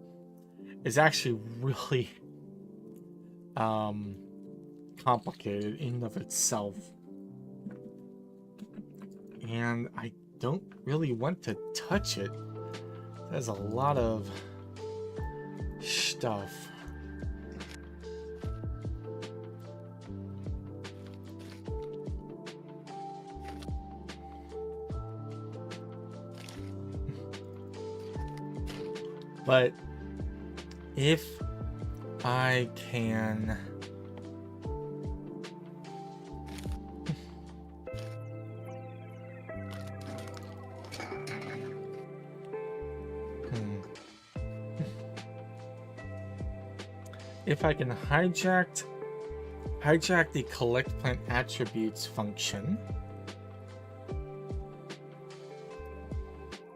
is actually really complicated in and of itself. And I don't really want to touch it. There's a lot of stuff. But if I can if I can hijack the collect plant attributes function,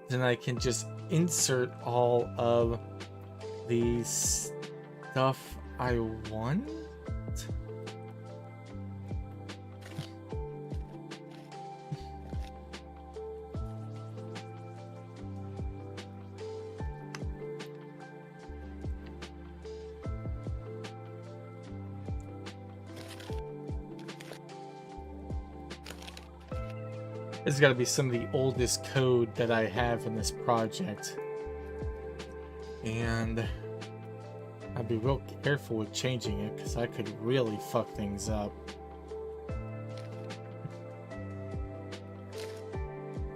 then I can just insert all of the stuff I want. This has got to be some of the oldest code that I have in this project. And I'd be real careful with changing it because I could really fuck things up.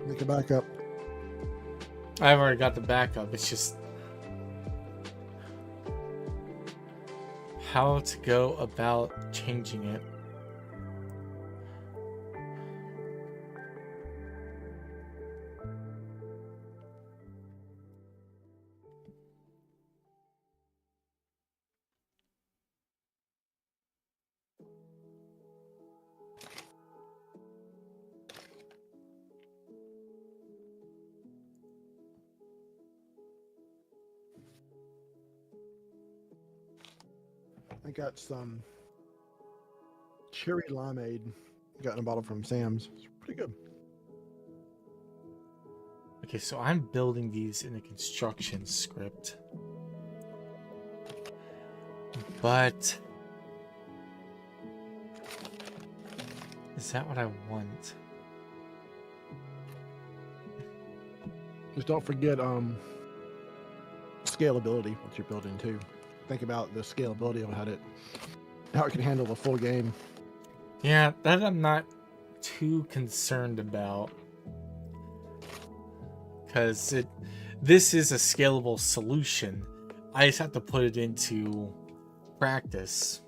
Make a backup. I've already got the backup. It's just how to go about changing it. I got some cherry limeade. Got in a bottle from Sam's. It's pretty good. Okay, so I'm building these in a construction script. But is that what I want? Just don't forget scalability what you're building too. Think about the scalability of how it can handle a full game. Yeah, that I'm not too concerned about. Because this is a scalable solution. I just have to put it into practice.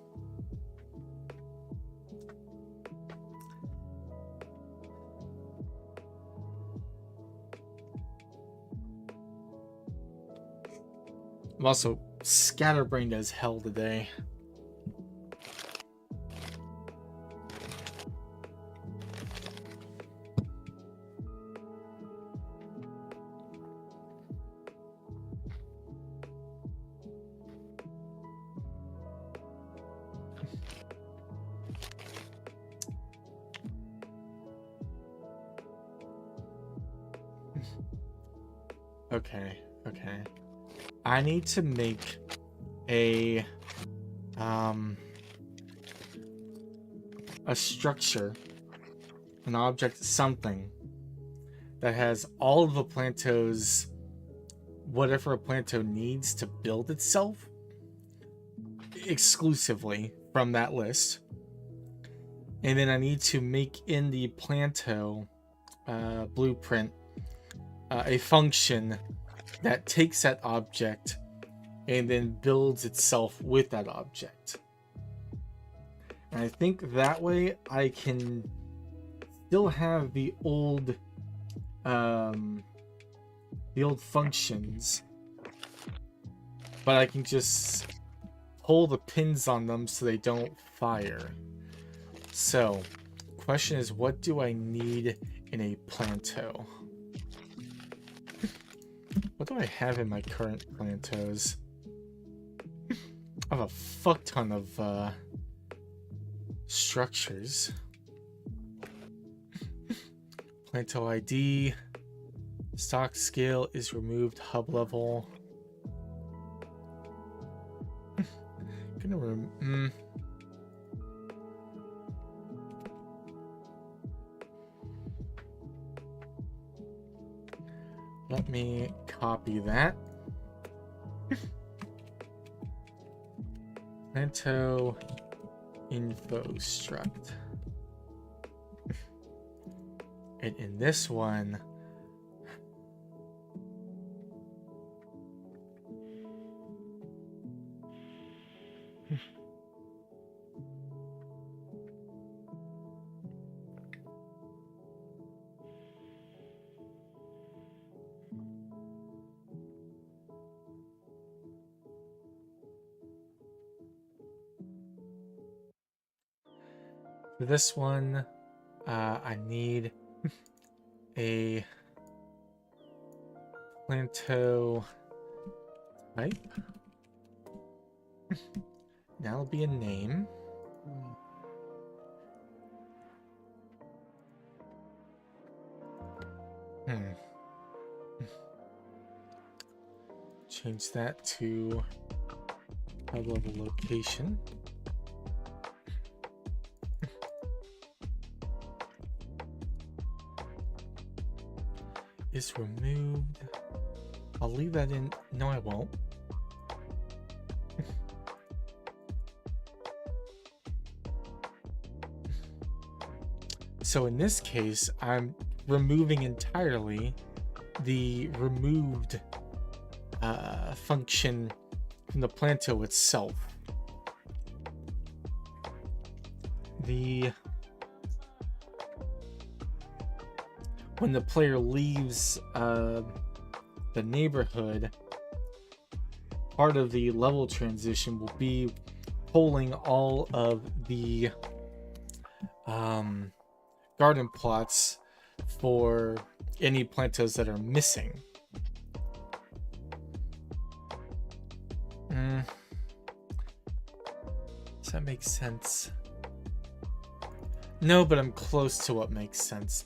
I'm also scatterbrained as hell today. Okay, okay. I need to make a structure, an object, something that has all of the plantos, whatever a planto needs to build itself, exclusively from that list. And then I need to make in the planto blueprint a function that takes that object and then builds itself with that object. And I think that way I can still have the old functions, but I can just pull the pins on them so they don't fire. So, question is, what do I need in a planto? What do I have in my current plantos? I have a fuck ton of structures. Planto ID. Stock scale is removed. Hub level. Gonna Let me copy that. Planto info struct. And in this one, for this one, I need a planto type. That'll be a name. Change that to high level location. Is removed. I'll leave that in. No, I won't. So in this case, I'm removing entirely the removed function from the planto itself. When the player leaves the neighborhood, part of the level transition will be pulling all of the garden plots for any plantos that are missing. Does that make sense? No, but I'm close to what makes sense.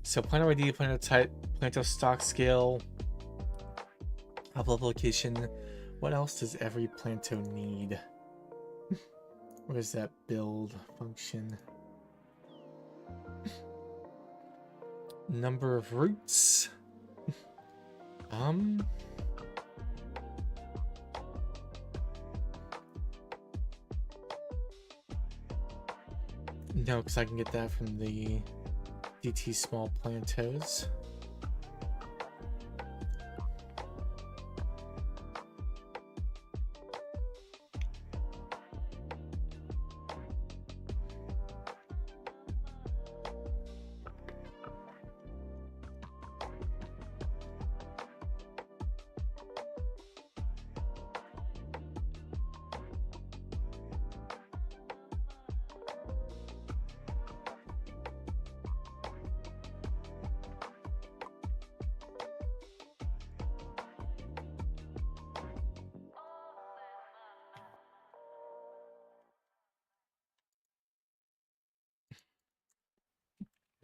So planto ID, planto type, planto stock scale, hub level location. What else does every planto need? Where's that build function? Number of roots. No, because I can get that from the DT small plantos.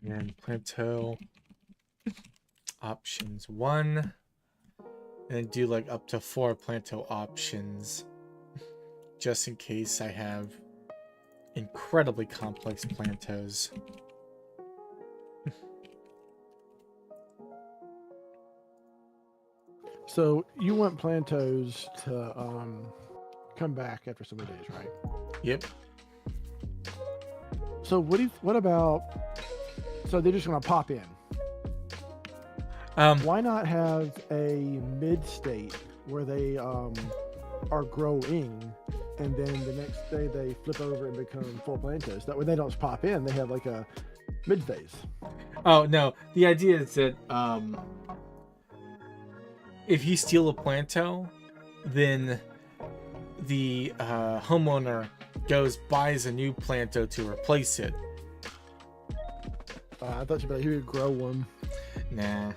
And Planto options 1. And do like up to 4 Planto options. Just in case I have incredibly complex Plantos. So you want Plantos to come back after so many days, right? Yep. So what about? So they're just going to pop in. Why not have a mid state where they are growing, and then the next day they flip over and become full Plantos? That way they don't just pop in; they have like a mid phase. Oh no, the idea is that if you steal a Planto, then the homeowner buys a new Planto to replace it. I thought he would grow one. Nah.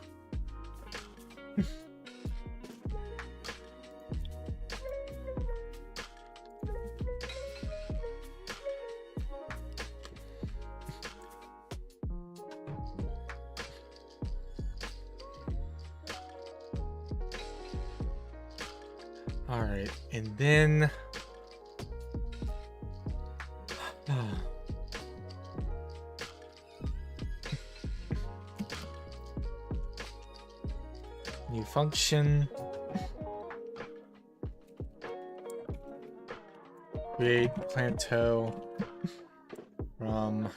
All right, and then new function. Create Planto from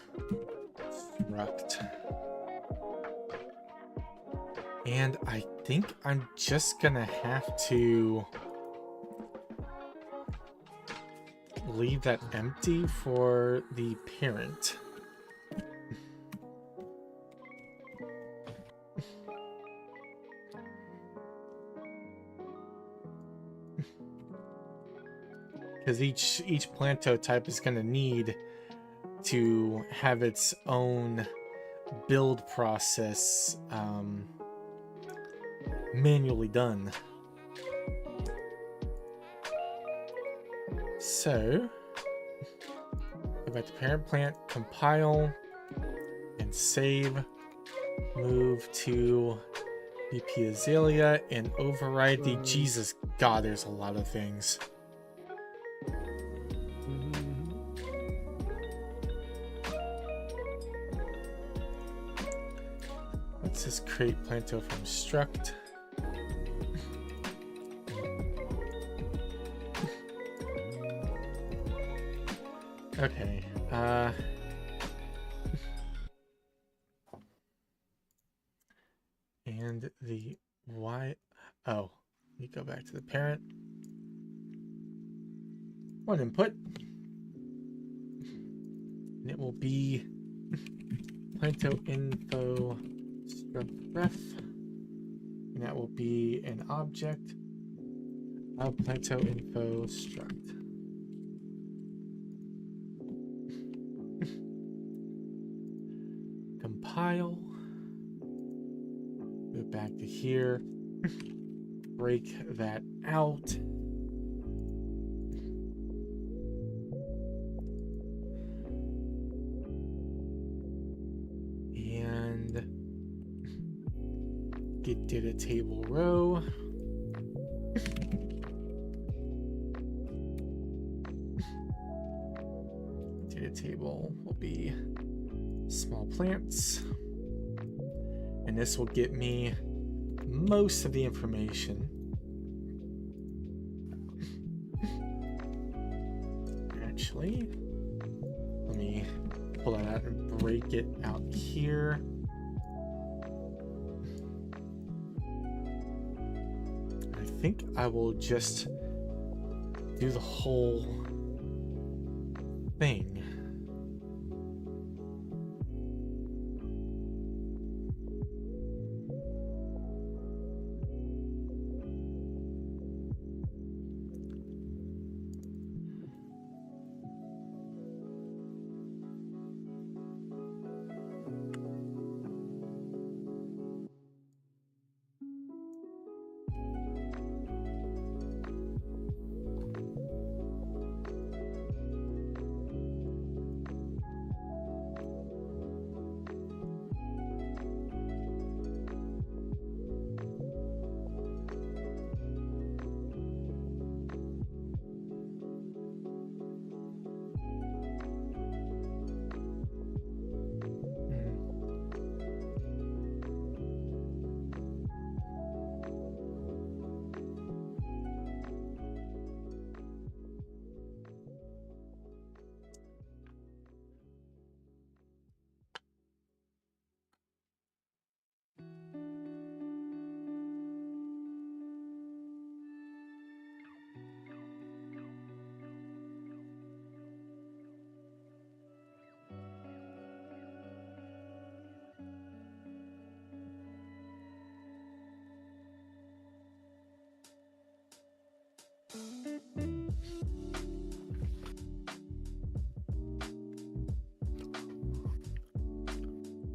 struct. And I think I'm just gonna have to leave that empty for the parent. Because each Planto type is going to need to have its own build process manually done. So, go back to parent plant, compile, and save. Move to BP Azalea and override the Jesus God. There's a lot of things. Let's just create Planto from struct. Okay, and the Y, oh, you go back to the parent. One input, and it will be Planto info struct ref, and that will be an object of Planto info struct. Compile, go back to here, break that out, and get data table row. Data table will be small plants, and this will get me most of the information. Actually, let me pull that out and break it out here. I think I will just do the whole thing.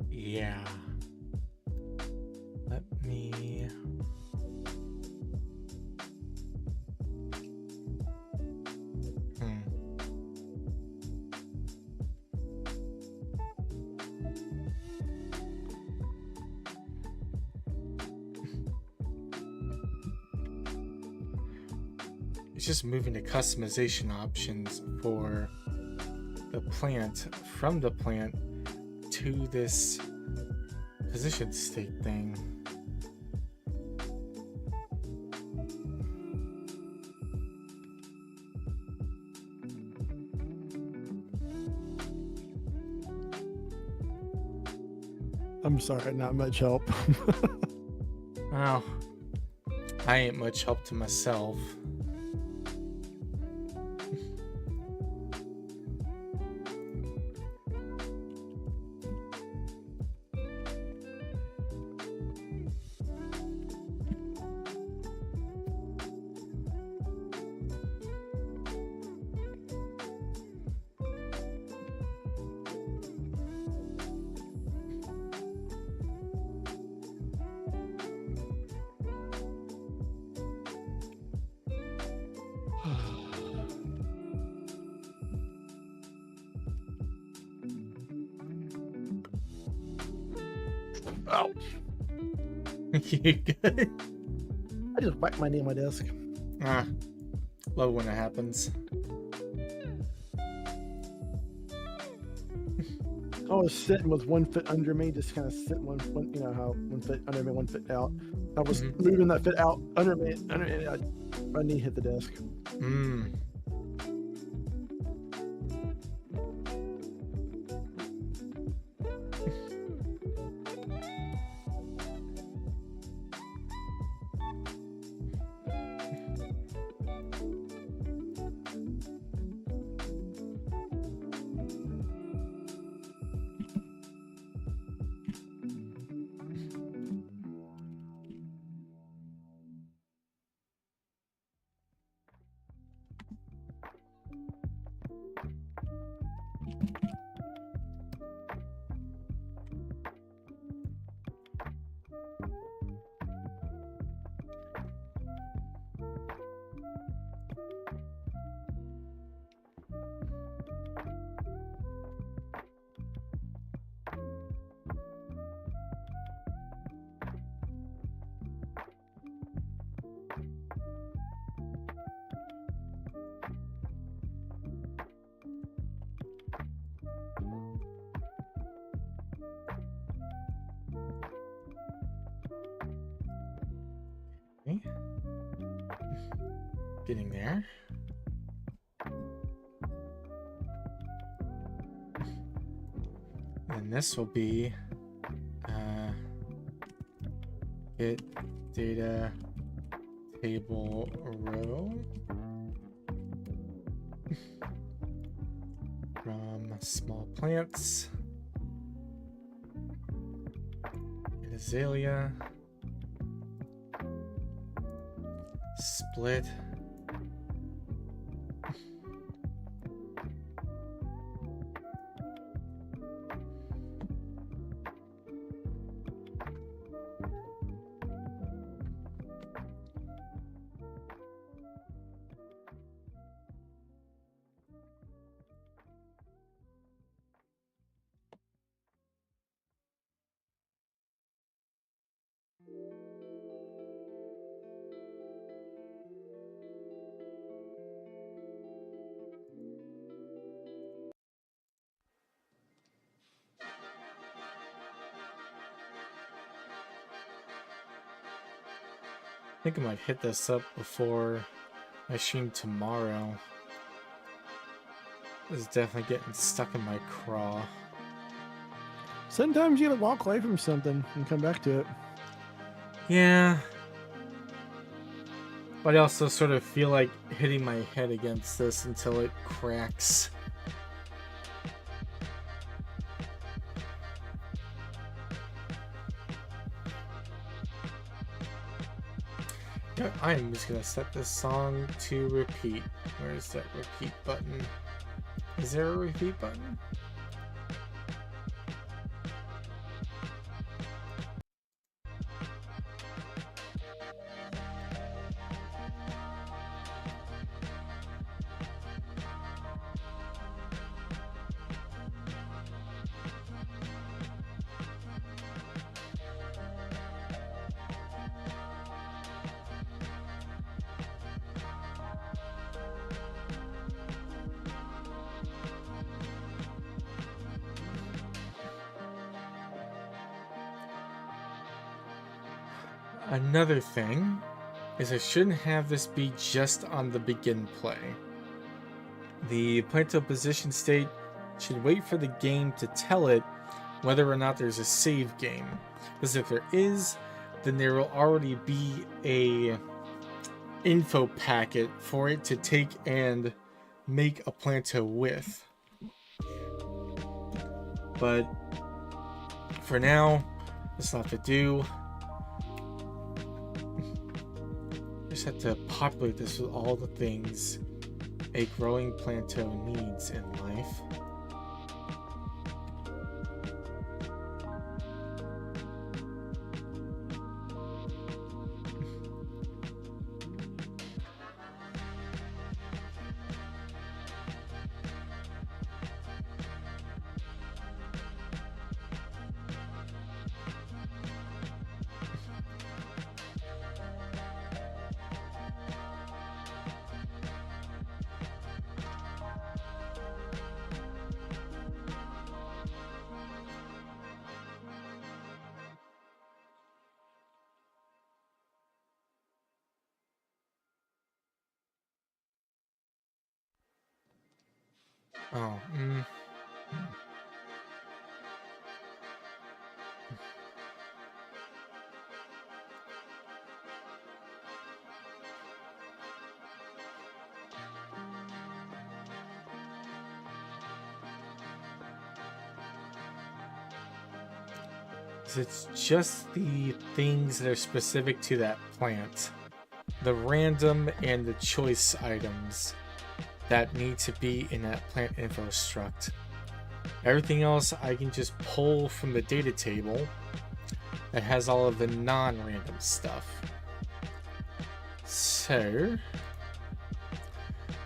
Yeah. Let me... It's just moving the customization options for the plant from the plant to this position state thing. I'm sorry, not much help. Well, I ain't much help to myself. Ouch. You good? I just whacked my knee on my desk. Ah, love when it happens. I was sitting with 1 foot under me, just kind of sitting one, you know how 1 foot under me, 1 foot out. I was moving that foot out under me, my knee hit the desk. Mm. Okay. Getting there. And this will be get data table row from small plants, and azalea, split. I think I might hit this up before I stream tomorrow. This is definitely getting stuck in my craw. Sometimes you gotta walk away from something and come back to it. Yeah. But I also sort of feel like hitting my head against this until it cracks. I'm just gonna set this song to repeat. Where's that repeat button? Is there a repeat button? Another thing is I shouldn't have this be just on the begin play. The Planto position state should wait for the game to tell it whether or not there's a save game. Because if there is, then there will already be a info packet for it to take and make a Planto with. But for now, that's not to do. Just have to populate this with all the things a growing Planto needs in life. Oh, It's just the things that are specific to that plant. The random and the choice items that need to be in that plant info struct. Everything else I can just pull from the data table that has all of the non-random stuff. So,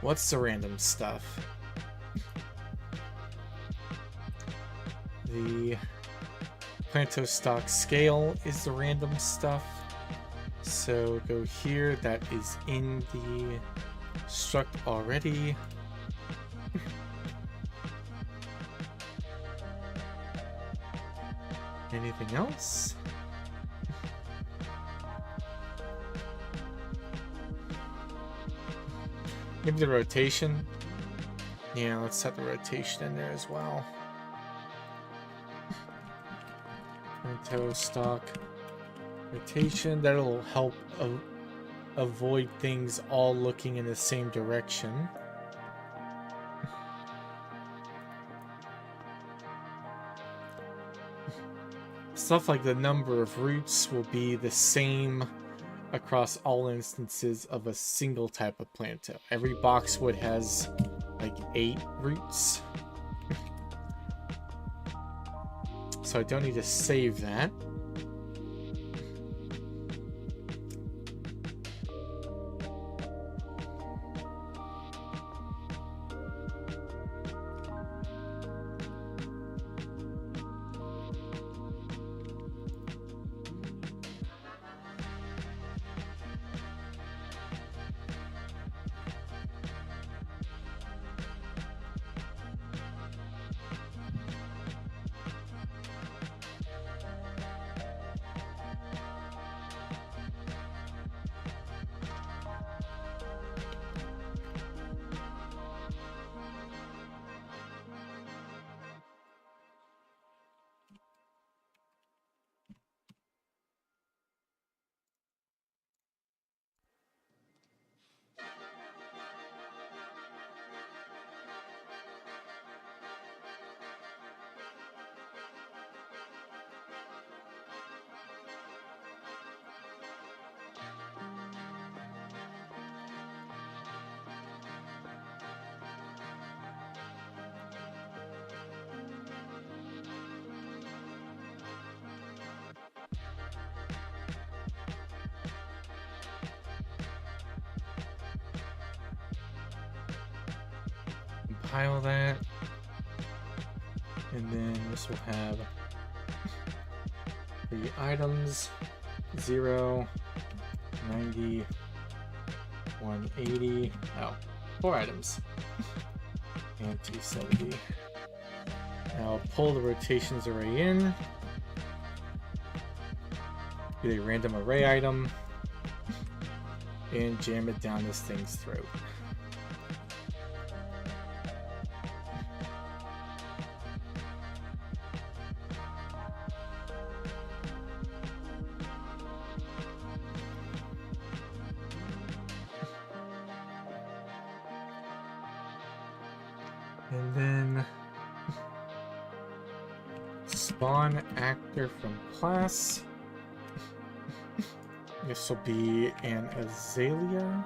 what's the random stuff? The Planto stock scale is the random stuff. So go here, that is in the struct already. Anything else? Maybe the rotation. Yeah, let's set the rotation in there as well. Planto stock rotation. That'll help avoid things all looking in the same direction. Stuff like the number of roots will be the same across all instances of a single type of Planto. Every boxwood has like 8 roots. So I don't need to save that. compile that. And then this will have the items 0, 90, 180. Oh, 4 items. And 270. Now I'll pull the rotations array in. Get a random array item. And jam it down this thing's throat. And then spawn actor from class. This will be an azalea.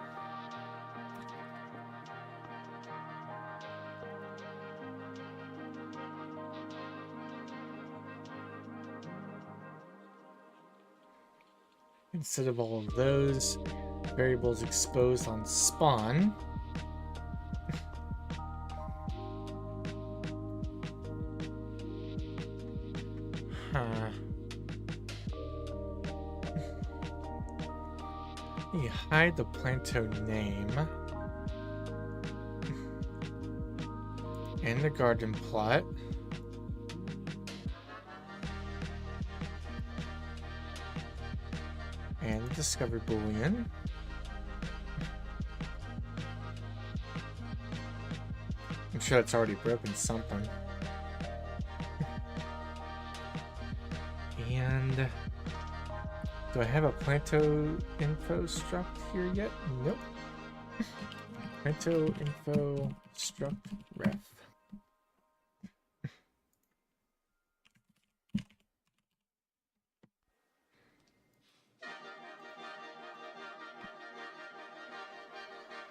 Instead of all of those variables exposed on spawn, you hide the Planto name and the garden plot. And the discovered boolean. I'm sure it's already broken something. And do I have a Planto info struct here yet? Nope. Planto info struct ref.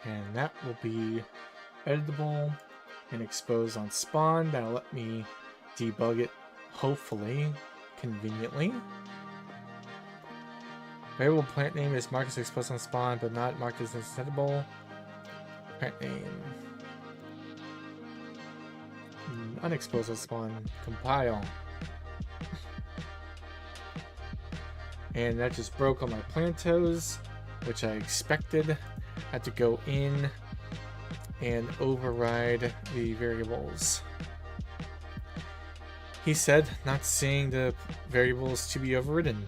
And that will be editable and exposed on spawn. That'll let me debug it, hopefully, conveniently. Variable plant name is marked as exposed on spawn, but not marked as editable. Plant name. Unexposed on spawn. Compile. And that just broke on my plantos, which I expected. Had to go in and override the variables. He said not seeing the variables to be overridden.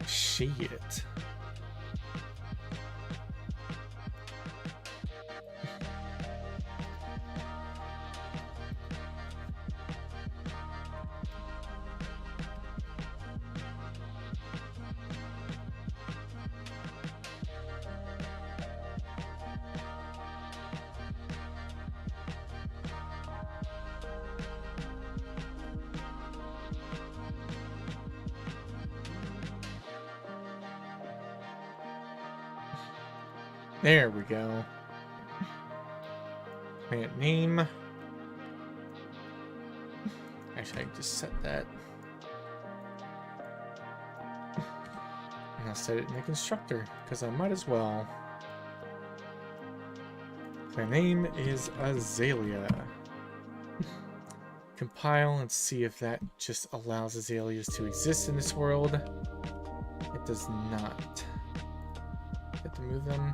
Shit. There we go. Plant name. Actually, I can just set that. And I'll set it in the constructor, because I might as well. Plant name is Azalea. Compile and see if that just allows azaleas to exist in this world. It does not. Have to move them.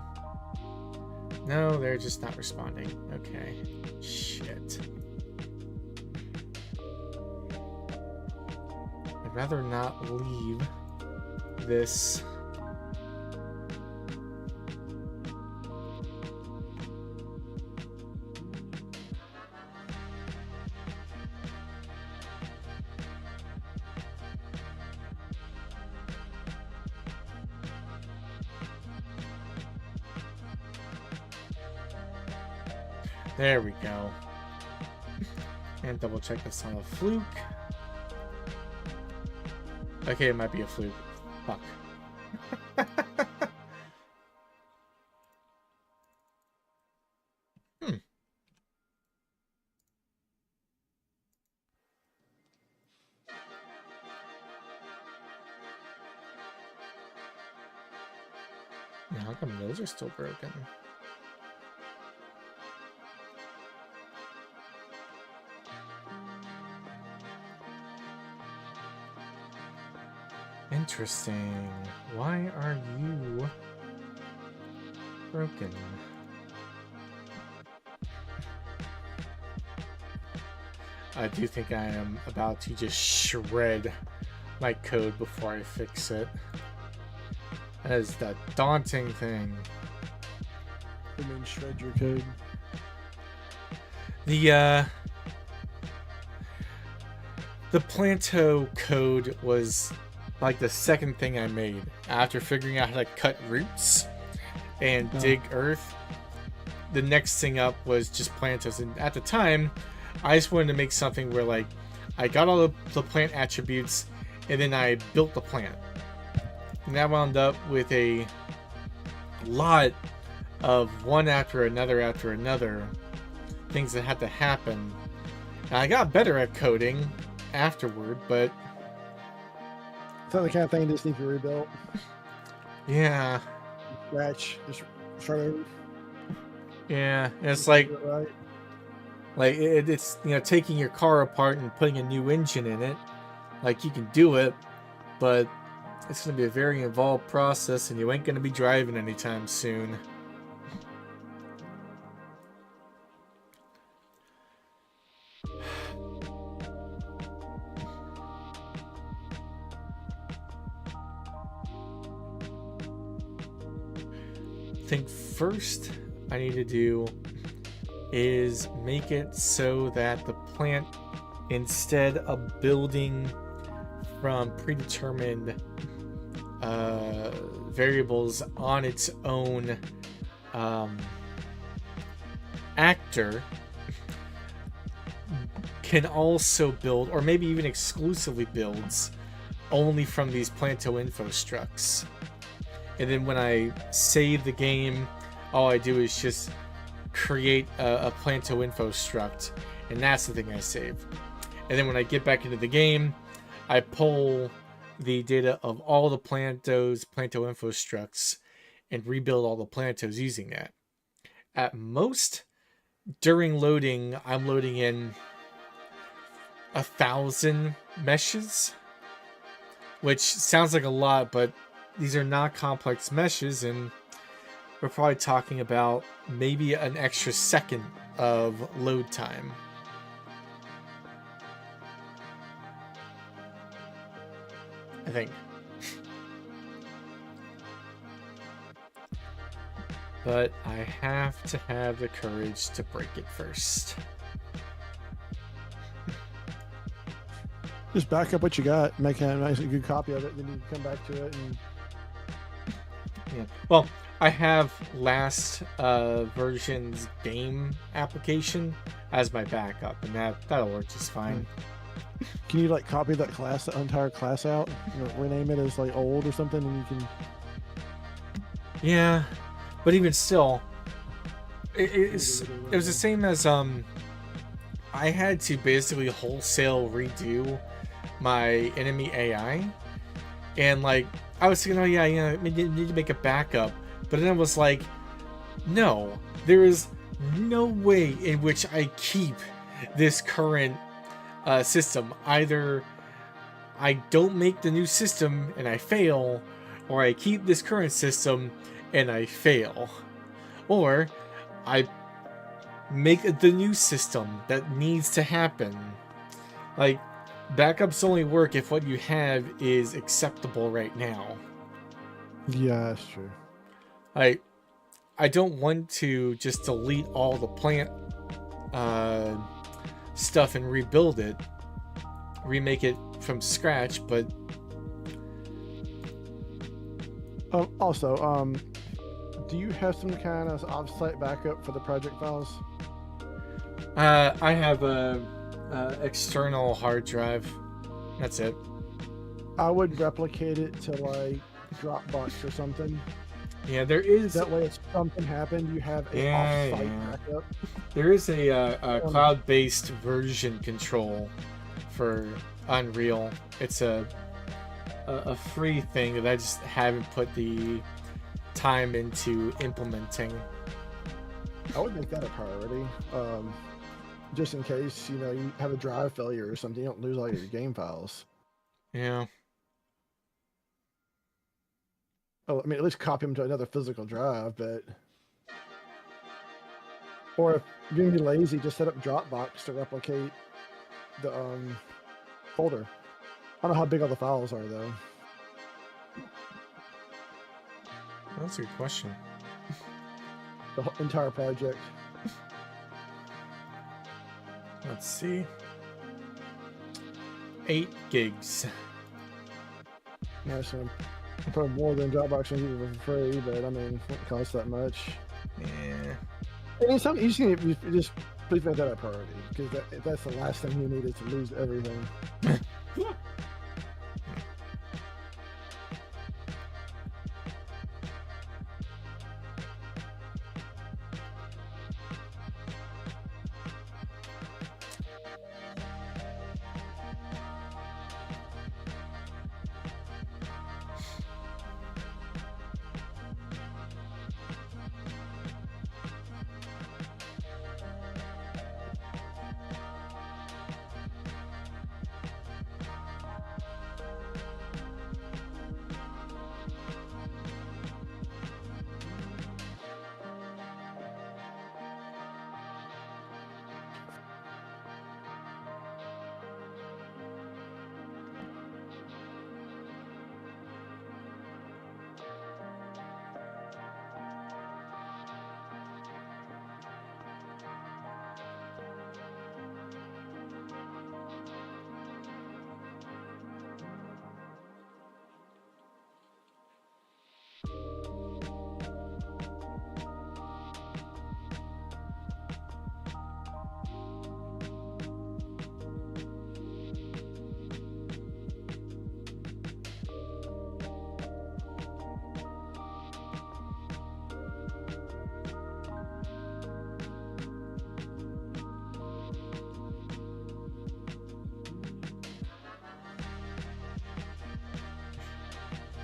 No, they're just not responding. Okay. Shit. I'd rather not leave this. There we go. And double check that's not a fluke. Okay, it might be a fluke. Fuck. Now, how come those are still broken? Interesting. Why are you broken? I do think I am about to just shred my code before I fix it. That is the daunting thing. I mean, shred your code. The Planto code was like the second thing I made after figuring out how to cut roots and dig earth. The next thing up was just Plantos, and at the time I just wanted to make something where like I got all the plant attributes and then I built the plant, and that wound up with a lot of one after another things that had to happen. And I got better at coding afterward, but Is that the kind of thing that just needs to be rebuilt? yeah, Scratch, just start over. yeah, and it's like Right. it's taking your car apart and putting a new engine in it. Like, you can do it, but it's going to be a very involved process, and you ain't going to be driving anytime soon. I think first I need to do is make it so that the plant, instead of building from predetermined variables on its own actor, can also build, or maybe even exclusively builds, only from these Planto info structs. And then when I save the game, all I do is just create a Planto info struct, and that's the thing I save. And then when I get back into the game, I pull the data of all the Planto info structs and rebuild all the Plantos using that. At most, during loading, I'm loading in 1,000 meshes, which sounds like a lot, but these are not complex meshes, and we're probably talking about maybe an extra second of load time. I think. But I have to have the courage to break it first. Just back up what you got, make a nice, good copy of it, then you come back to it. And Yeah. Well, I have last version's game application as my backup, and that'll work just fine. can you like copy that class, the entire class out, rename it as like old or something, and you can. Yeah, but even still, it was the same as I had to basically wholesale redo my enemy AI, and like I was thinking, oh yeah, I need to make a backup, but then I was like, no, there is no way in which I keep this current system. Either I don't make the new system and I fail, or I keep this current system and I fail, or I make the new system that needs to happen. Like, backups only work if what you have is acceptable right now. Yeah, that's true. I don't want to just delete all the plant stuff and rebuild it, remake it from scratch, but also, do you have some kind of offsite backup for the project files? I have a external hard drive. That's it. I would replicate it to like Dropbox or something. Yeah, there is. That way, if something happened, you have a offsite backup. There is a cloud-based version control for Unreal. It's a free thing that I just haven't put the time into implementing. I would make that a priority, just in case you have a drive failure or something. You don't lose all your game files. Yeah. Oh, I mean, at least copy them to another physical drive, but. Or if you're gonna be lazy, just set up Dropbox to replicate the folder. I don't know how big all the files are though. That's a good question. The entire project. Let's see. 8 gigs. Nice one. Probably more than Dropbox can give you for free, but I mean, it won't cost that much. Yeah. I mean, something you just please make that a priority because that's the last thing you need is to lose everything.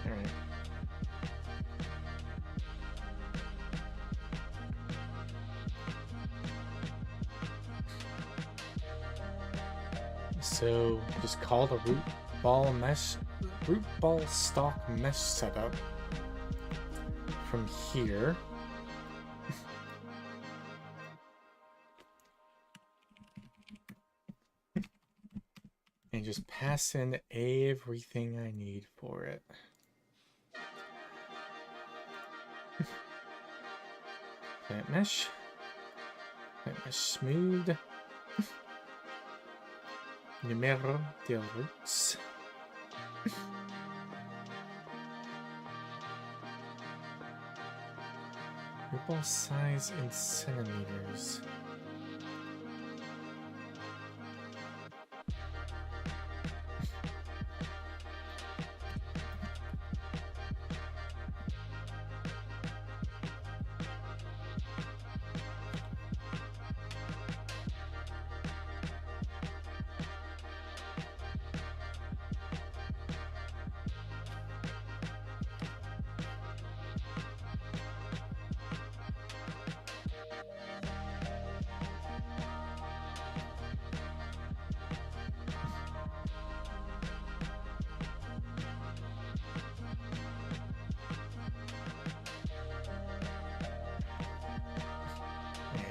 All right. So just call the root ball stock mesh setup from here. And just pass in everything I need for it. Plant mesh smooth. Numero de roots. Root ball size in centimeters.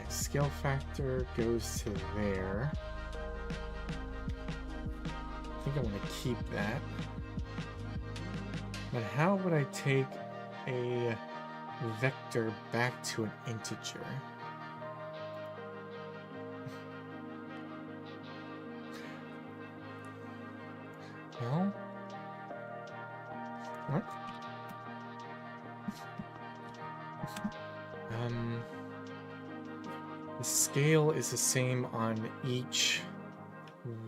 Skill factor goes to there. I think I want to keep that. But how would I take a vector back to an integer? Well, what? The scale is the same on each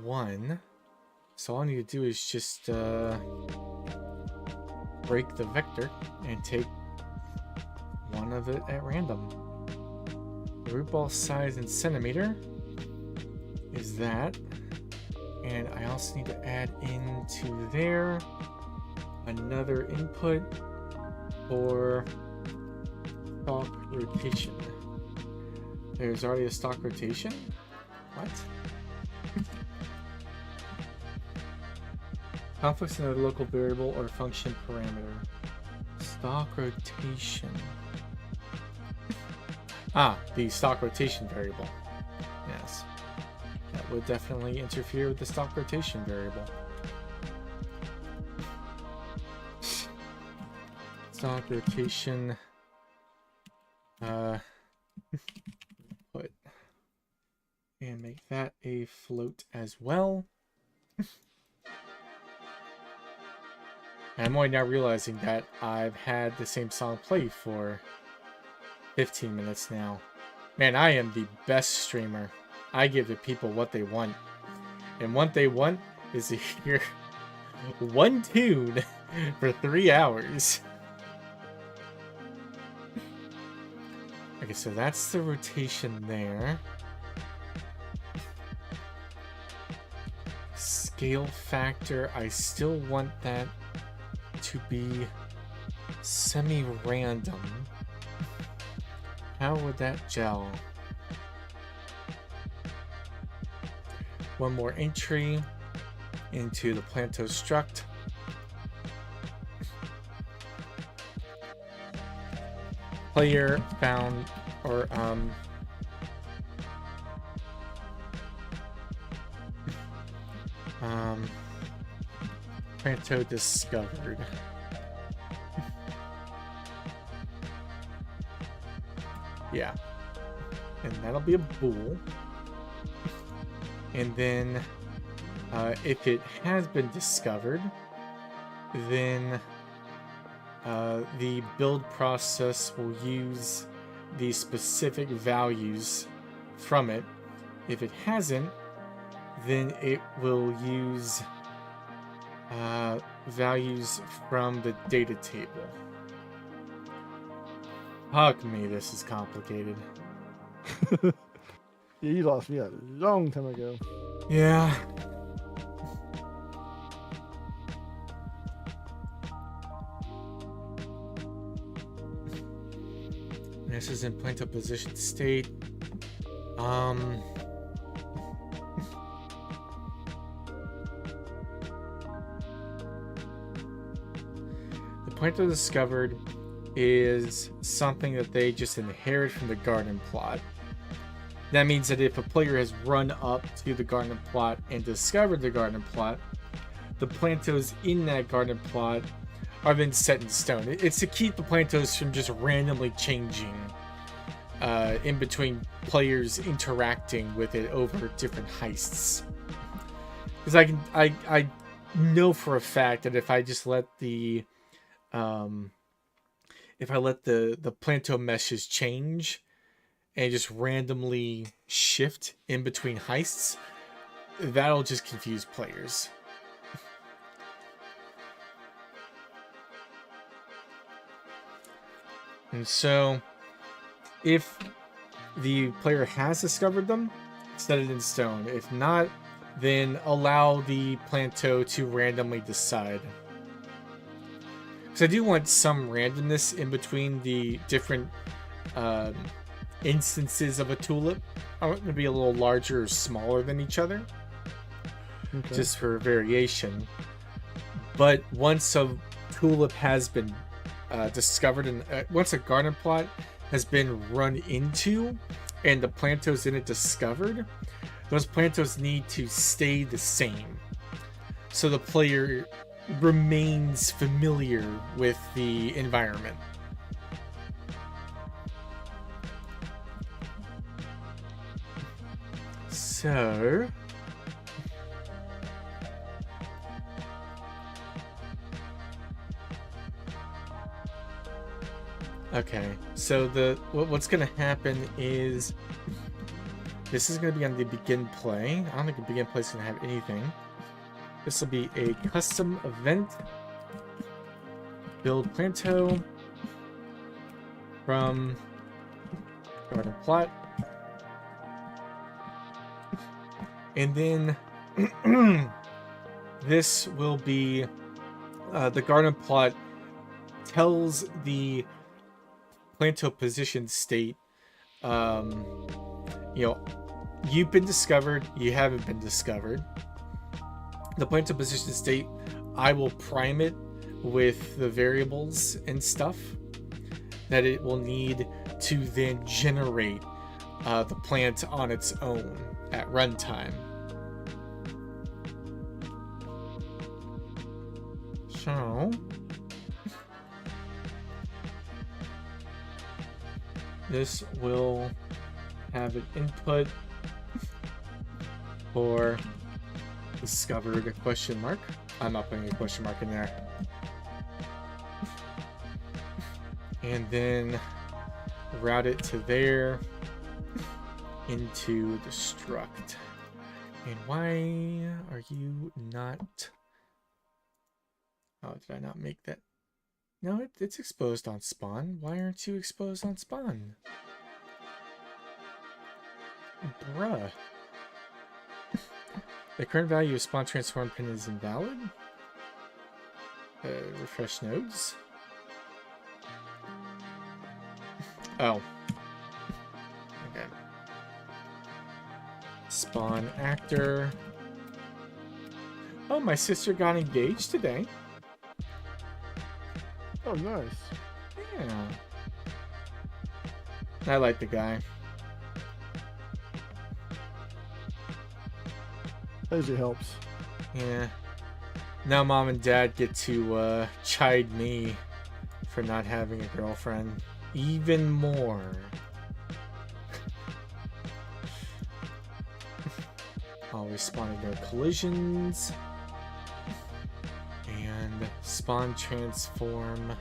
one, so all I need to do is just break the vector and take one of it at random. The root ball size in centimeter is that, and I also need to add into there another input for stock rotation. There's already a stock rotation? What? Conflicts in a local variable or function parameter. Stock rotation. Ah, the stock rotation variable. Yes. That would definitely interfere with the stock rotation variable. Stock rotation. Put and make that a float as well. I'm only now realizing that I've had the same song play for 15 minutes now. Man, I am the best streamer. I give the people what they want. And what they want is to hear one tune for 3 hours. Okay, so that's the rotation there. Scale factor, I still want that to be semi-random. How would that gel? One more entry into the Planto struct. Player found, or Planto discovered. Yeah. And that'll be a bool. And then if it has been discovered, then the build process will use the specific values from it. If it hasn't, then it will use values from the data table. Fuck me, this is complicated. Yeah, you lost me a long time ago. Yeah. This is in Planto position state. The Planto discovered is something that they just inherit from the garden plot. That means that if a player has run up to the garden plot and discovered the garden plot, the plantos in that garden plot are then set in stone. It's to keep the plantos from just randomly changing in between players interacting with it over different heists. Because I know for a fact that if I just let the planto meshes change and just randomly shift in between heists, that'll just confuse players. And so, if the player has discovered them, set it in stone. If not, then allow the planto to randomly decide. Because I do want some randomness in between the different instances of a tulip. I want them to be a little larger or smaller than each other, just for variation. But once a tulip has been discovered, and once a garden plot has been run into and the plantos in it discovered, those plantos need to stay the same so the player remains familiar with the environment. So okay, so what's gonna happen is this is gonna be on the begin play. I don't think the begin play is gonna have anything. This will be a custom event. Build planto from garden plot. And then this will be the garden plot tells the planto position state, you've been discovered, you haven't been discovered. The planto position state, I will prime it with the variables and stuff that it will need to then generate the plant on its own at runtime. So this will have an input for discovered a question mark. I'm not putting a question mark in there. And then route it to there into the struct. And why are you not... Oh, did I not make that? No, it's exposed on spawn. Why aren't you exposed on spawn? Bruh. The current value of spawn transform pin is invalid. Refresh nodes. Oh. Okay. Spawn actor. Oh, my sister got engaged today. Oh, nice. Yeah. I like the guy. That usually helps. Yeah. Now mom and dad get to chide me for not having a girlfriend even more. Always spawning no collisions. And spawn transform.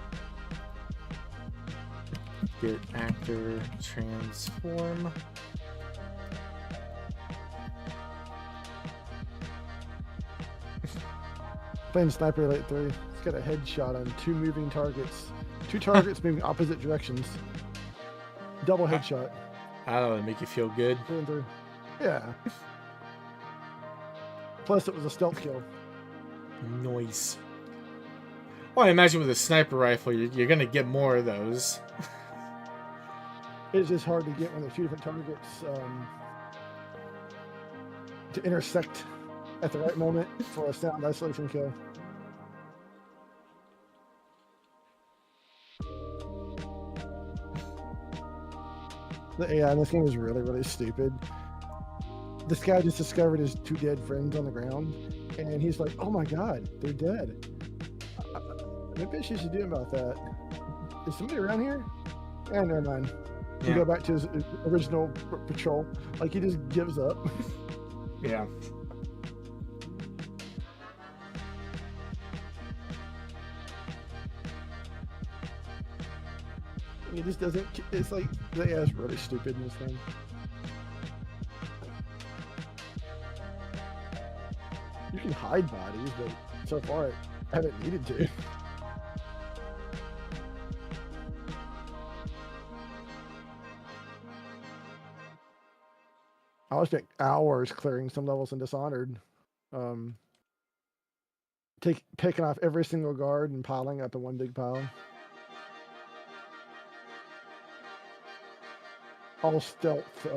Get actor transform. Playing Sniper Elite 3. It's got a headshot on 2 moving targets. 2 targets moving opposite directions. Double headshot. I don't know, to make you feel good. 3 and 3. Yeah. Plus, it was a stealth kill. Nice. Well, I imagine with a sniper rifle, you're gonna get more of those. It's just hard to get when there's 2 different targets to intersect at the right moment for a sound isolation kill. The AI in this game is really, really stupid. This guy just discovered his 2 dead friends on the ground, and he's like, oh my god, they're dead. Maybe I should do about that. Is somebody around here? Yeah, never mind. He Yeah. go back to his original patrol. Like, he just gives up. Yeah. He just doesn't. It's like the AI is really stupid in this game. You can hide bodies, but so far I haven't needed to. I spent hours clearing some levels in Dishonored. Picking off every single guard and piling up in one big pile. All stealth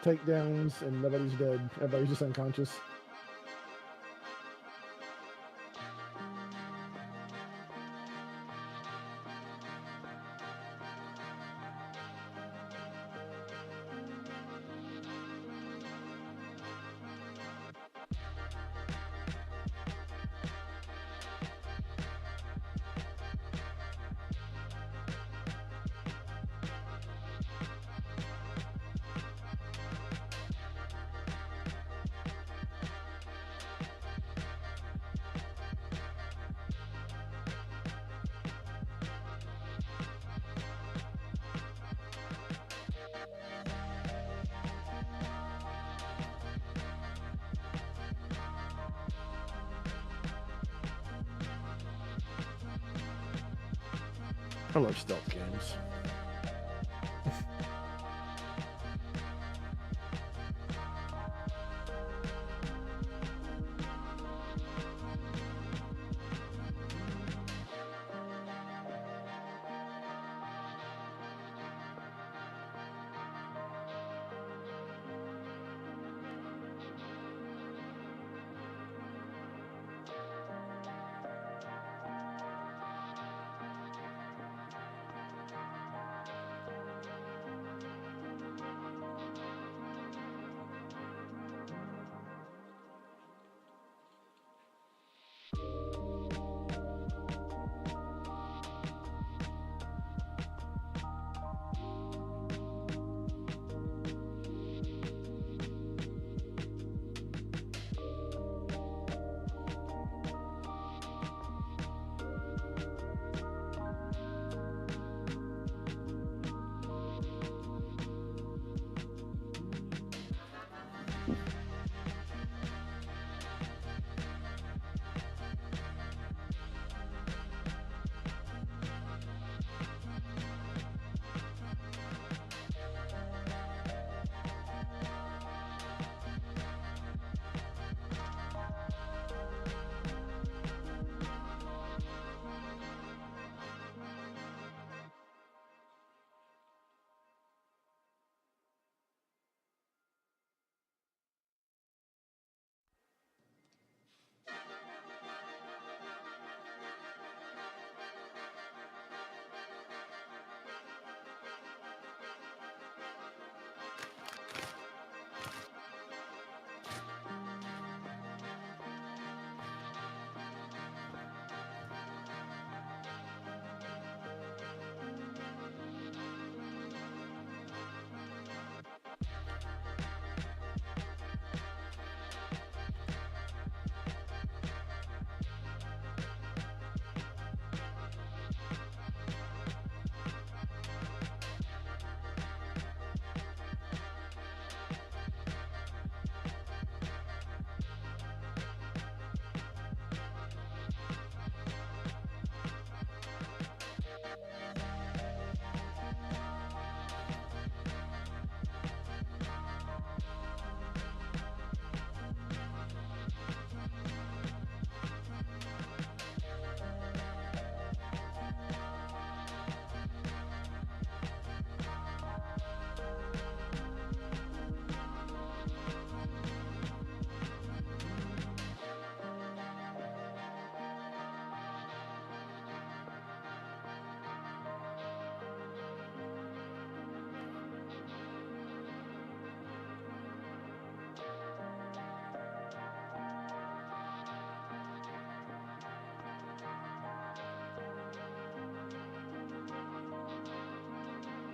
takedowns, and nobody's dead. Everybody's just unconscious. I love stealth games.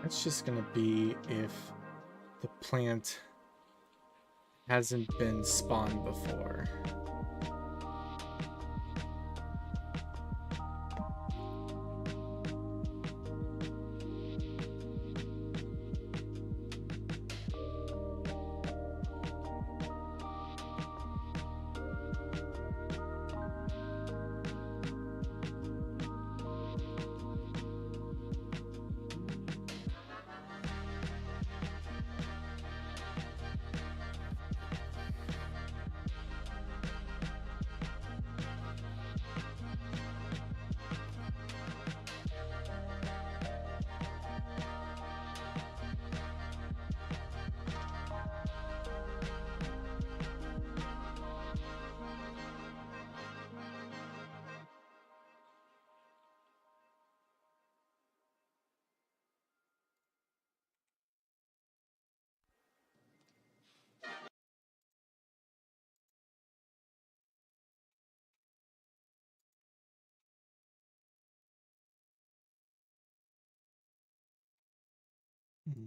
It's just gonna be if the plant hasn't been spawned before.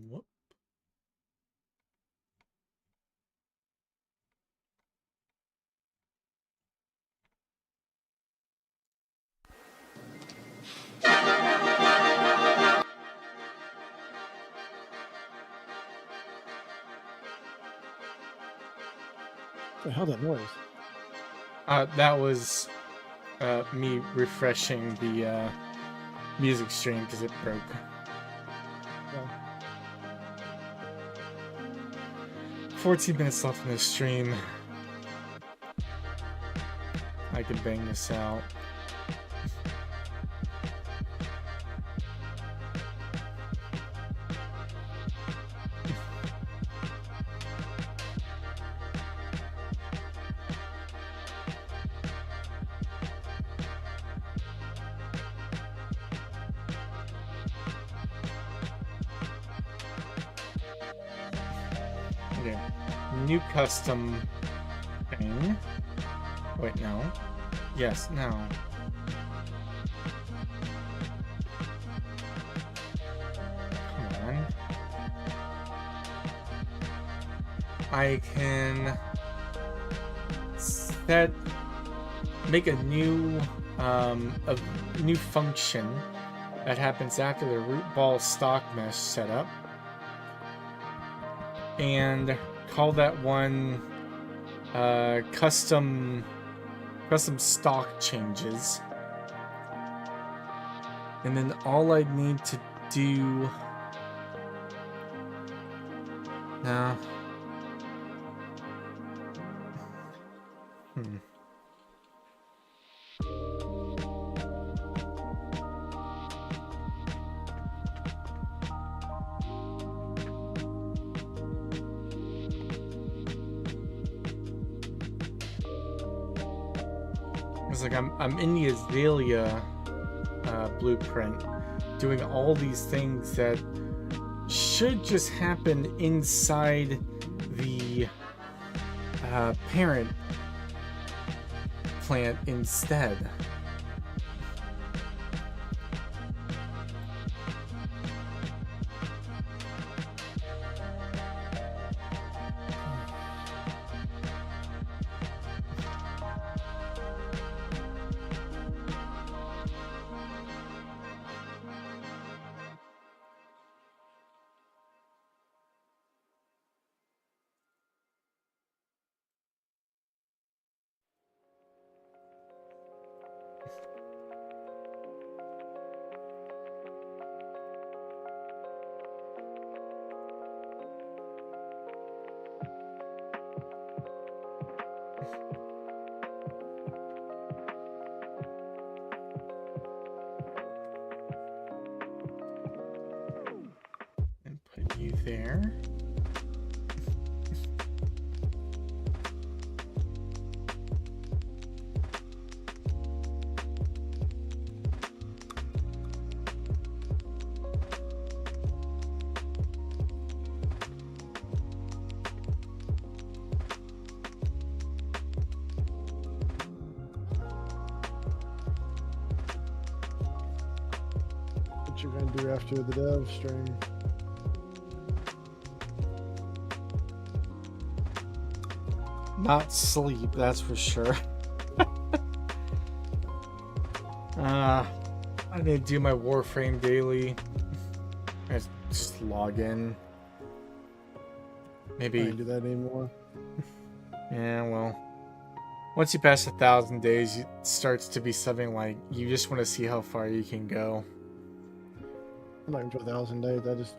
Whoop. The hell that noise? That was me refreshing the music stream because it broke. Well, 14 minutes left in this stream. I could bang this out. Okay. New custom thing. Wait, no. Yes, no. Come on. I can make a new function that happens after the root ball stock mesh setup, and call that one custom stock changes. And then all I need to do now. It's like I'm in the Azalea blueprint, doing all these things that should just happen inside the parent plant instead. There. What you're gonna do after the dev stream? Not sleep, that's for sure. I need to do my Warframe daily. I just log in. Maybe. I can't do that anymore. Yeah, well. Once you pass 1,000 days, it starts to be something like you just want to see how far you can go. I'm not even to 1,000 days. I just.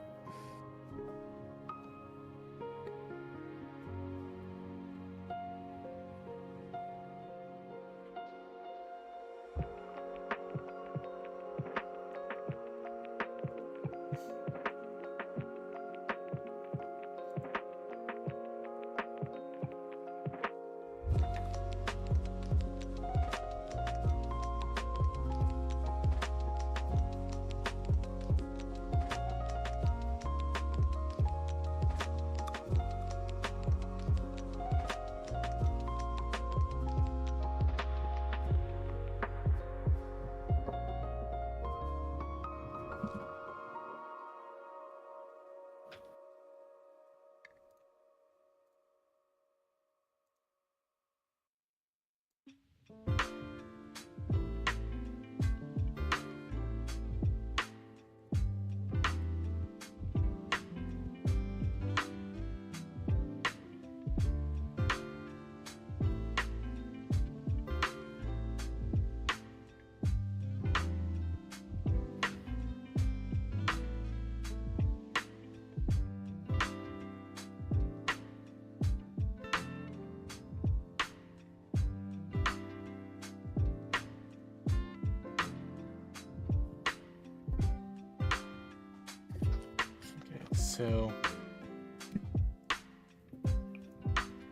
So,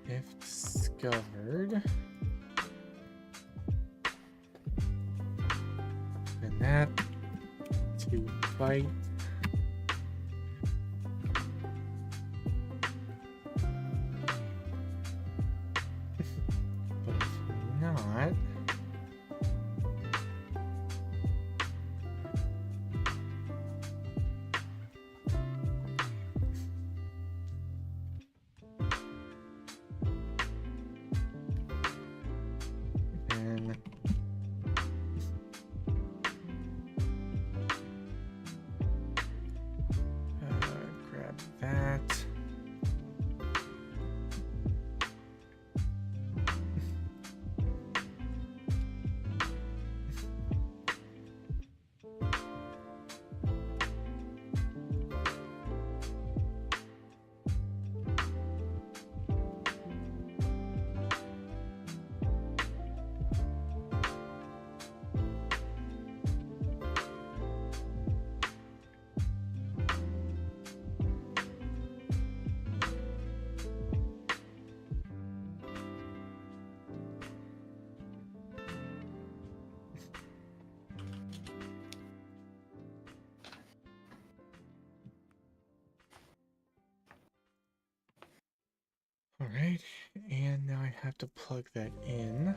if discovered, then that to fight. But if not, And now I have to plug that in.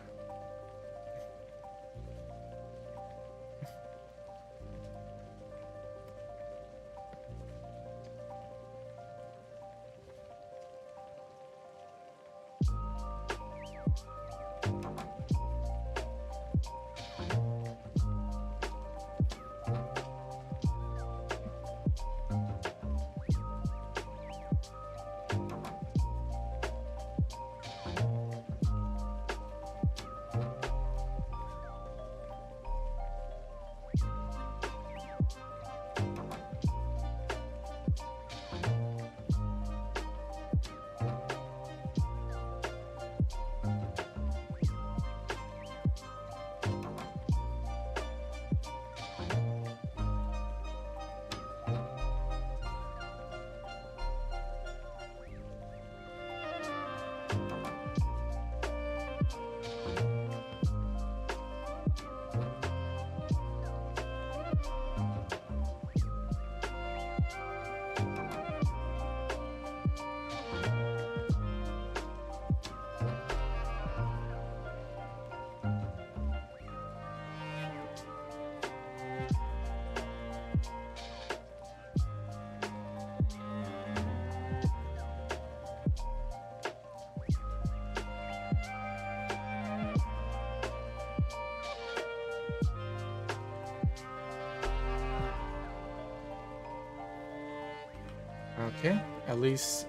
Okay, at least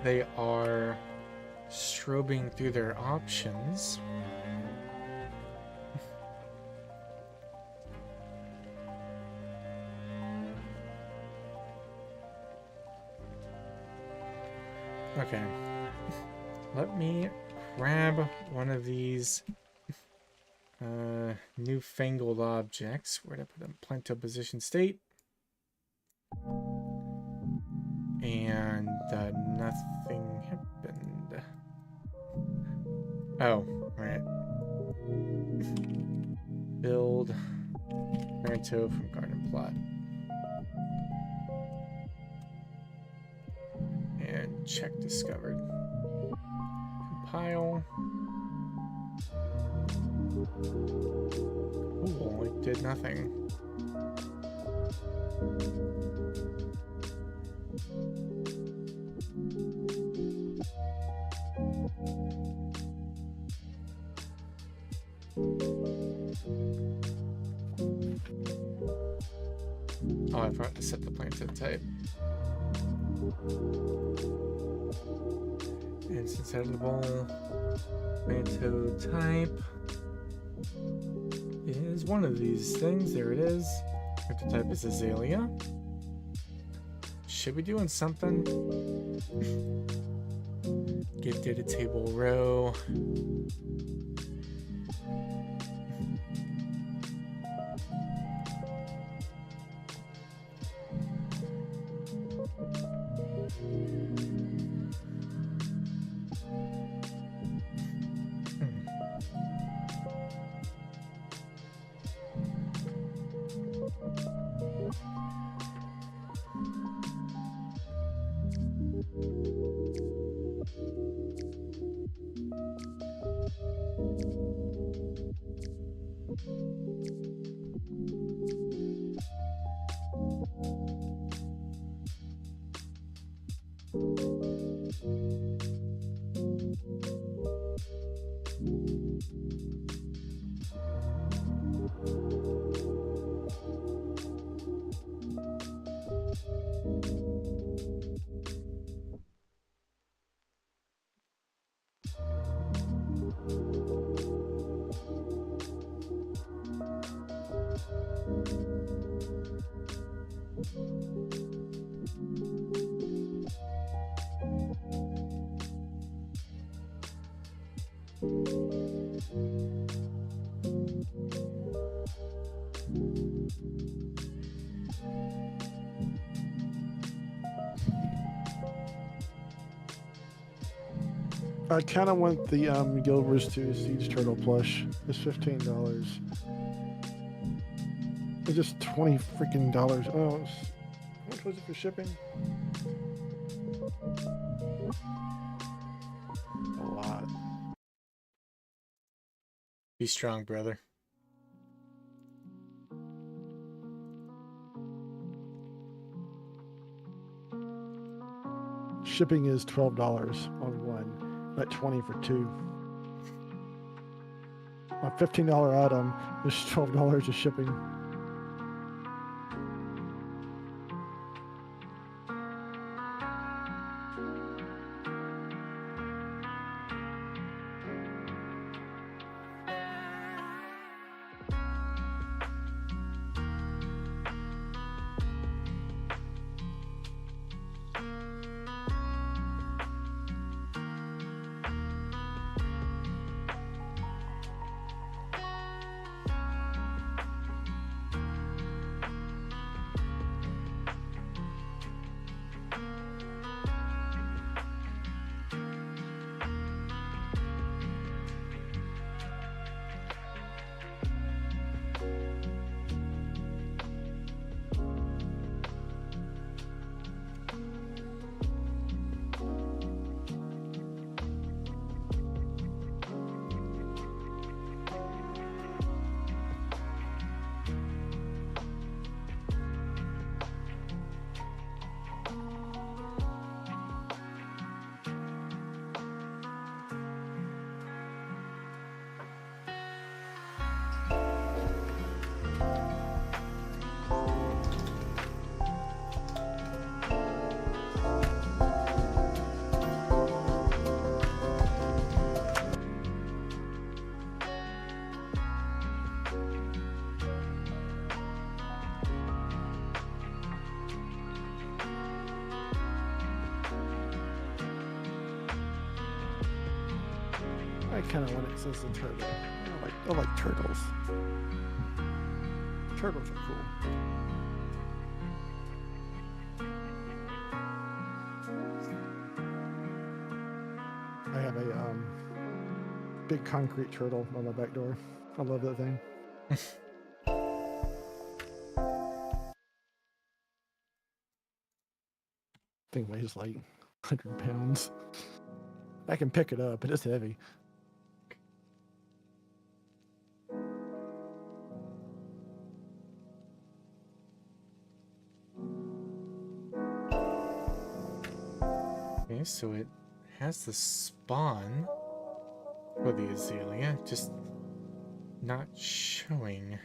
they are strobing through their options. Okay, let me grab one of these newfangled objects. Where'd I put them? Planto position state. And nothing happened. Oh, right. Build Planto from garden plot. And check discovered. Compile. Cool, it did nothing. Oh, I forgot to set the Planto type. Instance editable. Planto type is one of these things. There it is. Planto type is Azalea. Should be doing something. Get data table row. I kind of want the Gilbert's 2 Siege Turtle plush. It's $15. It's just $20 freaking dollars. Oh, how much was it for shipping? A Be strong, brother. Shipping is $12 on one, like 20 for two. A $15 item is $12 of shipping. I kind of want it since the turtle. I like turtles. Turtles are cool. I have a big concrete turtle on my back door. I love that thing. Thing weighs like 100 pounds. I can pick it up, but it's heavy. Okay, so it has the spawn for the azalea, just not showing.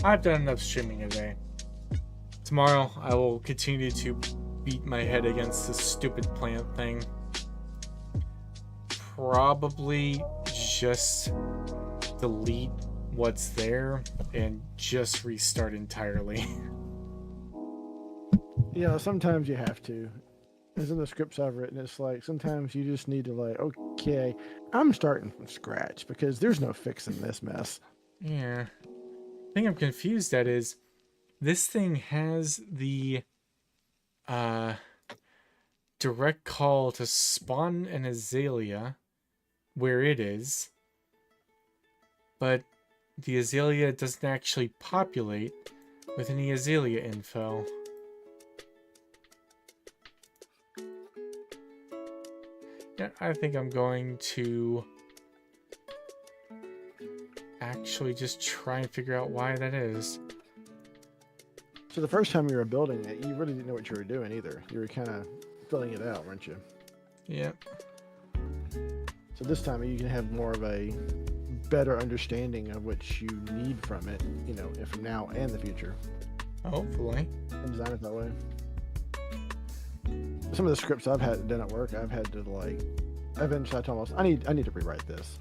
I've done enough streaming today. Tomorrow, I will continue to beat my head against this stupid plant thing. Probably just delete what's there and just restart entirely. Yeah, sometimes you have to. As in the scripts I've written, it's like sometimes you just need to like, okay, I'm starting from scratch because there's no fixing this mess. Yeah. The thing I'm confused at is this thing has the direct call to spawn an azalea where it is, but the azalea doesn't actually populate with any azalea info. Yeah, I think I'm going to actually just try and figure out why that is. So the first time you were building it, you really didn't know what you were doing either. You were kind of filling it out, weren't you? Yep. So this time you can have more of a better understanding of what you need from it, you know, if now and the future. Hopefully. And design it that way. Some of the scripts I've had done at work, I've had to like, eventually I told myself, I need to rewrite this.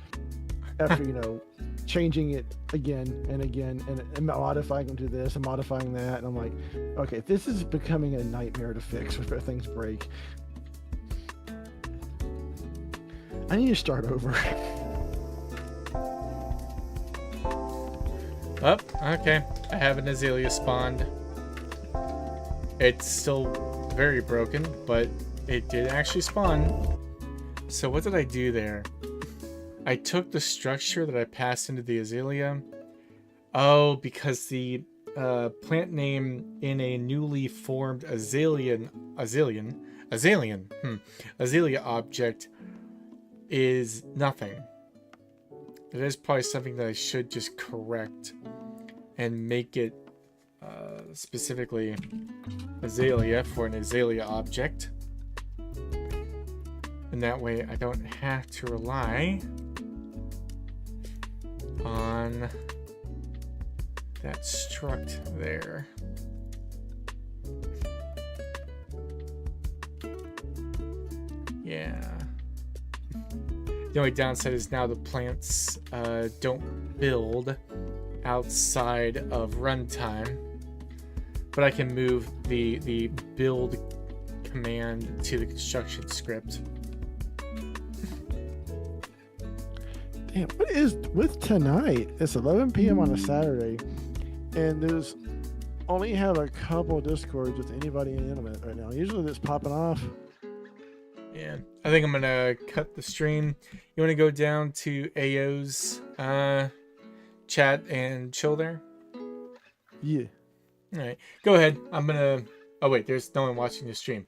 After, you know, changing it again and again and modifying them to this and modifying that. And I'm like, okay, this is becoming a nightmare to fix where things break. I need to start over. Oh, okay. I have an azalea spawned. It's still very broken, but it did actually spawn. So what did I do there? I took the structure that I passed into the azalea. Oh, because the plant name in a newly formed azalea object is nothing. It is probably something that I should just correct and make it specifically azalea for an azalea object. And that way I don't have to rely on that struct there. Yeah. The only downside is now the plants don't build outside of runtime, but I can move the build command to the construction script. Damn, what is with tonight? It's 11 p.m. on a Saturday, and there's only have a couple discords with anybody in it right now. Usually it's popping off. Yeah, I think I'm gonna cut the stream. You want to go down to AO's chat and chill there? Yeah. All right, go ahead. I'm gonna. Oh wait, there's no one watching the stream.